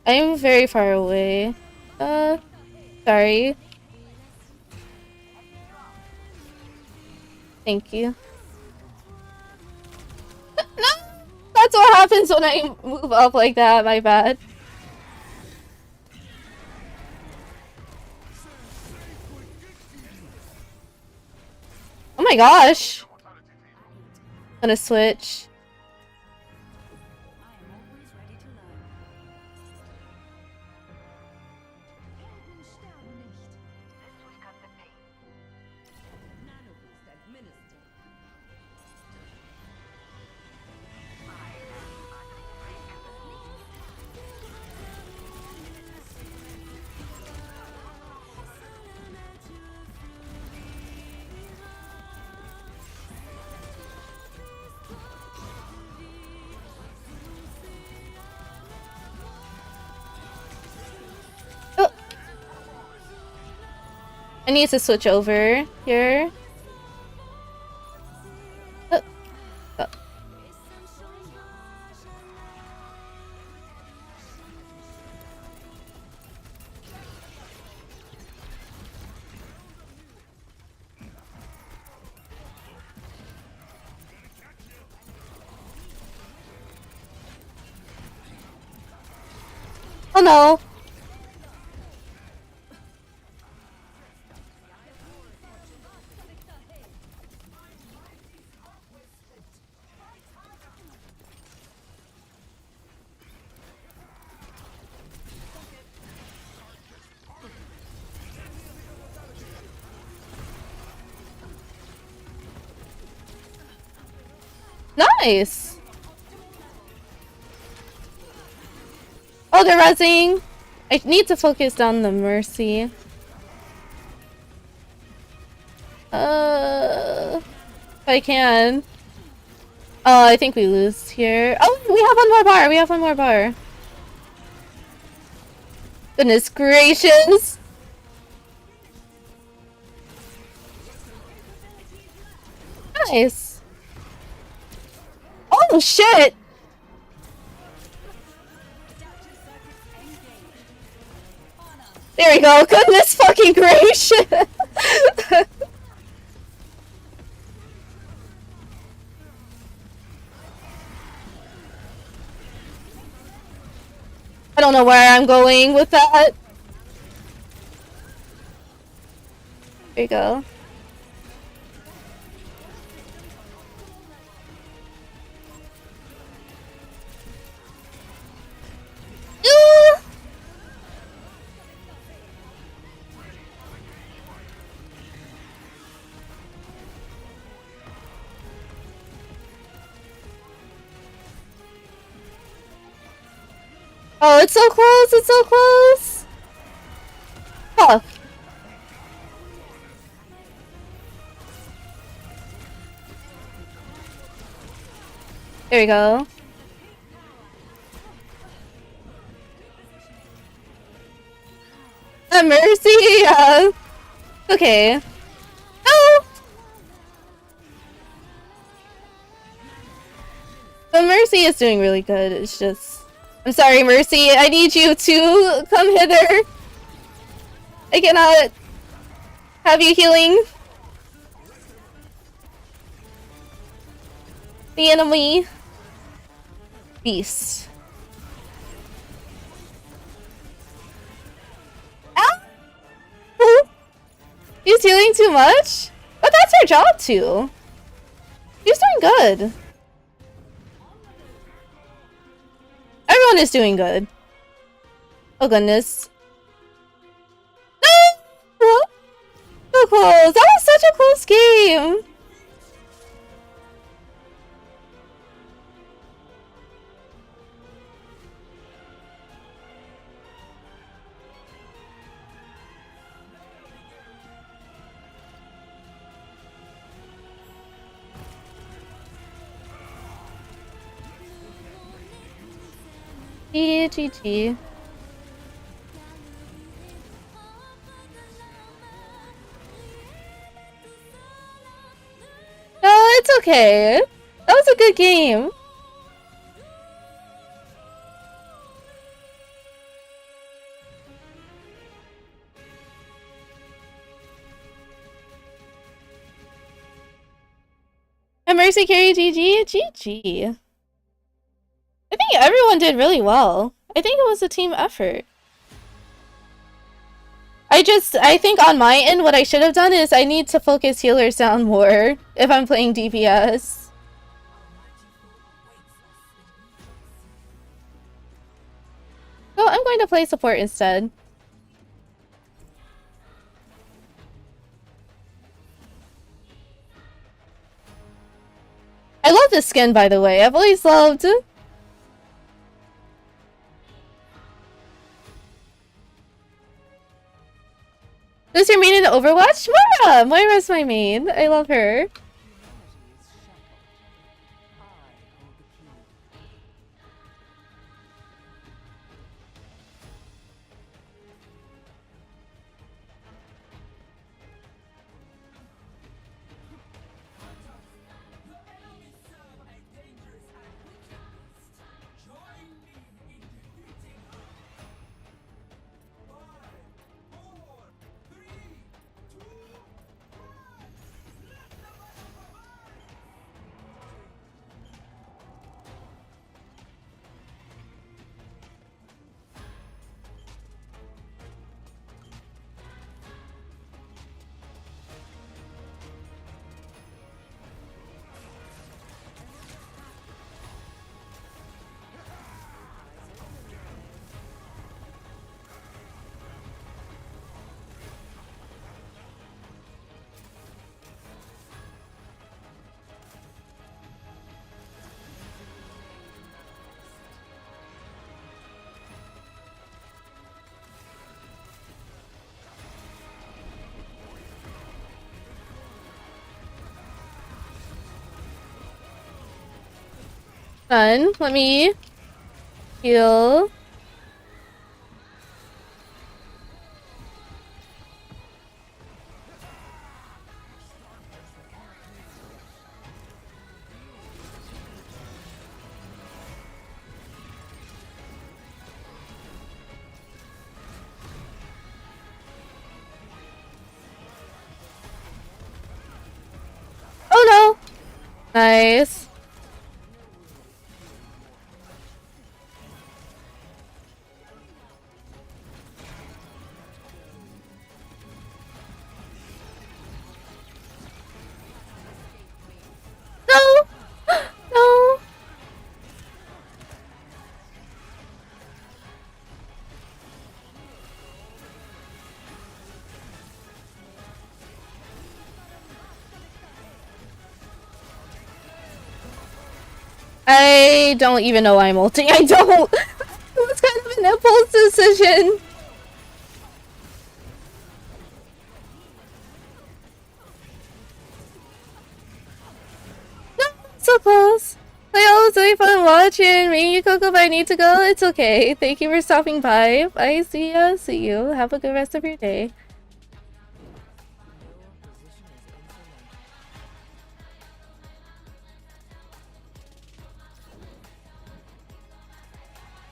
I'm very far away. Sorry. Thank you. No! That's what happens when I move up like that, my bad. Oh my gosh! I'm gonna switch. I am always ready to learn. Helden sterben nicht. Nano boost administered. Oh. I need to switch over here. Oh. Oh. Oh no! Nice! Oh, they're rezzing! I need to focus on the Mercy. If I can. Oh, I think we lose here. Oh, we have one more bar! We have one more bar. Goodness gracious! Nice! Oh shit! There we go. Goodness fucking gracious! I don't know where I'm going with that. There you go. Ooh! Oh, it's so close! It's so close! Fuck. There we go. A mercy! Yeah. Okay. Oh! The Mercy is doing really good. It's just... I'm sorry, Mercy. I need you to come hither. I cannot have you healing the enemy beast. Ow! He's healing too much? But that's her job too. He's doing good. Everyone is doing good. Oh goodness. No! So close. That was such a close game. GG. No, it's okay. That was a good game. Mercy carry GG? GG. I think everyone did really well. I think it was a team effort. I think on my end, what I should have done is I need to focus healers down more if I'm playing DPS. So I'm going to play support instead. I love this skin, by the way. I've always loved... Who's your main in Overwatch? Moira! Moira's my main. I love her. Done. Let me heal. Oh no! Nice. No! No! I don't even know why I'm ulting. I don't! It was kind of an impulse decision. No, so close. Like, oh, it was really fun watching me, you Coco, but I need to go. It's okay. Thank you for stopping by. I see ya. See you. Have a good rest of your day.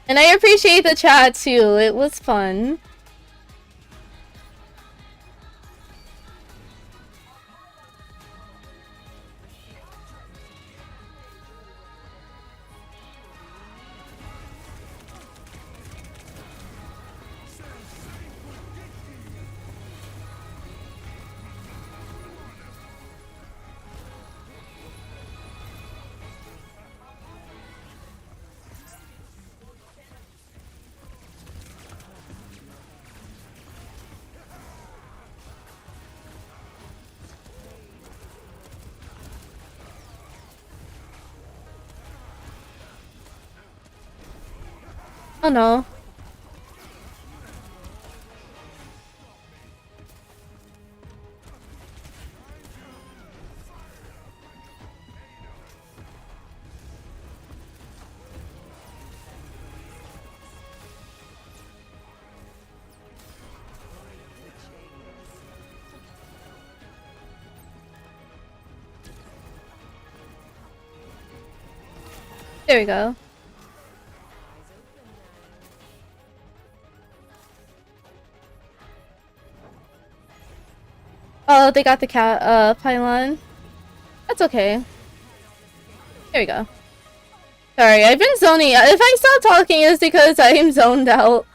And I appreciate the chat too. It was fun. Oh no. There we go. Oh, they got the cat pylon. That's okay. There we go. Sorry, I've been zoning out. If I stop talking, it's because I am zoned out.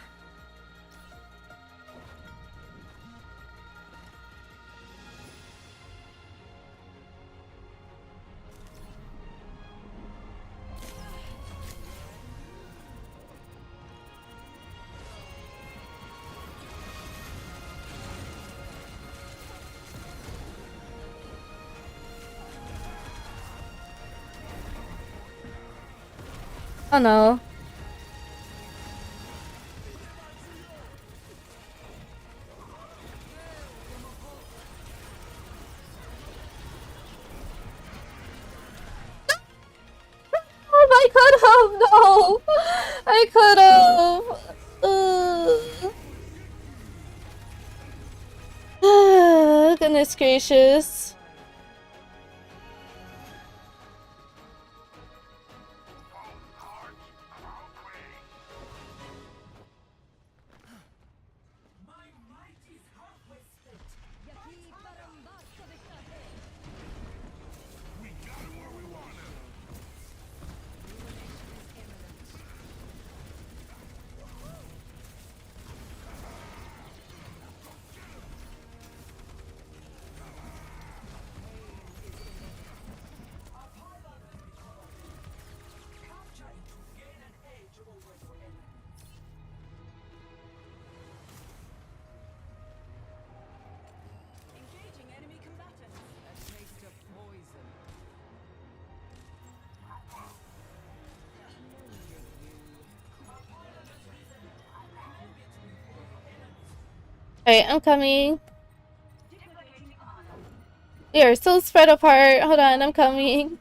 Oh no. I could have! No! I could have! Goodness gracious. Engaging enemy combatants. A taste of poison. Alright, I'm coming. We are so spread apart. Hold on, I'm coming.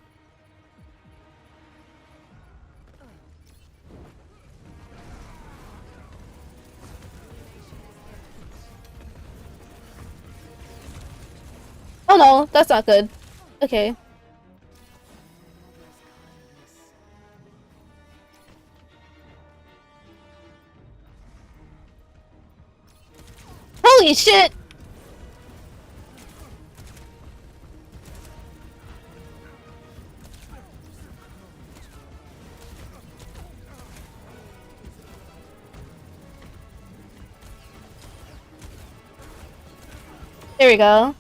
Oh no, that's not good. Okay. Holy shit! There we go.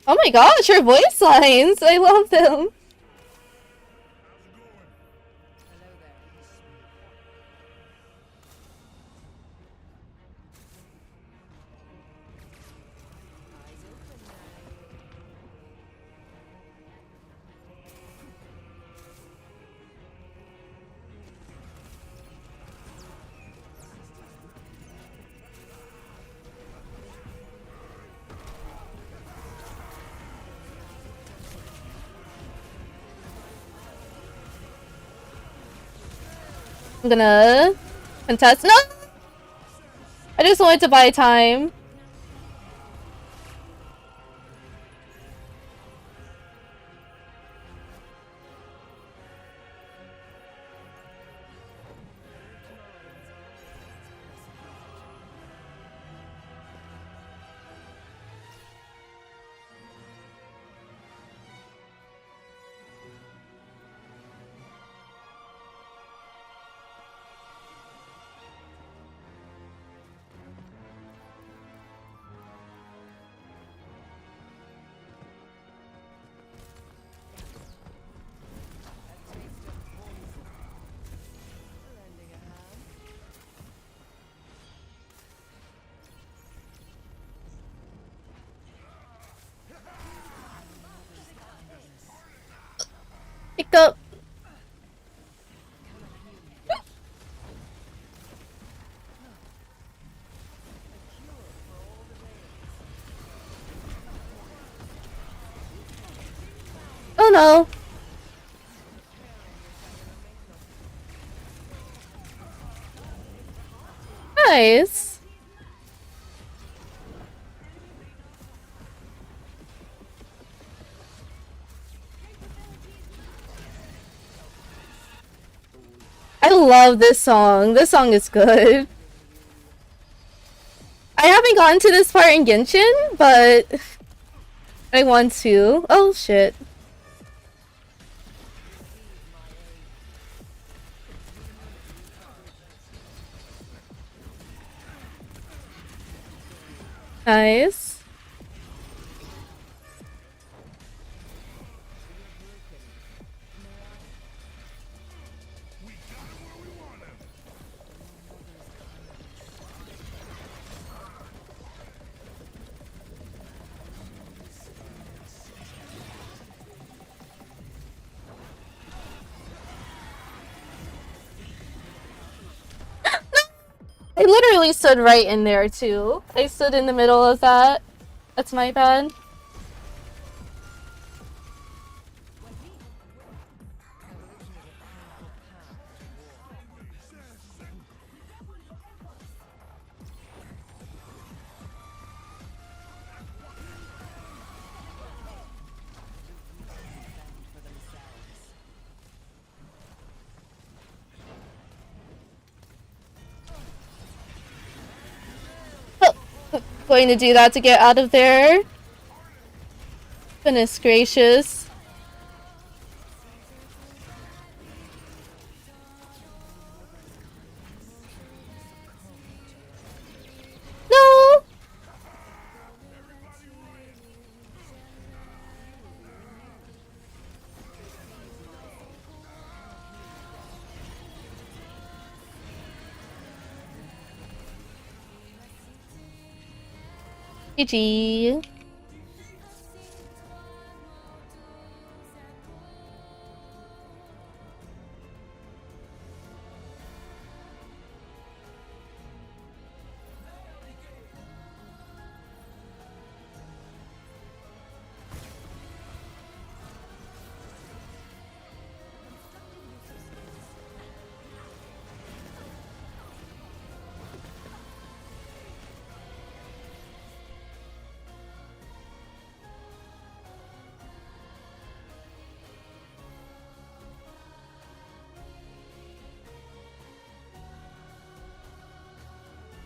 Oh my gosh, your voice lines! I love them. I'm gonna contest. No! I just wanted to buy time. Pick up. Oh no. Nice. I love this song. This song is good. I haven't gotten to this part in Genshin, but I want to. Oh shit. Nice. I literally stood right in there too. I stood in the middle of that. That's my bad. Going to do that to get out of there. Goodness gracious. No! GG.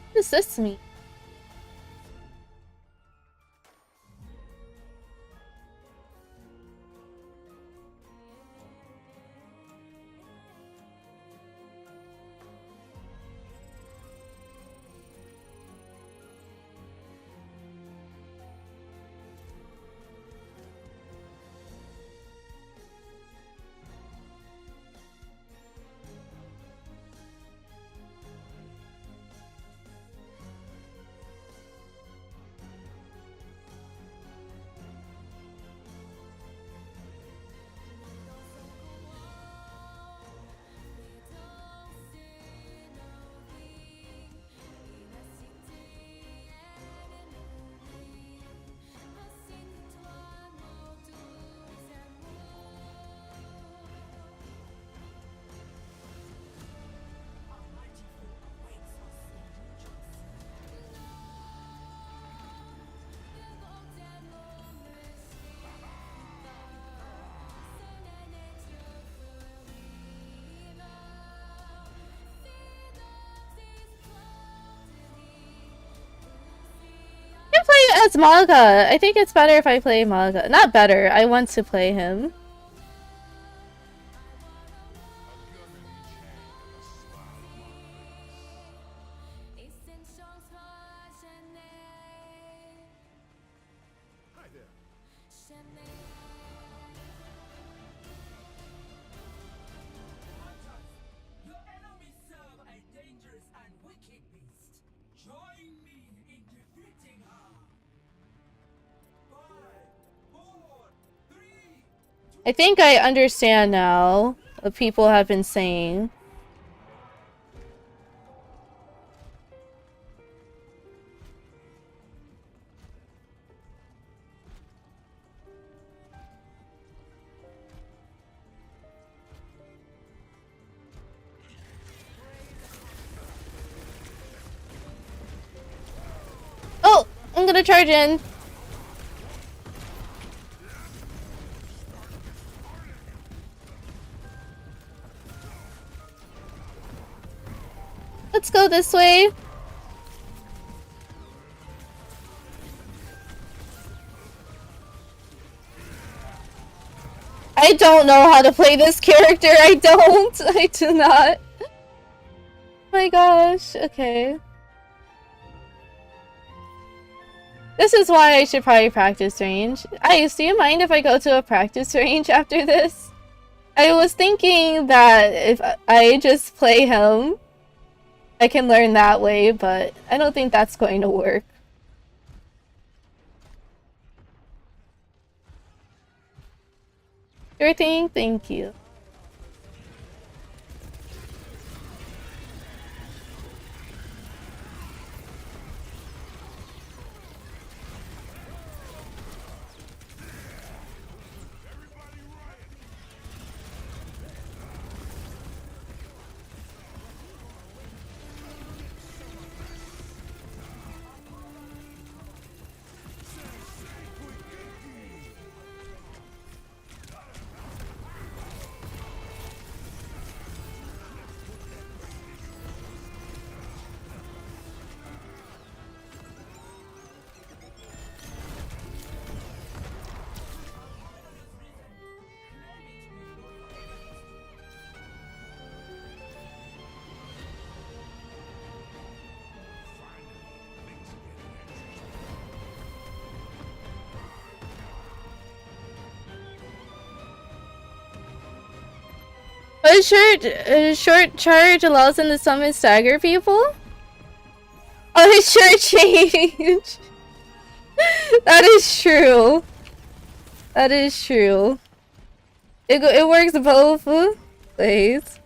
What does this mean? I play as Maga. I think it's better if I play Maga. Not better. I want to play him. Hi there. Your enemies serve a dangerous and wicked beast. Join me in defeating her. 5, 4, 3. I think I understand now what people have been saying. Oh, I'm gonna charge in. Let's go this way. I don't know how to play this character. I don't. I do not. Oh my gosh. Okay. This is why I should probably practice range. Ice, do you mind if I go to a practice range after this? I was thinking that if I just play him, I can learn that way, but I don't think that's going to work. Sure thing, thank you. A short charge allows him to summon stagger people? Oh, his shirt change! That is true. That is true. It works both ways.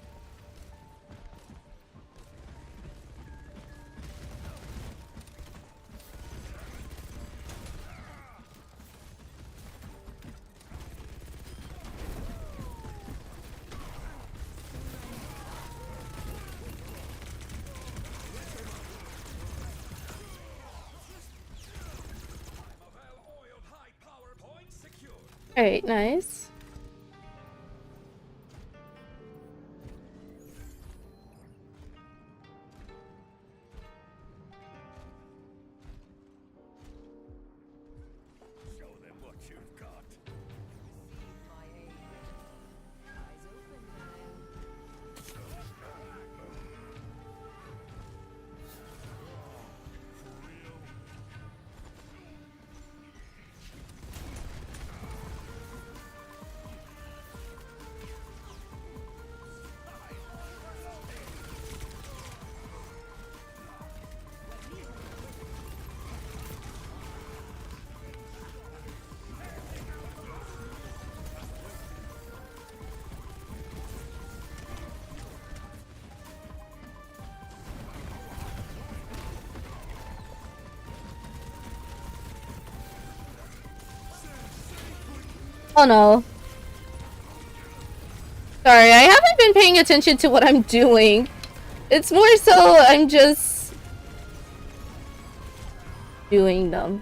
Alright, nice. Show them what you've got. Oh no. Sorry, I haven't been paying attention to what I'm doing. It's more so I'm just doing them.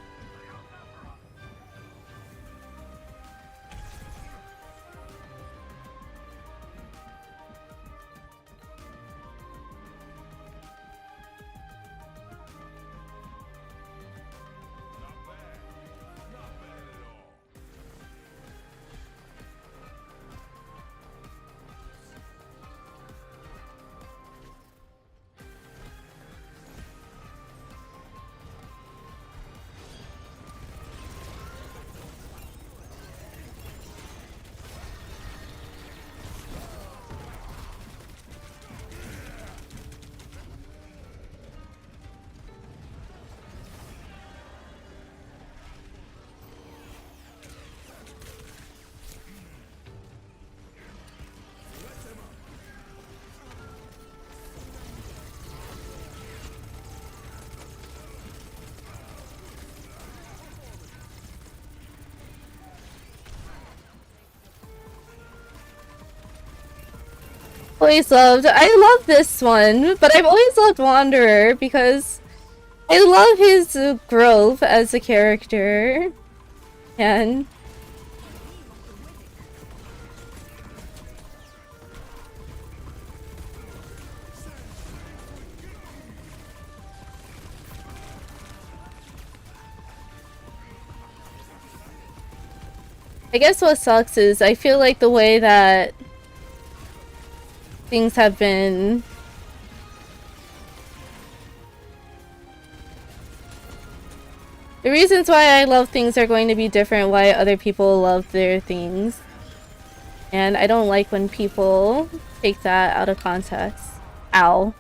Always loved. I love this one, but I've always loved Wanderer because I love his growth as a character. And I guess what sucks is I feel like the way that things have been the reasons why I love things are going to be different why other people love their things. And I don't like when people take that out of context. Ow.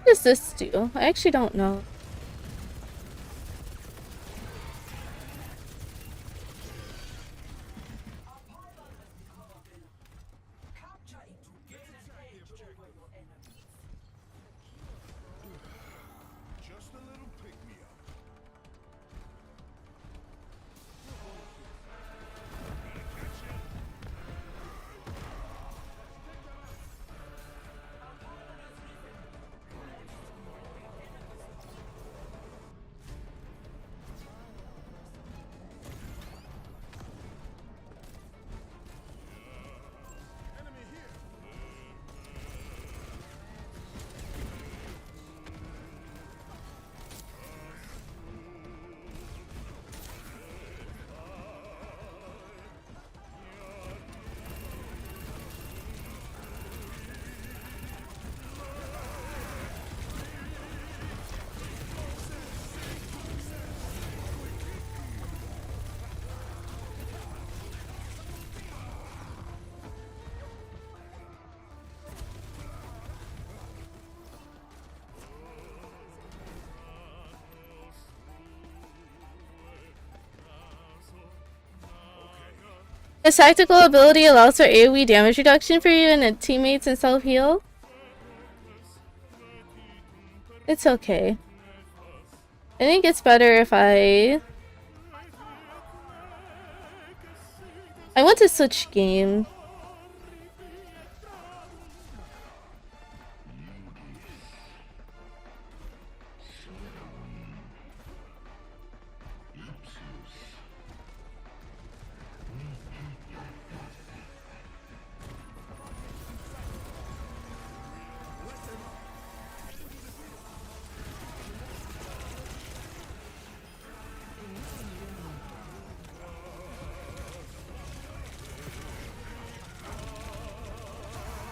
What does this do? I actually don't know. Just a little pick-me-up. Enemy here. His tactical ability allows for AoE damage reduction for you and teammates and self-heal. It's okay. I think it's better if I want to switch game.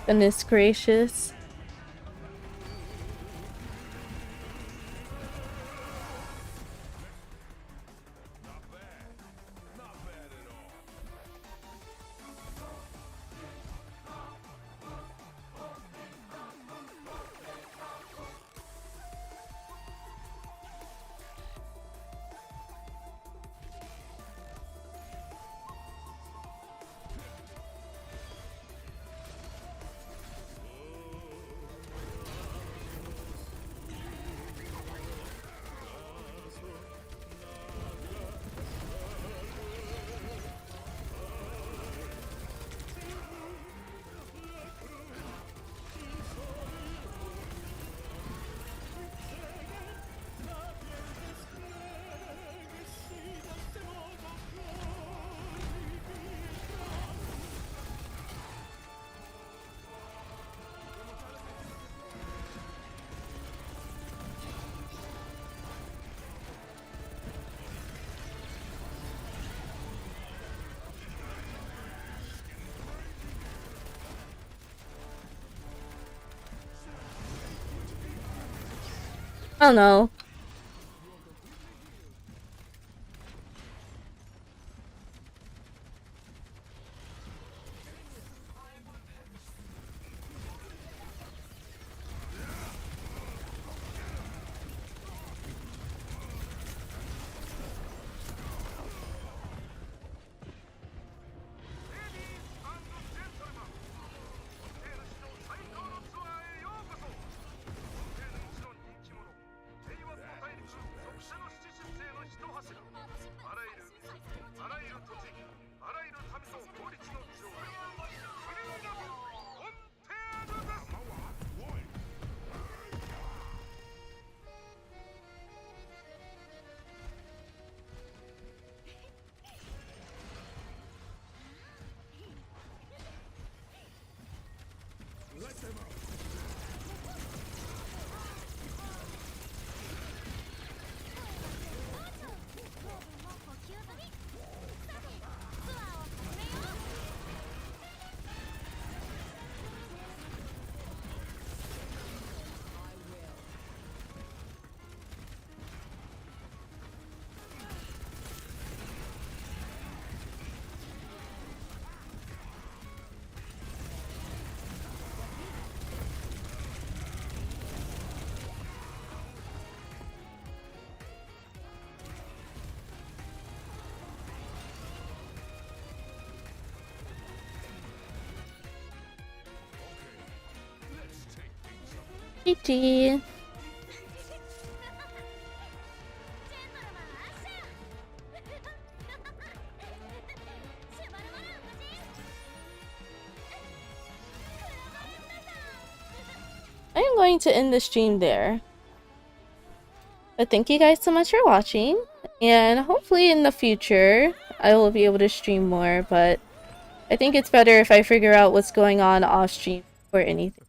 Goodness gracious. Oh no. GG. I am going to end the stream there. But thank you guys so much for watching. And hopefully in the future, I will be able to stream more. But I think it's better if I figure out what's going on off stream or anything.